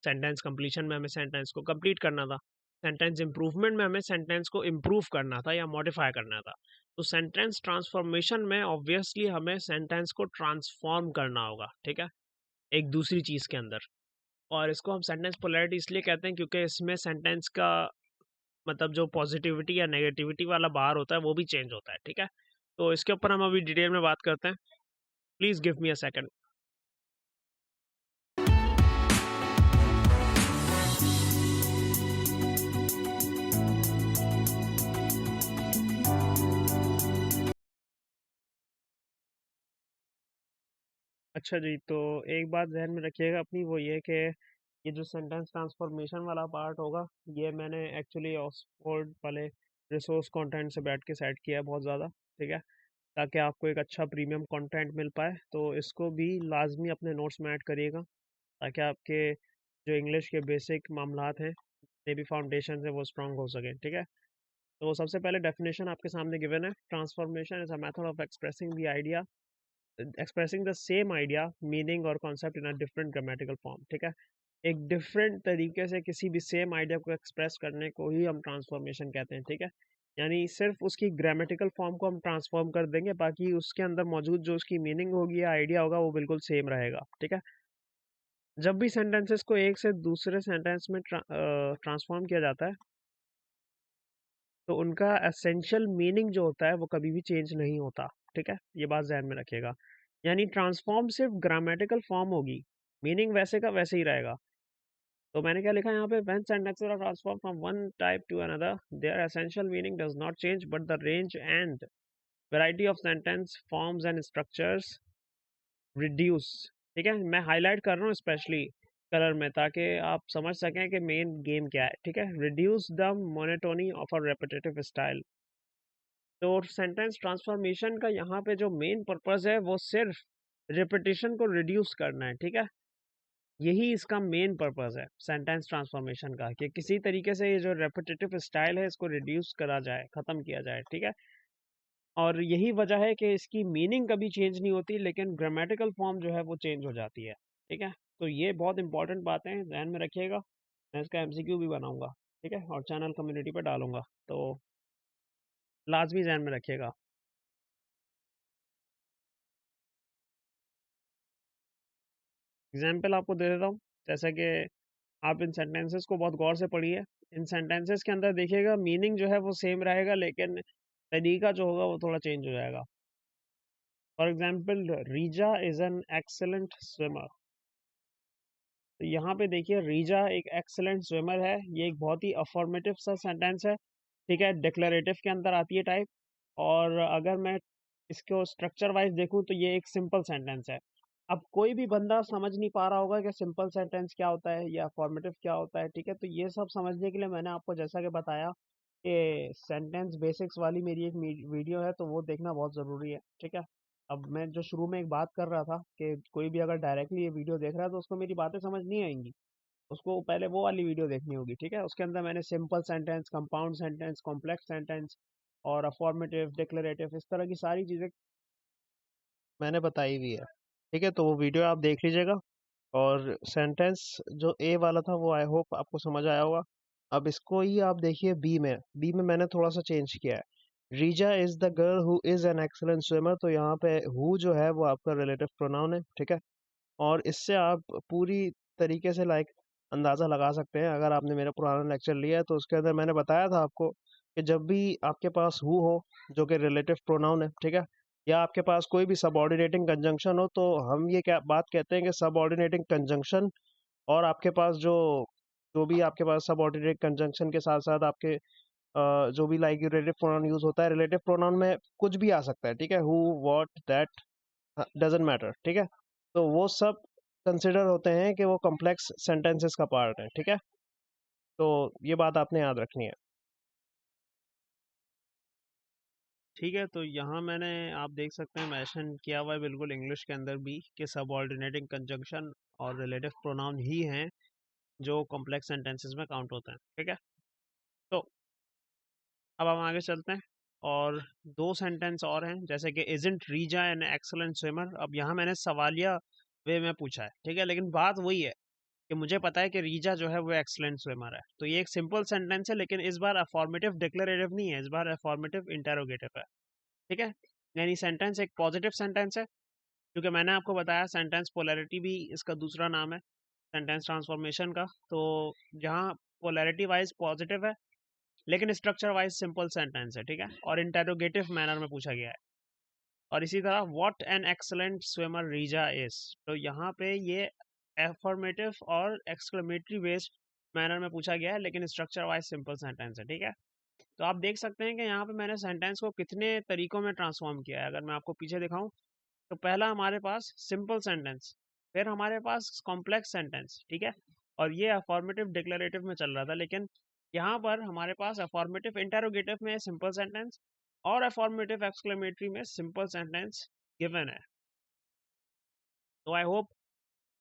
सेंटेंस कंप्लीशन में हमें सेंटेंस को कंप्लीट करना था, सेंटेंस इंप्रूवमेंट में हमें सेंटेंस को इम्प्रूव करना था या मॉडिफाई करना था। तो सेंटेंस ट्रांसफॉर्मेशन में ऑब्वियसली हमें सेंटेंस को ट्रांसफॉर्म करना होगा, ठीक है? एक दूसरी चीज़ के अंदर। और इसको हम सेंटेंस पोलैरिटी इसलिए कहते हैं क्योंकि इसमें सेंटेंस का मतलब जो पॉजिटिविटी या नेगेटिविटी वाला बार होता है वो भी चेंज होता है, ठीक है? तो इसके ऊपर हम अभी डिटेल में बात करते हैं। Please give me a second. अच्छा जी, तो एक बात ज़हन में रखिएगा अपनी, वो ये कि ये जो सेंटेंस ट्रांसफॉर्मेशन वाला पार्ट होगा, ये मैंने एक्चुअली ऑक्सफोर्ड वाले रिसोर्स कंटेंट से बैठ के सेट किया है बहुत ज़्यादा, ठीक है? ताकि आपको एक अच्छा प्रीमियम कंटेंट मिल पाए। तो इसको भी लाजमी अपने नोट्स में ऐड करिएगा, ताकि आपके जो इंग्लिश के बेसिक मामलात हैं, जितने भी फाउंडेशन है, वो स्ट्रांग हो सके। ठीक है, तो सबसे पहले डेफिनेशन आपके सामने गिवन है। Transformation is a method of expressing the same idea, meaning और concept in a different grammatical form. ठीक है, एक डिफरेंट तरीके से किसी भी सेम आइडिया को एक्सप्रेस करने को ही हम ट्रांसफॉर्मेशन कहते हैं। ठीक है, यानी सिर्फ उसकी ग्रामेटिकल फॉर्म को हम ट्रांसफॉर्म कर देंगे, बाकी उसके अंदर मौजूद जो उसकी मीनिंग होगी या आइडिया होगा वो बिल्कुल सेम रहेगा। ठीक है, जब भी सेंटेंसेस को एक से दूसरे सेंटेंस में ट्रांसफॉर्म किया जाता है, तो उनका एसेंशियल मीनिंग जो होता है वो कभी भी चेंज नहीं होता। ठीक है, ये बात ध्यान में रखिएगा। यानी ट्रांसफॉर्म सिर्फ ग्रामेटिकल फॉर्म होगी, मीनिंग वैसे का वैसे ही रहेगा। तो मैंने क्या लिखा है यहाँ पे, when sentences are transform from one type to another, their essential meaning does not change but the range and variety of sentence forms and structures reduce. ठीक है, मैं हाईलाइट कर रहा हूँ स्पेशली कलर में, ताकि आप समझ सकें कि मेन गेम क्या है। ठीक है, reduce the monotony of a repetitive style. तो सेंटेंस ट्रांसफॉर्मेशन का यहाँ पे जो मेन पर्पस है वो सिर्फ रिपीटिशन को रिड्यूस करना है। ठीक है, यही इसका मेन पर्पस है सेंटेंस ट्रांसफॉर्मेशन का, कि किसी तरीके से ये जो रेपिटेटिव स्टाइल है इसको रिड्यूस करा जाए, खत्म किया जाए। ठीक है, और यही वजह है कि इसकी मीनिंग कभी चेंज नहीं होती, लेकिन ग्रामेटिकल फॉर्म जो है वो चेंज हो जाती है। ठीक है, तो ये बहुत इंपॉर्टेंट बातें हैं, ध्यान में रखिएगा। मैं इसका एमसीक्यू भी बनाऊंगा, ठीक है, और चैनल कम्युनिटी पर डालूंगा, तो लाजमी ध्यान में रखिएगा। एग्जाम्पल आपको दे देता हूँ, जैसे कि आप इन सेंटेंसेस को बहुत गौर से पढ़िए। इन सेंटेंसेस के अंदर देखिएगा मीनिंग जो है वो सेम रहेगा, लेकिन तरीका जो होगा वो थोड़ा चेंज हो जाएगा। For example, Riza is an excellent swimmer. तो यहाँ पे देखिए, रीजा एक एक्सेलेंट स्विमर है, ये एक बहुत ही अफर्मेटिव सा सेंटेंस है। ठीक है, डिक्लेरेटिव के अंदर आती है टाइप। और अगर मैं इसको स्ट्रक्चर वाइज देखूँ तो ये एक सिंपल सेंटेंस है। अब कोई भी बंदा समझ नहीं पा रहा होगा कि सिंपल सेंटेंस क्या होता है या फॉर्मेटिव क्या होता है। ठीक है, तो ये सब समझने के लिए मैंने आपको जैसा कि बताया कि सेंटेंस बेसिक्स वाली मेरी एक वीडियो है, तो वो देखना बहुत ज़रूरी है। ठीक है, अब मैं जो शुरू में एक बात कर रहा था कि कोई भी अगर डायरेक्टली ये वीडियो देख रहा है तो उसको मेरी बातें समझ नहीं आएंगी, उसको पहले वो वाली वीडियो देखनी होगी। ठीक है, उसके अंदर मैंने simple sentence, compound sentence, complex sentence और अफॉर्मेटिव, डिक्लेरेटिव, इस तरह की सारी चीज़ें मैंने बताई हुई है। ठीक है, तो वो वीडियो आप देख लीजिएगा। और सेंटेंस जो ए वाला था वो आई होप आपको समझ आया होगा। अब इसको ही आप देखिए बी में मैंने थोड़ा सा चेंज किया है। Riza is the girl who is an excellent swimmer, तो यहाँ पे हु जो है वो आपका रिलेटिव प्रोनाउन है। ठीक है, और इससे आप पूरी तरीके से लाइक अंदाज़ा लगा सकते हैं। अगर आपने मेरा पुराना लेक्चर लिया है तो उसके अंदर मैंने बताया था आपको कि जब भी आपके पास हु हो जो कि रिलेटिव प्रोनाउन है, ठीक है, या आपके पास कोई भी सबऑर्डिनेटिंग कंजंक्शन हो, तो हम ये क्या बात कहते हैं कि सबऑर्डिनेटिंग कंजंक्शन और आपके पास जो जो भी आपके पास सबऑर्डिनेट कंजंक्शन के साथ साथ आपके जो भी लाइक रिलेटिव प्रोनाउन यूज होता है, रिलेटिव प्रोनाउन में कुछ भी आ सकता है। ठीक है, who, what, that, doesn't matter. ठीक है, तो वो सब कंसिडर होते हैं कि वो कॉम्प्लेक्स सेंटेंसेस का पार्ट है। ठीक है, तो ये बात आपने याद रखनी है। ठीक है, तो यहाँ मैंने, आप देख सकते हैं, मेंशन किया हुआ है बिल्कुल इंग्लिश के अंदर भी कि सबऑर्डिनेटिंग कंजंक्शन और रिलेटिव प्रोनाउन ही हैं जो कॉम्प्लेक्स सेंटेंसेस में काउंट होते हैं। ठीक है, तो अब हम आगे चलते हैं, और दो सेंटेंस और हैं, जैसे कि isn't Riza an excellent swimmer. अब यहाँ मैंने सवालिया वे में पूछा है। ठीक है, लेकिन बात वही है कि मुझे पता है कि रीजा जो है वो एक्सलेंट स्विमर है, तो ये एक सिंपल सेंटेंस है, लेकिन इस बार अफॉर्मेटिव डिक्लेरेटिव नहीं है, इस बार अफॉर्मेटिव इंटेरोगेटिव है। ठीक है, यानी सेंटेंस एक पॉजिटिव सेंटेंस है, क्योंकि मैंने आपको बताया सेंटेंस पोलैरिटी भी इसका दूसरा नाम है सेंटेंस ट्रांसफॉर्मेशन का। तो जहाँ पोलैरिटी वाइज पॉजिटिव है, लेकिन स्ट्रक्चर वाइज सिंपल सेंटेंस है। ठीक है, और इंटेरोगेटिव मैनर में पूछा गया है। और इसी तरह what an excellent swimmer Riza is, तो यहाँ पे ये एफर्मेटिव और एक्सक्लेमेटरी बेस्ड मैनर में पूछा गया है, लेकिन स्ट्रक्चर वाइज सिंपल सेंटेंस है। ठीक है, तो आप देख सकते हैं कि यहाँ पे मैंने सेंटेंस को कितने तरीकों में ट्रांसफॉर्म किया है। अगर मैं आपको पीछे दिखाऊं, तो पहला हमारे पास सिंपल सेंटेंस, फिर हमारे पास कॉम्प्लेक्स सेंटेंस। ठीक है, और ये अफॉर्मेटिव डिक्लेरेटिव में चल रहा था, लेकिन यहाँ पर हमारे पास अफॉर्मेटिव इंटेरोगेटिव में सिंपल सेंटेंस और अफॉर्मेटिव एक्सक्लेमेटरी में सिंपल सेंटेंस गिवन है। तो आई होप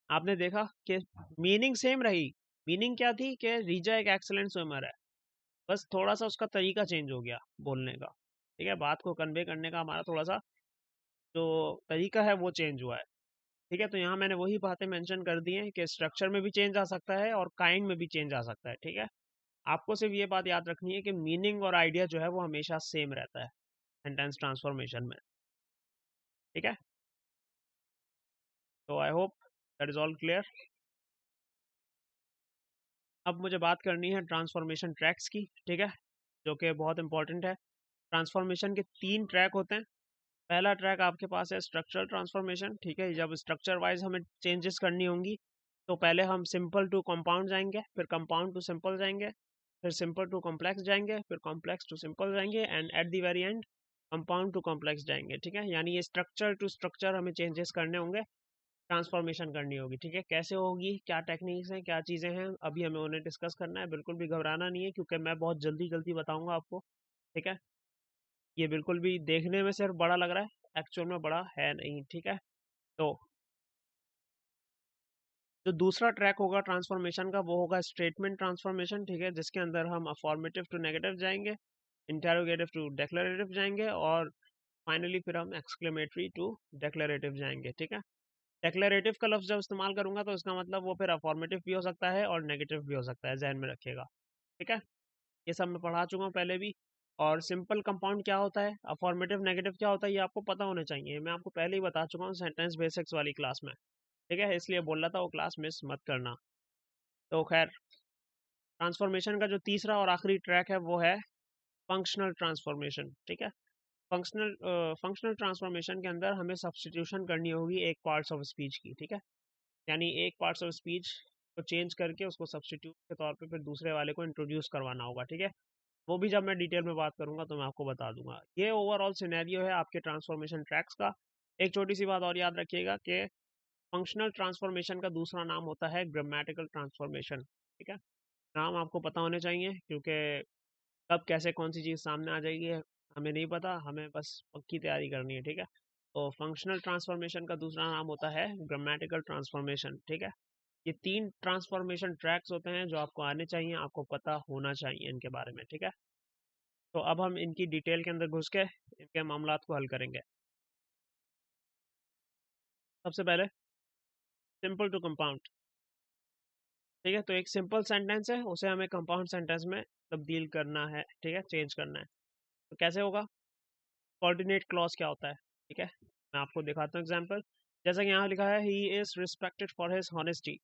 आपने देखा कि मीनिंग सेम रही। मीनिंग क्या थी कि रीजा एक एक्सेलेंट स्विमर है, बस थोड़ा सा उसका तरीका चेंज हो गया बोलने का, ठीक है, बात को कन्वे करने का हमारा थोड़ा सा जो तरीका है वो चेंज हुआ है, ठीक है। तो यहाँ मैंने वही बातें मेंशन कर दी हैं कि स्ट्रक्चर में भी चेंज आ सकता है और काइंड में भी चेंज आ सकता है, ठीक है। आपको सिर्फ ये बात याद रखनी है कि मीनिंग और आइडिया जो है वो हमेशा सेम रहता है सेंटेंस ट्रांसफॉर्मेशन में, ठीक है। तो आई hope that is all clear. अब मुझे बात करनी है ट्रांसफॉर्मेशन ट्रैक्स की, ठीक है, जो कि बहुत इंपॉर्टेंट है। ट्रांसफॉर्मेशन के 3 ट्रैक होते हैं। पहला ट्रैक आपके पास है स्ट्रक्चरल ट्रांसफॉर्मेशन, ठीक है। जब स्ट्रक्चर वाइज हमें चेंजेस करनी होंगी तो पहले हम सिंपल टू कंपाउंड जाएंगे, फिर कंपाउंड टू सिंपल जाएंगे, फिर सिंपल टू कॉम्प्लेक्स जाएंगे, फिर कॉम्प्लेक्स टू सिंपल जाएंगे, and at the very end compound to complex जाएंगे, ठीक है। यानी ये स्ट्रक्चर टू स्ट्रक्चर हमें चेंजेस करने होंगे, ट्रांसफॉर्मेशन करनी होगी, ठीक है। कैसे होगी, क्या टेक्निक्स हैं, क्या चीज़ें हैं, अभी हमें उन्हें डिस्कस करना है। बिल्कुल भी घबराना नहीं है क्योंकि मैं बहुत जल्दी जल्दी बताऊंगा आपको, ठीक है। ये बिल्कुल भी देखने में सिर्फ बड़ा लग रहा है, एक्चुअल में बड़ा है नहीं, ठीक है। तो जो दूसरा ट्रैक होगा ट्रांसफॉर्मेशन का वो होगा स्टेटमेंट ट्रांसफॉर्मेशन, ठीक है, जिसके अंदर हम अफॉर्मेटिव टू नेगेटिव जाएंगे, इंटेरोगेटिव टू डेक्लरेटिव जाएंगे, और फाइनली फिर हम एक्सक्लेमेटरी टू डेक्लरेटिव जाएंगे, ठीक है। डेक्लरेटिव का लफ्ज़ जब इस्तेमाल करूंगा तो इसका मतलब वो फिर अफॉर्मेटिव भी हो सकता है और नेगेटिव भी हो सकता है, जहन में रखिएगा, ठीक है। ये सब मैं पढ़ा चुका हूँ पहले भी। और सिंपल कंपाउंड क्या होता है, अफॉर्मेटिव नेगेटिव क्या होता है, ये आपको पता होना चाहिए। मैं आपको पहले ही बता चुका हूँ सेंटेंस बेसिक्स वाली क्लास में, ठीक है, इसलिए बोल रहा था वो क्लास मिस मत करना। तो खैर, ट्रांसफॉर्मेशन का जो तीसरा और आखिरी ट्रैक है वो है फंक्शनल ट्रांसफॉर्मेशन, ठीक है। फंक्शनल ट्रांसफॉर्मेशन के अंदर हमें सब्सटीट्यूशन करनी होगी एक पार्ट्स ऑफ स्पीच की, ठीक है। यानी एक पार्ट्स ऑफ स्पीच को चेंज करके उसको सब्सटीट्यूट के तौर पे फिर दूसरे वाले को इंट्रोड्यूस करवाना होगा, ठीक है। वो भी जब मैं डिटेल में बात करूंगा तो मैं आपको बता दूंगा। ये ओवरऑल सिनेरियो है आपके ट्रांसफॉर्मेशन ट्रैक्स का। एक छोटी सी बात और याद रखिएगा कि फंक्शनल ट्रांसफॉर्मेशन का दूसरा नाम होता है ग्रामेटिकल ट्रांसफॉर्मेशन, ठीक है। नाम आपको पता होने चाहिए क्योंकि कब कैसे कौन सी चीज़ सामने आ जाएगी हमें नहीं पता, हमें बस पक्की तैयारी करनी है, ठीक है। तो फंक्शनल ट्रांसफॉर्मेशन का दूसरा नाम होता है ग्रामेटिकल ट्रांसफॉर्मेशन, ठीक है। ये 3 ट्रांसफॉर्मेशन ट्रैक्स होते हैं जो आपको आने चाहिए, आपको पता होना चाहिए इनके बारे में, ठीक है। तो अब हम इनकी डिटेल के अंदर घुस के इनके मामलात को हल करेंगे। सबसे पहले सिंपल टू कंपाउंड, ठीक है। तो एक सिंपल सेंटेंस है उसे हमें कंपाउंड सेंटेंस में तब्दील करना है, ठीक है, चेंज करना है। तो कैसे होगा, कोऑर्डिनेट क्लॉज क्या होता है, ठीक है, मैं आपको दिखाता हूँ एग्जांपल। जैसा कि यहाँ लिखा है he is respected for his honesty,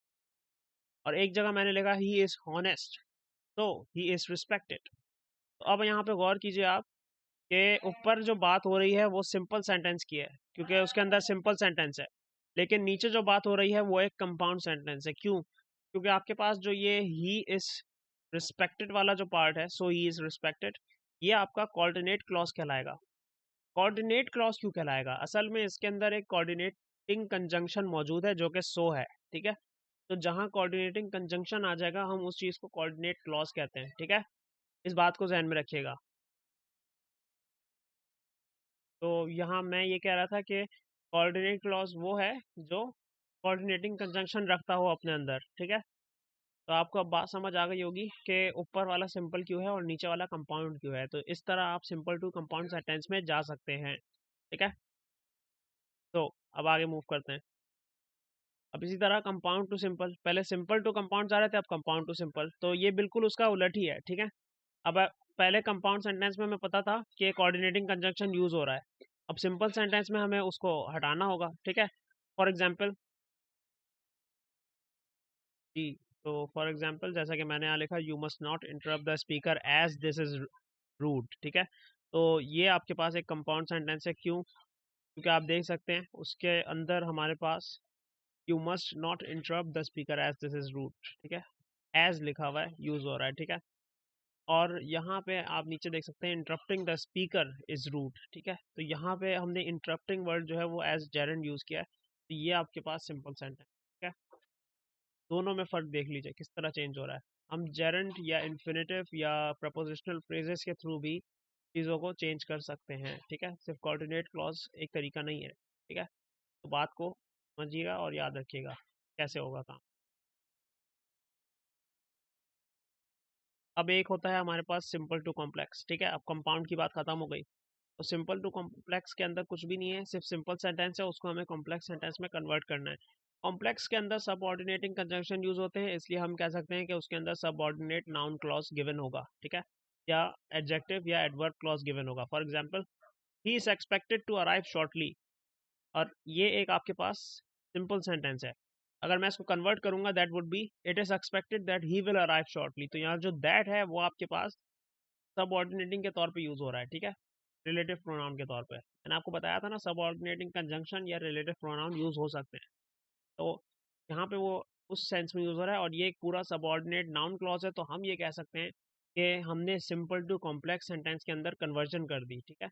और एक जगह मैंने लिखा ही इज हॉनेस्ट, तो ही इज रिस्पेक्टेड। तो अब यहाँ पे गौर कीजिए आप कि ऊपर जो बात हो रही है वो सिंपल सेंटेंस की है क्योंकि उसके अंदर सिंपल सेंटेंस है, लेकिन नीचे जो बात हो रही है वो एक कंपाउंड सेंटेंस है। क्यों, क्योंकि आपके पास जो ये ही इज रिस्पेक्टेड वाला जो पार्ट है, सो ही इज रिस्पेक्टेड, ये आपका कोऑर्डिनेट क्लॉज कहलाएगा। कोऑर्डिनेट क्लॉज क्यों कहलाएगा, असल में इसके अंदर एक कोऑर्डिनेटिंग कंजंक्शन मौजूद है जो कि सो है, ठीक है। तो जहां कोऑर्डिनेटिंग कंजंक्शन आ जाएगा हम उस चीज को कोऑर्डिनेट क्लॉज कहते हैं, ठीक है। इस बात को ध्यान में रखिएगा। तो यहाँ मैं ये कह रहा था कि कोऑर्डिनेट क्लॉज वो है जो कोऑर्डिनेटिंग कंजंक्शन रखता हो अपने अंदर, ठीक है। तो आपको अब बात समझ आ गई होगी कि ऊपर वाला सिंपल क्यों है और नीचे वाला कंपाउंड क्यों है। तो इस तरह आप सिंपल टू कंपाउंड सेंटेंस में जा सकते हैं, ठीक है। तो अब आगे मूव करते हैं। अब इसी तरह कंपाउंड टू सिंपल, पहले सिंपल टू कंपाउंड जा रहे थे, अब कंपाउंड टू सिंपल, तो ये बिल्कुल उसका उलट ही है, ठीक है। अब पहले कंपाउंड सेंटेंस में हमें पता था कि कोऑर्डिनेटिंग कंजंक्शन यूज हो रहा है, अब सिंपल सेंटेंस में हमें उसको हटाना होगा, ठीक है। फॉर एग्जाम्पल जी, तो फॉर एग्जाम्पल जैसा कि मैंने यहाँ लिखा, you must not interrupt the speaker as this is rude, ठीक है। तो ये आपके पास एक कंपाउंड सेंटेंस है। क्यों, क्योंकि आप देख सकते हैं उसके अंदर हमारे पास you must not interrupt the speaker as this is rude, ठीक है, एज लिखा हुआ है, यूज हो रहा है, ठीक है। और यहाँ पे आप नीचे देख सकते हैं interrupting the speaker is rude, ठीक है। तो यहाँ पे हमने इंटरप्टिंग वर्ड जो है वो एज जेरेंड यूज किया है, तो ये आपके पास सिंपल सेंटेंस, ठीक है। दोनों में फर्क देख लीजिए किस तरह चेंज हो रहा है। हम जेरेंट या इन्फिनेटिव या प्रपोजिशनल फ्रेजेस के थ्रू भी चीज़ों को चेंज कर सकते हैं, ठीक है। सिर्फ कोऑर्डिनेट क्लॉज एक तरीका नहीं है, ठीक है। तो बात को समझिएगा और याद रखिएगा कैसे होगा काम। अब एक होता है हमारे पास सिंपल टू कॉम्प्लेक्स, ठीक है। अब कंपाउंड की बात खत्म हो गई, तो सिंपल टू कॉम्प्लेक्स के अंदर कुछ भी नहीं है, सिर्फ सिंपल सेंटेंस है, उसको हमें कॉम्प्लेक्स सेंटेंस में कन्वर्ट करना है। कॉम्प्लेक्स के अंदर सबऑर्डिनेटिंग कंजंक्शन यूज होते हैं, इसलिए हम कह सकते हैं कि उसके अंदर सबऑर्डिनेट नाउन क्लॉज गिवन होगा, ठीक है, या एडजेक्टिव या एडवर्ब क्लॉज गिवन होगा। For example, he is expected to arrive shortly, और ये एक आपके पास सिंपल सेंटेंस है। अगर मैं इसको कन्वर्ट करूंगा, that would B it is expected that he will arrive shortly, तो यहाँ जो दैट है वो आपके पास सबऑर्डिनेटिंग के तौर पे यूज हो रहा है, ठीक है, रिलेटिव प्रोनाउन के तौर पे। मैंने आपको बताया था ना, सबऑर्डिनेटिंग कंजंक्शन या रिलेटिव प्रोनाउन यूज हो सकते हैं, तो यहाँ पे वो उस सेंस में यूज हो रहा है। और ये एक पूरा सबऑर्डिनेट नाउन क्लॉज है, तो हम ये कह सकते हैं कि हमने सिंपल टू कॉम्प्लेक्स सेंटेंस के अंदर कन्वर्जन कर दी, ठीक है,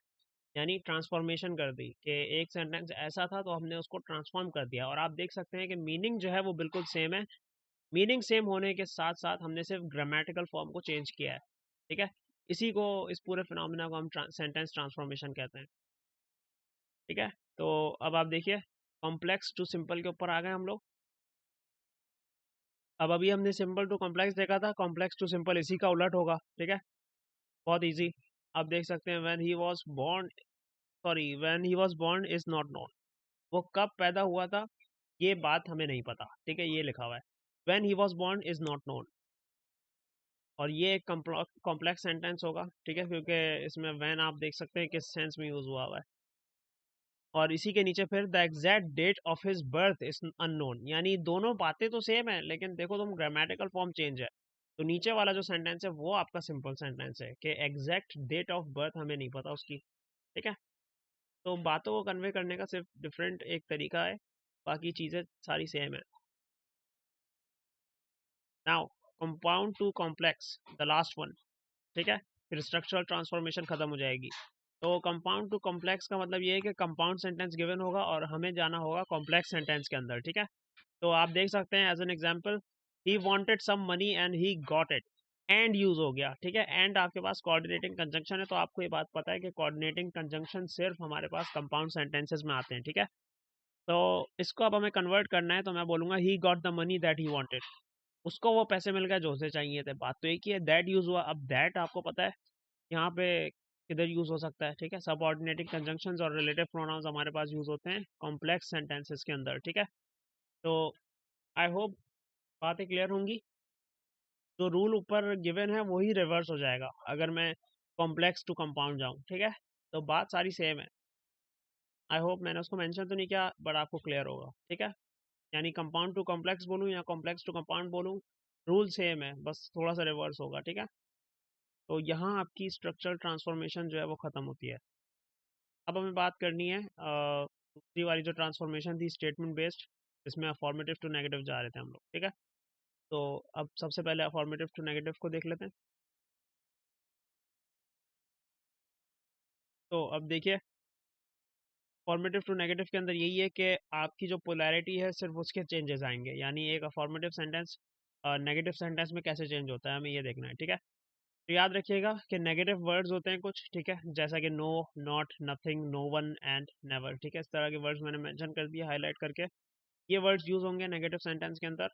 यानी ट्रांसफॉर्मेशन कर दी, कि एक सेंटेंस ऐसा था तो हमने उसको ट्रांसफॉर्म कर दिया। और आप देख सकते हैं कि मीनिंग जो है वो बिल्कुल सेम है। मीनिंग सेम होने के साथ साथ हमने सिर्फ ग्रामेटिकल फॉर्म को चेंज किया है, ठीक है। इसी को, इस पूरे फिनोमिना को हम सेंटेंस ट्रांसफॉर्मेशन कहते हैं, ठीक है। तो अब आप देखिए, कॉम्प्लेक्स टू सिंपल के ऊपर आ गए हम लोग। अब अभी हमने सिंपल टू कॉम्प्लेक्स देखा था, कॉम्प्लेक्स टू सिंपल इसी का उलट होगा, ठीक है, बहुत इजी। आप देख सकते हैं, when he was born, sorry, when he was born is not known, वो कब पैदा हुआ था ये बात हमें नहीं पता, ठीक है, ये लिखा हुआ है, when he was born is not known. और ये एक कॉम्प्लेक्स सेंटेंस होगा, ठीक है, क्योंकि इसमें व्हेन आप देख सकते हैं किस सेंस में यूज हुआ है। और इसी के नीचे फिर the exact date of his birth is unknown, यानी दोनों बातें तो सेम है, लेकिन देखो तुम, ग्रामेटिकल फॉर्म चेंज है। तो नीचे वाला जो सेंटेंस है वो आपका सिंपल सेंटेंस है कि एग्जैक्ट डेट ऑफ बर्थ हमें नहीं पता उसकी, ठीक है। तो बातों को कन्वे करने का सिर्फ डिफरेंट एक तरीका है, बाकी चीज़ें सारी सेम है। Now, compound to complex, the last one, ठीक है, फिर स्ट्रक्चरल ट्रांसफॉर्मेशन खत्म हो जाएगी। तो कंपाउंड टू कॉम्प्लेक्स का मतलब ये है कि कंपाउंड सेंटेंस गिवन होगा और हमें जाना होगा कॉम्प्लेक्स सेंटेंस के अंदर, ठीक है। तो आप देख सकते हैं, as an example, he wanted some money and he got it, and use हो गया, ठीक है। एंड आपके पास कोऑर्डिनेटिंग कंजंक्शन है, तो आपको ये बात पता है कि कोऑर्डिनेटिंग कंजंक्शन सिर्फ हमारे पास कंपाउंड सेंटेंसेस में आते हैं, ठीक है। तो इसको अब हमें कन्वर्ट करना है, तो मैं बोलूंगा he got the money that he wanted, उसको वो पैसे मिल गए जो उसे चाहिए थे। बात तो एक ही है, दैट यूज हुआ। अब दैट आपको पता है यहाँ पे किधर यूज हो सकता है, ठीक है, सबऑर्डिनेटिंग कंजंक्शंस और रिलेटिव प्रोनाउंस हमारे पास यूज होते हैं कॉम्प्लेक्स सेंटेंसेस के अंदर, ठीक है। तो आई होप बातें क्लियर होंगी। जो रूल ऊपर गिवन है वही रिवर्स हो जाएगा अगर मैं कॉम्प्लेक्स टू कंपाउंड जाऊँ, ठीक है। तो बात सारी सेम है। आई होप मैंने उसको मेंशन तो नहीं किया, बट आपको क्लियर होगा, ठीक है। यानी कंपाउंड टू कॉम्प्लेक्स बोलूँ या कॉम्प्लेक्स टू कंपाउंड बोलूँ, रूल सेम है, बस थोड़ा सा रिवर्स होगा, ठीक है। तो यहाँ आपकी स्ट्रक्चरल ट्रांसफॉर्मेशन जो है वो खत्म होती है। अब हमें बात करनी है दूसरी वाली जो ट्रांसफॉर्मेशन थी, स्टेटमेंट बेस्ड, इसमें अफॉर्मेटिव टू नेगेटिव जा रहे थे हम लोग, ठीक है। तो अब सबसे पहले अफॉर्मेटिव टू नेगेटिव को देख लेते हैं। तो अब देखिए, फॉर्मेटिव टू नेगेटिव के अंदर यही है कि आपकी जो पोलैरिटी है सिर्फ उसके चेंजेस आएंगे, यानी एक अफॉर्मेटिव सेंटेंस नेगेटिव सेंटेंस में कैसे चेंज होता है हमें ये देखना है, ठीक है। तो याद रखिएगा कि नेगेटिव वर्ड्स होते हैं कुछ, ठीक है, जैसा कि no, not, nothing, no one and never, ठीक है, इस तरह के वर्ड्स मैंने मेंशन कर दिए हाईलाइट करके। ये वर्ड्स यूज होंगे नेगेटिव सेंटेंस के अंदर।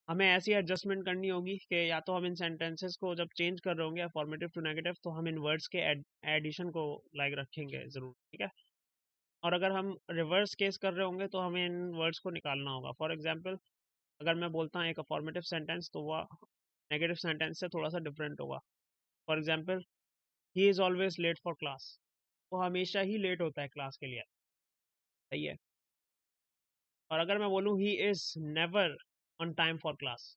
हमें ऐसी एडजस्टमेंट करनी होगी कि या तो हम इन सेंटेंसेस को जब चेंज कर रहे होंगे फॉर्मेटिव टू नेगेटिव, तो हम इन वर्ड्स के एडिशन को लाइक रखेंगे जरूर, ठीक है। और अगर हम रिवर्स केस कर रहे होंगे तो हमें इन वर्ड्स को निकालना होगा। फॉर एग्जाम्पल, अगर मैं बोलता हूँ एक अफॉर्मेटिव सेंटेंस, तो वह नेगेटिव सेंटेंस से थोड़ा सा डिफरेंट होगा। For example, he is always late for class, वो हमेशा ही लेट होता है क्लास के लिए, सही है। और अगर मैं बोलूँ he is never on time for class,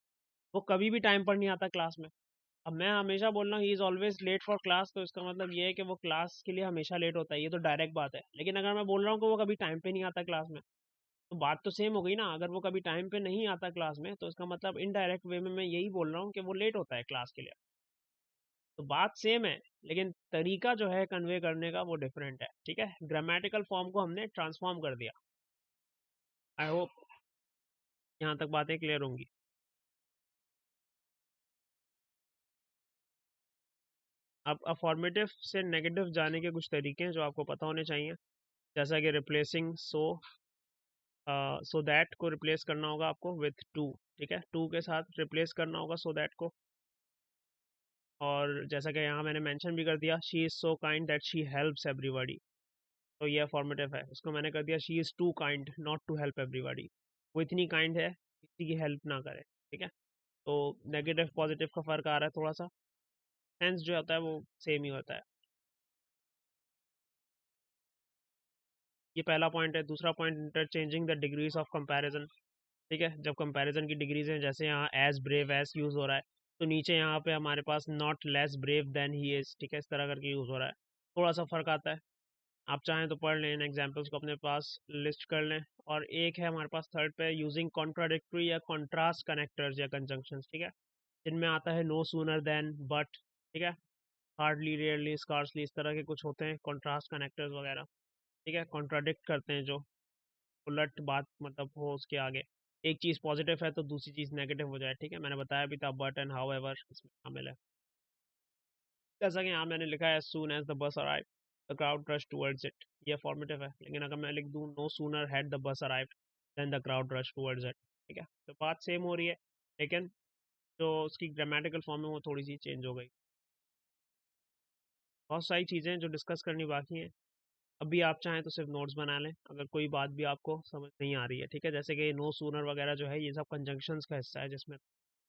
वो कभी भी टाइम पर नहीं आता क्लास में। अब मैं हमेशा बोल रहा हूँ he is always late for class, तो इसका मतलब ये है कि वो क्लास के लिए हमेशा लेट होता है, ये तो डायरेक्ट बात है। लेकिन अगर मैं बोल रहा हूँ कि वो कभी टाइम पे नहीं आता क्लास में, तो बात तो सेम हो गई ना। अगर वो कभी टाइम पे नहीं आता क्लास में, तो इसका मतलब इनडायरेक्ट वे में मैं यही बोल रहा हूँ कि वो लेट होता है क्लास के लिए। तो बात सेम है, लेकिन तरीका जो है कन्वे करने का वो डिफरेंट है, ठीक है। ग्रामेटिकल फॉर्म को हमने ट्रांसफॉर्म कर दिया। आई होप यहाँ तक बातें क्लियर होंगी। अब अफॉर्मेटिव से नेगेटिव जाने के कुछ तरीके हैं जो आपको पता होने चाहिए, जैसा कि रिप्लेसिंग सो दैट को रिप्लेस करना होगा आपको विथ टू, ठीक है, टू के साथ रिप्लेस करना होगा सो दैट को। और जैसा कि यहाँ मैंने मेंशन भी कर दिया, she is so kind that she helps everybody, तो ये अफॉर्मेटिव है, उसको मैंने कर दिया she is too kind not to help everybody, वो इतनी काइंड है किसी की हेल्प ना करे, ठीक है। तो नेगेटिव पॉजिटिव का फ़र्क आ रहा है थोड़ा सा, सेंस जो होता है वो सेम ही होता है। ये पहला पॉइंट है। दूसरा point, interchanging the degrees of comparison, ठीक है, जब कंपैरिजन की डिग्रीज हैं, जैसे यहाँ एज ब्रेव एज यूज़ हो रहा है, तो नीचे यहाँ पे हमारे पास not less brave than he is, ठीक है, इस तरह करके यूज़ हो रहा है, थोड़ा सा फ़र्क आता है। आप चाहें तो पढ़ लें इन एग्जाम्पल्स को, अपने पास लिस्ट कर लें। और एक है हमारे पास थर्ड पे, यूजिंग कॉन्ट्राडिक्टरी या कॉन्ट्रास्ट कनेक्टर्स या कंजंक्शंस, ठीक है, जिनमें आता है नो सूनर देन, बट, ठीक है, हार्डली, रेयरली, स्कार्सली, इस तरह के कुछ होते हैं कॉन्ट्रास्ट कनेक्टर्स वगैरह, ठीक है, कॉन्ट्राडिक्ट करते हैं, जो उलट बात मतलब हो उसके आगे, एक चीज़ पॉजिटिव है तो दूसरी चीज़ नेगेटिव हो जाए, ठीक है, मैंने बताया भी था बट एंड हाउ एवर इसमें शामिल है। जैसा कि यहाँ मैंने लिखा है, soon as the bus arrive the crowd rush towards it, ये फॉर्मेटिव है, लेकिन अगर मैं लिख दूँ no sooner had the bus arrive than the crowd rush towards it, ठीक है, तो बात सेम हो रही है, लेकिन जो उसकी ग्रामेटिकल फॉर्म है वो थोड़ी सी चेंज हो गई। बहुत सारी चीज़ें जो डिस्कस करनी बाकी हैं, अभी आप चाहें तो सिर्फ नोट्स बना लें अगर कोई बात भी आपको समझ नहीं आ रही है, ठीक है, जैसे कि नो सूनर वगैरह जो है ये सब कंजंक्शंस का हिस्सा है जिसमें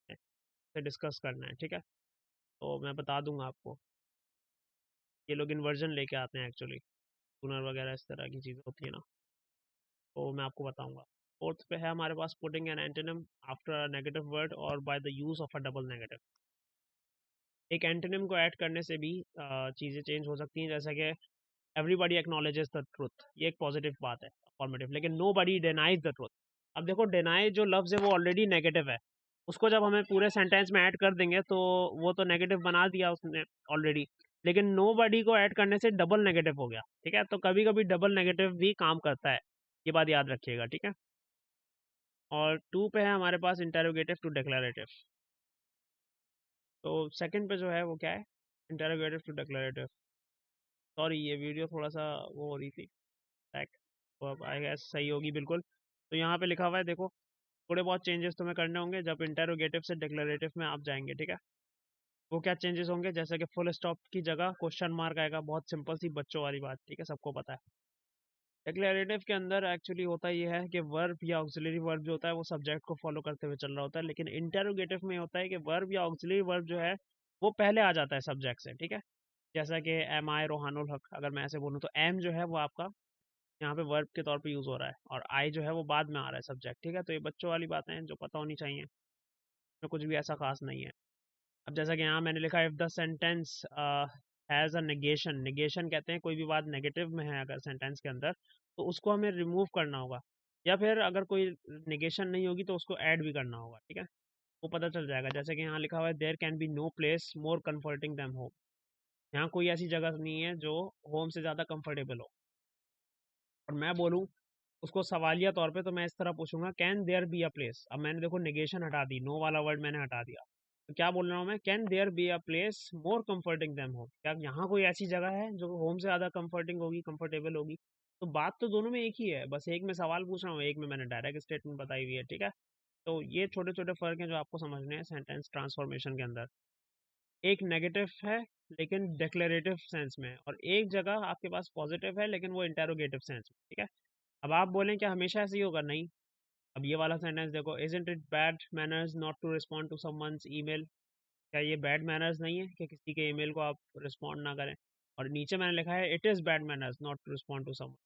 से डिस्कस करना है, ठीक है, तो मैं बता दूंगा आपको। ये लोग इन्वर्जन लेके आते हैं एक्चुअली, सूनर वगैरह इस तरह की चीज़ें होती है ना, तो मैं आपको बताऊंगा। फोर्थ पे है हमारे पास, putting an antonym after a negative word और by the use of a double negative, एक एंटोनिम को ऐड करने से भी चीज़ें चेंज हो सकती हैं, जैसा कि एवरीबॉडी एक्नॉलेजेस द ट्रुथ, ये एक पॉजिटिव बात है फॉर्मेटिव, लेकिन nobody denies the truth. अब देखो, डिनाई जो लफ्ज़ है वो ऑलरेडी नेगेटिव है, उसको जब हमें पूरे सेंटेंस में ऐड कर देंगे तो वो तो नेगेटिव बना दिया उसने ऑलरेडी, लेकिन नो बडी को ऐड करने से डबल नेगेटिव हो गया, ठीक है, तो कभी कभी डबल नेगेटिव भी काम करता है, ये बात याद रखिएगा, ठीक है। और टू पे है हमारे पास इंटेरोगेटिव टू डिक्लेरेटिव, तो सेकंड पे जो है वो क्या है, इंटेरोगेटिव टू डिक्लेरेटिव। सॉरी, ये वीडियो थोड़ा सा वो हो रही थी बैक, तो अब आई गेस सही होगी बिल्कुल। तो यहाँ पे लिखा हुआ है देखो, थोड़े बहुत चेंजेस तुम्हें करने होंगे जब इंटेरोगेटिव से डिक्लेरेटिव में आप जाएंगे, ठीक है। वो क्या चेंजेस होंगे, जैसे कि फुल स्टॉप की जगह क्वेश्चन मार्क आएगा, बहुत सिंपल सी बच्चों वाली बात, ठीक है, सबको पता है। डिक्लेरेटिव के अंदर एक्चुअली होता ये है कि वर्ब या ऑक्सिलरी वर्ब जो होता है वो सब्जेक्ट को फॉलो करते हुए चल रहा होता है, लेकिन इंटेरोगेटिव में होता है कि वर्ब या ऑक्सिलरी वर्ब जो है वो पहले आ जाता है सब्जेक्ट से, ठीक है। जैसा कि एम आई रोहानुल हक, अगर मैं ऐसे बोलूँ तो एम जो है वो आपका यहाँ पे वर्ब के तौर पे यूज़ हो रहा है, और आई जो है वो बाद में आ रहा है सब्जेक्ट, ठीक है, तो ये बच्चों वाली बातें हैं जो पता होनी चाहिए, तो कुछ भी ऐसा खास नहीं है। अब जैसा कि यहाँ मैंने लिखा, if the sentence has a negation, negation कहते हैं कोई भी बात नेगेटिव में है अगर सेंटेंस के अंदर, तो उसको हमें रिमूव करना होगा, या फिर अगर कोई नेगेशन नहीं होगी तो उसको ऐड भी करना होगा, ठीक है, वो पता चल जाएगा। जैसे कि यहाँ लिखा हुआ है, there can be no place more comforting than home, यहाँ कोई ऐसी जगह नहीं है जो होम से ज़्यादा कंफर्टेबल हो। और मैं बोलूँ उसको सवालिया तौर पे, तो मैं इस तरह पूछूंगा, can there be a place, अब मैंने देखो नेगेशन हटा दी, नो वाला वर्ड मैंने हटा दिया, तो क्या बोल रहा हूँ मैं, can there be a place more comforting than home, क्या यहाँ कोई ऐसी जगह है जो होम से ज़्यादा कंफर्टिंग होगी, कंफर्टेबल होगी। तो बात तो दोनों में एक ही है, बस एक में सवाल पूछ रहा हूँ, एक में मैंने डायरेक्ट स्टेटमेंट बताई हुई है, ठीक है। तो ये छोटे छोटे फर्क हैं जो आपको समझने हैं सेंटेंस ट्रांसफॉर्मेशन के अंदर। एक नेगेटिव है लेकिन डिक्लेरेटिव सेंस में, और एक जगह आपके पास पॉजिटिव है लेकिन वो इंटेरोगेटिव सेंस में, ठीक है। अब आप बोलें क्या हमेशा ऐसे ही होगा, नहीं। अब ये वाला सेंटेंस देखो, isn't it bad manners not to respond to someone's email, क्या ये बैड मैनर्स नहीं है कि किसी के ईमेल को आप रिस्पॉन्ड ना करें। और नीचे मैंने लिखा है, it is bad manners not to respond to someone,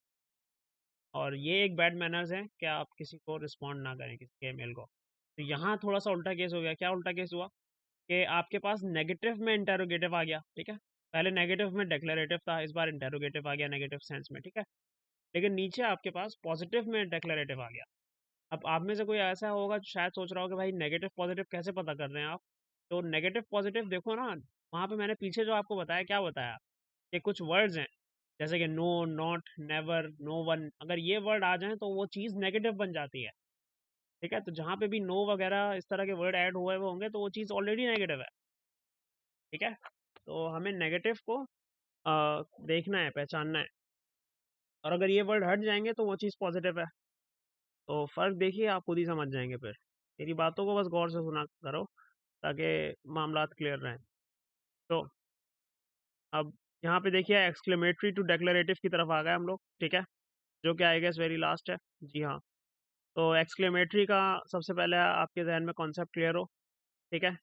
और ये एक बैड मैनर्स है कि आप किसी को रिस्पॉन्ड ना करें किसी के ईमेल को। तो यहाँ थोड़ा सा उल्टा केस हो गया, क्या उल्टा केस हुआ कि आपके पास नेगेटिव में इंटेरोगेटिव आ गया, ठीक है, पहले नेगेटिव में डिक्लेरेटिव था, इस बार इंटेरोगेटिव आ गया नेगेटिव सेंस में, ठीक है, लेकिन नीचे आपके पास पॉजिटिव में डिक्लेरेटिव आ गया। अब आप में से कोई ऐसा होगा जो शायद सोच रहा हो कि भाई नेगेटिव पॉजिटिव कैसे पता कर रहे हैं आप, तो नेगेटिव पॉजिटिव देखो ना, वहाँ पे मैंने पीछे जो आपको बताया, क्या बताया कि कुछ वर्ड्स हैं जैसे कि no, not, never, no one, अगर ये वर्ड आ जाएं तो वो चीज़ नेगेटिव बन जाती है, ठीक है, तो जहाँ पे भी नो वगैरह इस तरह के वर्ड ऐड हुए हुए होंगे तो वो चीज़ ऑलरेडी नेगेटिव है, ठीक है। तो हमें नेगेटिव को देखना है, पहचानना है, और अगर ये वर्ड हट जाएंगे तो वो चीज़ पॉजिटिव है। तो फ़र्क देखिए, आप खुद ही समझ जाएंगे फिर। मेरी बातों को बस गौर से सुना करो ताकि मामलात क्लियर रहें। तो अब यहाँ पे देखिए, एक्सक्लेमेटरी टू डेक्लरेटिव की तरफ आ गए हम लोग, ठीक है, जो कि आई गेस वेरी लास्ट है। जी हाँ। तो एक्सक्लेमेटरी का सबसे पहले आपके जहन में कॉन्सेप्ट क्लियर हो, ठीक है।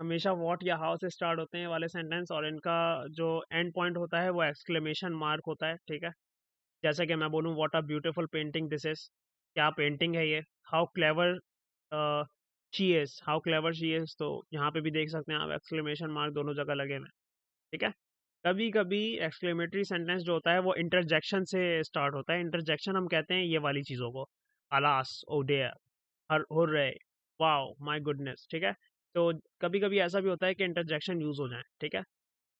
हमेशा व्हाट या हाउ से स्टार्ट होते हैं ये वाले सेंटेंस, और इनका जो एंड पॉइंट होता है वो एक्सक्लेमेशन मार्क होता है, ठीक है। जैसे कि मैं बोलूँ what a beautiful painting this is, क्या पेंटिंग है ये। How clever she is, how clever she is, तो यहाँ पे भी देख सकते हैं आप एक्सक्लेमेशन मार्क दोनों जगह लगे हुए हैं, ठीक है। कभी कभी एक्सक्लेमेटरी सेंटेंस जो होता है वो इंटरजेक्शन से स्टार्ट होता है। इंटरजेक्शन हम कहते हैं ये वाली चीज़ों को, alas, oh dear, hurrah, wow, my goodness, ठीक है। तो कभी कभी ऐसा भी होता है कि इंटरजेक्शन यूज़ हो जाए, ठीक है।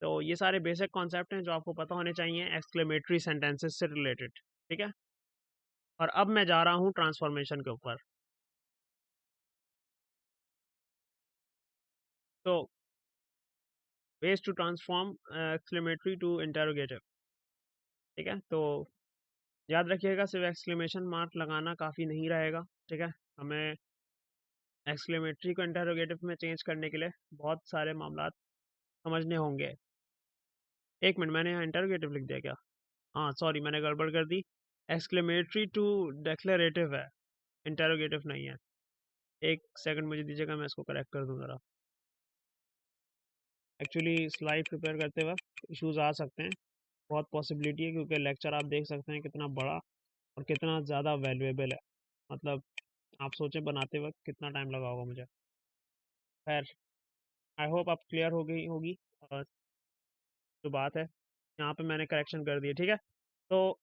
तो ये सारे बेसिक कॉन्सेप्ट हैं जो आपको पता होने चाहिए एक्सक्लेमेटरी सेंटेंसेस से रिलेटेड, ठीक है। और अब मैं जा रहा हूँ ट्रांसफॉर्मेशन के ऊपर। तो ways to transform exclamatory to interrogative, ठीक है। तो याद रखिएगा, सिर्फ एक्सक्लेमेशन मार्क लगाना काफ़ी नहीं रहेगा, ठीक है। हमें एक्सक्लेमेटरी को इंटेरोगेटिव में चेंज करने के लिए बहुत सारे मामला समझने होंगे। एक मिनट, मैंने यहाँ इंटेरोगेटिव लिख दिया क्या? हाँ सॉरी, मैंने गड़बड़ कर दी। एक्सक्लेमेटरी टू डेक्लेरेटिव है, इंटेरोगेटिव नहीं है। एक सेकंड मुझे दीजिएगा, मैं इसको करेक्ट कर दूँ ज़रा। एक्चुअली स्लाइड प्रिपेयर करते वक्त इश्यूज आ सकते हैं, बहुत पॉसिबिलिटी है, क्योंकि लेक्चर आप देख सकते हैं कितना बड़ा और कितना ज़्यादा वैल्यूएबल है। मतलब आप सोचें बनाते वक्त कितना टाइम लगा होगा मुझे। खैर, आई होप आप क्लियर हो गई होगी जो बात है। यहाँ पे मैंने करेक्शन कर दिया, ठीक है। तो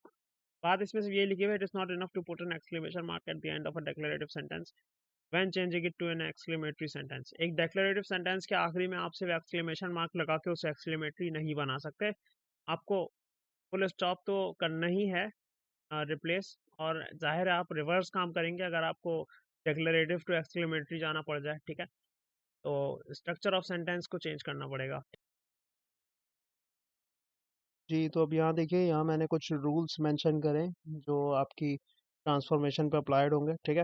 बात इसमें सिर्फ ये लिखी हुई है, it is not enough to put an exclamation mark at the end of a declarative sentence when changing it to an exclamatory sentence. एक डिक्लेरेटिव सेंटेंस के आखिरी में आप सिर्फ एक्सक्लेमेशन मार्क लगा के उसे एक्सक्लेमेटरी नहीं बना सकते। आपको फुल स्टॉप तो करना ही है रिप्लेस, और जाहिर है आप रिवर्स काम करेंगे अगर आपको डिक्लेरेटिव टू एक्सक्लेमेटरी जाना पड़ जाए, ठीक है। तो स्ट्रक्चर ऑफ सेंटेंस को चेंज करना पड़ेगा। जी, तो अब यहाँ देखिए, यहाँ मैंने कुछ रूल्स मेंशन करे जो आपकी ट्रांसफॉर्मेशन पे अप्लाइड होंगे, ठीक है।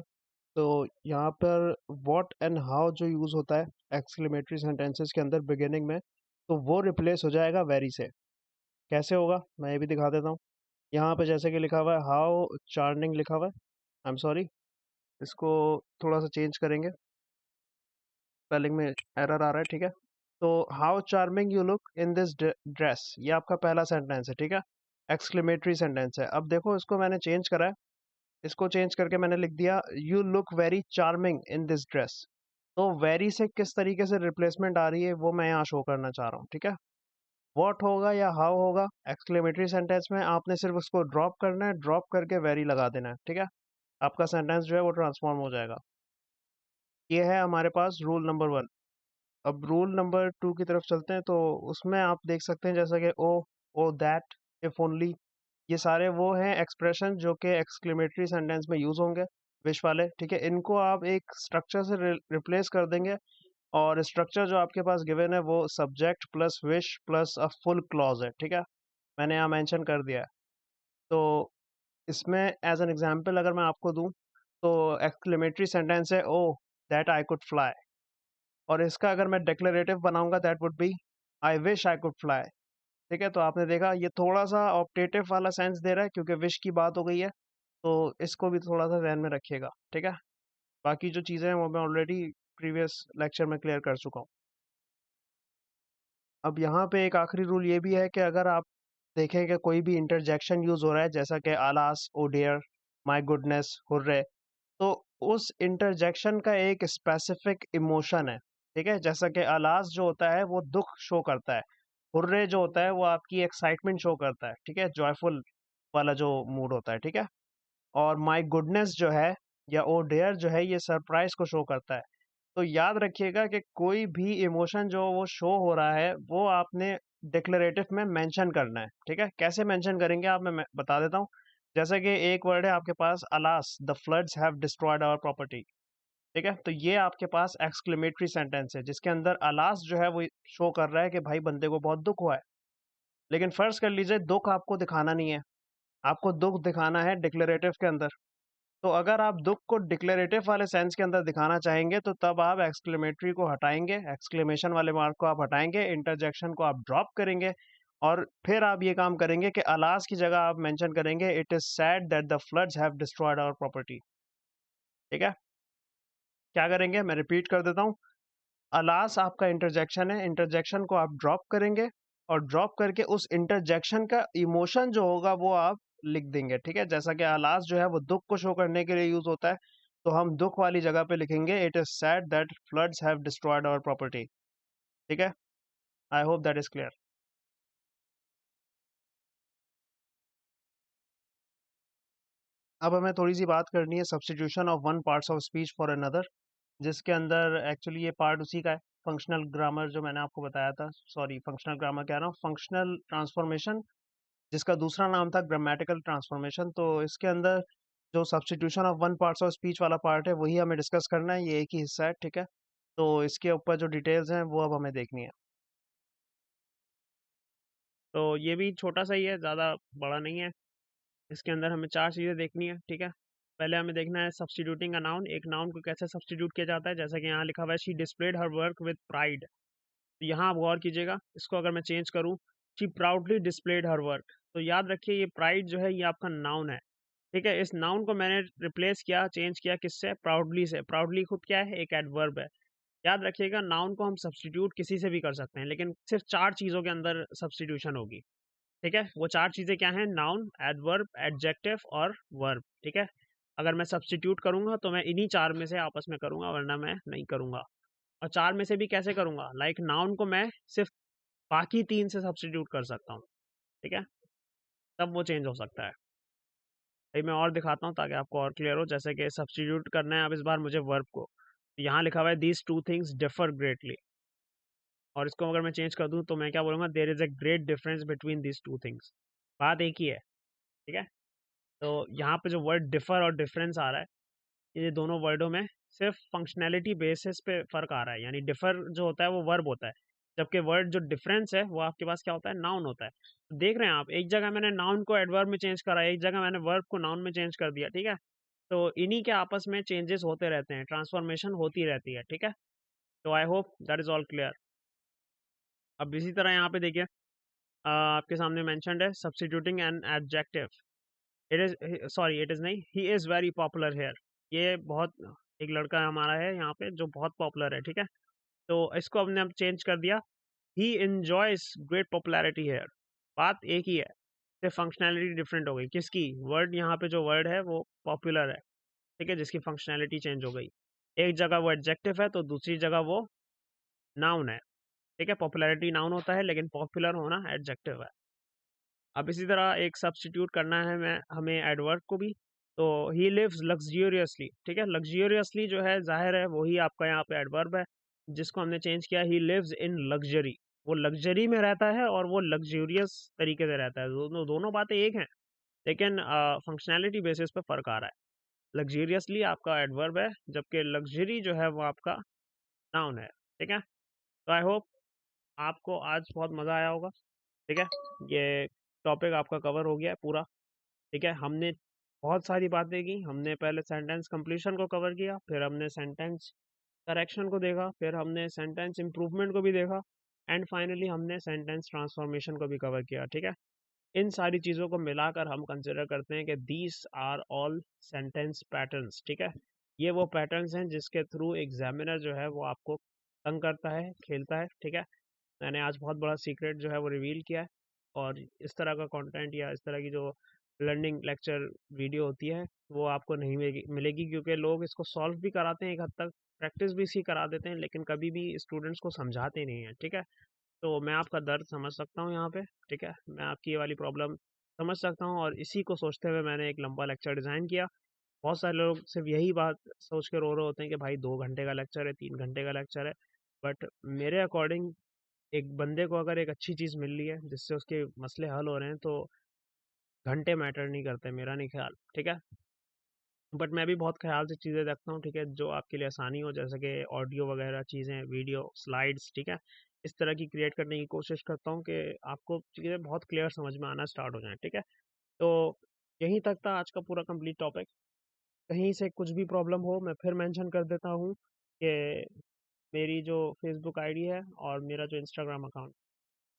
तो यहाँ पर व्हाट एंड हाउ जो यूज़ होता है एक्सक्लेमेटरी सेंटेंसेस के अंदर बिगिनिंग में, तो वो रिप्लेस हो जाएगा वेरी से। कैसे होगा मैं ये भी दिखा देता हूँ। यहाँ पे जैसे कि लिखा हुआ है हाउ चार्मिंग लिखा हुआ है, आई एम सॉरी, इसको थोड़ा सा चेंज करेंगे, स्पेलिंग में एरर आ रहा है, ठीक है। तो how charming you look in this dress, ये आपका पहला सेंटेंस है, ठीक है। एक्सक्लेमेटरी सेंटेंस है। अब देखो, इसको मैंने चेंज करा है, इसको चेंज करके मैंने लिख दिया you look very charming in this dress. तो वेरी से किस तरीके से रिप्लेसमेंट आ रही है वो मैं यहाँ शो करना चाह रहा हूँ, ठीक है। व्हाट होगा या हाउ होगा एक्सक्लेमेटरी सेंटेंस में, आपने सिर्फ उसको ड्रॉप करना है, ड्रॉप करके वेरी लगा देना है, ठीक है। आपका सेंटेंस जो है वो ट्रांसफॉर्म हो जाएगा। ये है हमारे पास रूल नंबर 1। अब रूल नंबर 2 की तरफ चलते हैं, तो उसमें आप देख सकते हैं जैसा कि ओ दैट, इफ ओनली, ये सारे वो हैं एक्सप्रेशन जो कि एक्सक्लेमेटरी सेंटेंस में यूज होंगे, विश वाले, ठीक है। इनको आप एक स्ट्रक्चर से रिप्लेस कर देंगे, और स्ट्रक्चर जो आपके पास गिवन है वो subject plus wish plus a full clause है, ठीक है। मैंने यहाँ मेंशन कर दिया है। तो इसमें एज एन एग्जांपल अगर मैं आपको दूं, तो एक्सक्लेमेटरी सेंटेंस है O that I could fly, और इसका अगर मैं डिक्लेरेटिव बनाऊंगा that would be I wish I could fly, ठीक है। तो आपने देखा ये थोड़ा सा ऑप्टेटिव वाला सेंस दे रहा है क्योंकि विश की बात हो गई है। तो इसको भी थोड़ा सा ध्यान में रखिएगा, ठीक है। बाकी जो चीज़ें हैं वो मैं ऑलरेडी प्रीवियस लेक्चर में क्लियर कर चुका हूँ। अब यहाँ पे एक आखिरी रूल ये भी है कि अगर आप देखें कि कोई भी इंटरजेक्शन यूज हो रहा है, जैसा कि आलास, ओ डियर, माई गुडनेस, हुर्रे, तो उस इंटरजेक्शन का एक स्पेसिफिक इमोशन है, ठीक है। जैसा कि आलास जो होता है वो दुख शो करता है, हुर्रे जो होता है वो आपकी एक्साइटमेंट शो करता है, ठीक है, जॉयफुल वाला जो मूड होता है, ठीक है। और माई गुडनेस जो है या ओ डेयर जो है ये सरप्राइज को शो करता है। तो याद रखिएगा कि कोई भी इमोशन जो वो शो हो रहा है वो आपने डिक्लेरेटिव में मेंशन करना है, ठीक है। कैसे मेंशन करेंगे आप, मैं बता देता हूँ। जैसे कि एक वर्ड है आपके पास, alas the floods have destroyed our property, ठीक है, तो ये आपके पास एक्सक्लेमेटरी सेंटेंस है जिसके अंदर अलास जो है वो शो कर रहा है कि भाई बंदे को बहुत दुख हुआ है। लेकिन फर्ज कर लीजिए दुख आपको दिखाना नहीं है, आपको दुख दिखाना है डिक्लेरेटिव के अंदर। तो अगर आप दुख को डिक्लेरेटिव वाले सेंस के अंदर दिखाना चाहेंगे तो तब आप एक्सक्लेमेटरी को हटाएंगे, एक्सक्लेमेशन वाले मार्क को आप हटाएंगे, इंटरजेक्शन को आप ड्रॉप करेंगे और फिर आप ये काम करेंगे कि अलास की जगह आप मेंशन करेंगे it is said that the floods have destroyed our property. ठीक है, क्या करेंगे मैं रिपीट कर देता हूँ। अलास आपका इंटरजेक्शन है, इंटरजेक्शन को आप ड्रॉप करेंगे और ड्रॉप करके उस इंटरजेक्शन का इमोशन जो होगा वो आप लिख देंगे। ठीक है, जैसा कि अलास जो है वो दुख को शो करने के लिए यूज होता है, तो हम दुख वाली जगह पे लिखेंगे it is said that floods have destroyed our property. ठीक है, I hope that is clear. अब हमें थोड़ी सी बात करनी है substitution of one parts of speech for another, जिसके अंदर एक्चुअली ये पार्ट उसी का है, फंक्शनल ग्रामर जो मैंने आपको बताया था, सॉरी फंक्शनल ग्रामर कह रहा हूँ, फंक्शनल ट्रांसफॉर्मेशन, जिसका दूसरा नाम था ग्रामेटिकल ट्रांसफॉर्मेशन। तो इसके अंदर जो substitution of one parts of speech वाला पार्ट है वही हमें डिस्कस करना है, ये एक ही हिस्सा है। ठीक है, तो इसके ऊपर जो डिटेल्स हैं वो अब हमें देखनी है। तो ये भी छोटा सा ही है, ज़्यादा बड़ा नहीं है। इसके अंदर हमें 4 चीज़ें देखनी है, ठीक है। पहले हमें देखना है सब्स्टिट्यूटिंग अ नाउन, एक नाउन को कैसे सब्स्टिट्यूट किया जाता है, जैसा कि यहाँ लिखा हुआ है she displayed her work with pride. तो यहाँ आप गौर कीजिएगा, इसको अगर मैं चेंज करूँ, she proudly displayed her work, तो याद रखिए ये प्राइड जो है ये आपका नाउन है, ठीक है। इस नाउन को मैंने रिप्लेस किया, चेंज किया किससे, प्राउडली से। प्राउडली खुद क्या है, एक एडवर्ब है। याद रखिएगा नाउन को हम सब्स्टिट्यूट किसी से भी कर सकते हैं, लेकिन सिर्फ 4 चीज़ों के अंदर सब्स्टिट्यूशन होगी, ठीक है। वो 4 चीज़ें क्या हैं, नाउन, एडवर्ब, एडजेक्टिव और वर्ब, ठीक है। अगर मैं सब्स्टिट्यूट करूंगा तो मैं इन्हीं 4 में से आपस में करूंगा, वरना मैं नहीं करूंगा। और 4 में से भी कैसे करूंगा, लाइक नाउन को मैं सिर्फ बाकी 3 से सब्स्टिट्यूट कर सकता हूँ, ठीक है, तब वो चेंज हो सकता है। भाई मैं और दिखाता हूँ ताकि आपको और क्लियर हो, जैसे कि सब्स्टिट्यूट करना है अब इस बार मुझे वर्ब को, यहाँ लिखा हुआ है these two things differ greatly, और इसको अगर मैं चेंज कर दूँ तो मैं क्या बोलूँगा, there is a great difference between these two things. बात एक ही है, ठीक है। तो यहाँ पे जो वर्ड डिफर और डिफरेंस आ रहा है, ये दोनों वर्डों में सिर्फ फंक्शनैलिटी बेसिस पे फ़र्क आ रहा है, यानी डिफर जो होता है वो वर्ब होता है, जबकि वर्ड जो डिफरेंस है वो आपके पास क्या होता है, नाउन होता है। तो देख रहे हैं आप, एक जगह मैंने नाउन को एडवर्ब में चेंज करा, एक जगह मैंने वर्ब को नाउन में चेंज कर दिया, ठीक है। तो इन्हीं के आपस में चेंजेस होते रहते हैं, ट्रांसफॉर्मेशन होती रहती है, ठीक है। तो आई hope that is all clear. अब इसी तरह यहाँ पे देखिए, आपके सामने मेंशन्ड है substituting an adjective, it is, sorry it is नहीं, he is very popular here. ये बहुत, एक लड़का हमारा है यहाँ पे जो बहुत पॉपुलर है, ठीक है। तो इसको हमने अब चेंज कर दिया, ही enjoys ग्रेट पॉपुलैरिटी हेयर। बात एक ही है, सिर्फ फंक्शनैलिटी डिफरेंट हो गई, किसकी, वर्ड, यहाँ पे जो वर्ड है वो पॉपुलर है, ठीक है, जिसकी फंक्शनैलिटी चेंज हो गई। एक जगह वो एडजेक्टिव है तो दूसरी जगह वो नाउन है, ठीक है। पॉपुलैरिटी नाउन होता है लेकिन पॉपुलर होना एडजेक्टिव है। अब इसी तरह एक सब्स्टिट्यूट करना है मैं हमें एडवर्ब को भी, तो ही लिव्स लग्जरियसली, ठीक है। लग्जरियसली जो है जाहिर है वही आपका यहाँ पे एडवर्ब है, जिसको हमने चेंज किया, ही लिव्स इन लग्जरी। वो लग्जरी में रहता है और वो लग्जूरियस तरीके से रहता है, दोनों दोनों बातें एक हैं, लेकिन फंक्शनैलिटी बेसिस पे फ़र्क आ रहा है। लग्जरियसली आपका एडवर्ब है, जबकि लग्जरी जो है वो आपका नाउन है, ठीक है। तो आई होप आपको आज बहुत मज़ा आया होगा, ठीक है। ये टॉपिक आपका कवर हो गया है पूरा, ठीक है। हमने बहुत सारी बातें की, हमने पहले सेंटेंस कंप्लीशन को कवर किया, फिर हमने सेंटेंस करेक्शन को देखा, फिर हमने सेंटेंस इम्प्रूवमेंट को भी देखा, एंड फाइनली हमने सेंटेंस ट्रांसफॉर्मेशन को भी कवर किया, ठीक है। इन सारी चीज़ों को मिलाकर हम कंसिडर करते हैं कि these are all sentence patterns, ठीक है। ये वो पैटर्न्स हैं जिसके थ्रू एग्जामिनर जो है वो आपको तंग करता है, खेलता है, ठीक है। मैंने आज बहुत बड़ा सीक्रेट जो है वो रिवील किया है, और इस तरह का कंटेंट या इस तरह की जो लर्निंग लेक्चर वीडियो होती है वो आपको नहीं मिलेगी, क्योंकि लोग इसको सॉल्व भी कराते हैं एक हद तक, प्रैक्टिस भी इसकी करा देते हैं, लेकिन कभी भी स्टूडेंट्स को समझाते नहीं हैं, ठीक है। तो मैं आपका दर्द समझ सकता हूँ यहाँ पे, ठीक है, मैं आपकी ये वाली प्रॉब्लम समझ सकता हूँ, और इसी को सोचते हुए मैंने एक लंबा लेक्चर डिज़ाइन किया। बहुत सारे लोग सिर्फ यही बात सोच के रो रहे होते हैं कि भाई 2 घंटे का लेक्चर है, 3 घंटे का लेक्चर है, बट मेरे अकॉर्डिंग एक बंदे को अगर एक अच्छी चीज़ मिल रही है जिससे उसके मसले हल हो रहे हैं, तो घंटे मैटर नहीं करते, मेरा नहीं ख्याल, ठीक है। बट मैं भी बहुत ख्याल से चीज़ें देखता हूँ, ठीक है, जो आपके लिए आसानी हो, जैसे कि ऑडियो वगैरह चीज़ें, वीडियो, स्लाइड्स, ठीक है, इस तरह की क्रिएट करने की कोशिश करता हूँ कि आपको चीज़ें बहुत क्लियर समझ में आना स्टार्ट हो जाएँ, ठीक है। तो यहीं तक था आज का पूरा कंप्लीट टॉपिक। कहीं से कुछ भी प्रॉब्लम हो मैं फिर मेंशन कर देता हूँ कि मेरी जो फेसबुक आईडी है और मेरा जो इंस्टाग्राम अकाउंट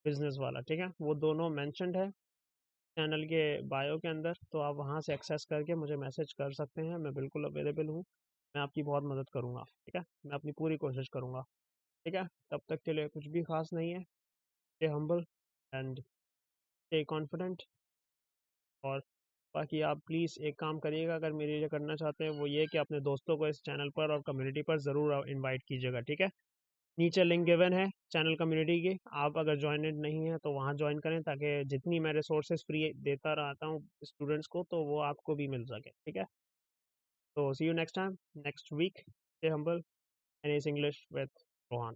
बिजनेस वाला, ठीक है, वो दोनों मेंशन्ड है चैनल के बायो के अंदर, तो आप वहाँ से एक्सेस करके मुझे मैसेज कर सकते हैं। मैं बिल्कुल अवेलेबल हूँ, मैं आपकी बहुत मदद करूँगा, ठीक है, मैं अपनी पूरी कोशिश करूँगा, ठीक है। तब तक के लिए कुछ भी खास नहीं है। Stay humble and stay confident. और बाकी आप प्लीज़ एक काम करिएगा, अगर मेरे लिए करना चाहते हैं, वो ये कि अपने दोस्तों को इस चैनल पर और कम्युनिटी पर ज़रूर इनवाइट कीजिएगा, ठीक है। नीचे लिंक गिवन है चैनल कम्युनिटी की, आप अगर जॉइनेड नहीं है तो वहाँ ज्वाइन करें, ताकि जितनी मैं रिसोर्सेज फ्री देता रहता हूँ स्टूडेंट्स को, तो वो आपको भी मिल सके, ठीक है। तो see you next time, next week. Stay humble and is English with Rohan.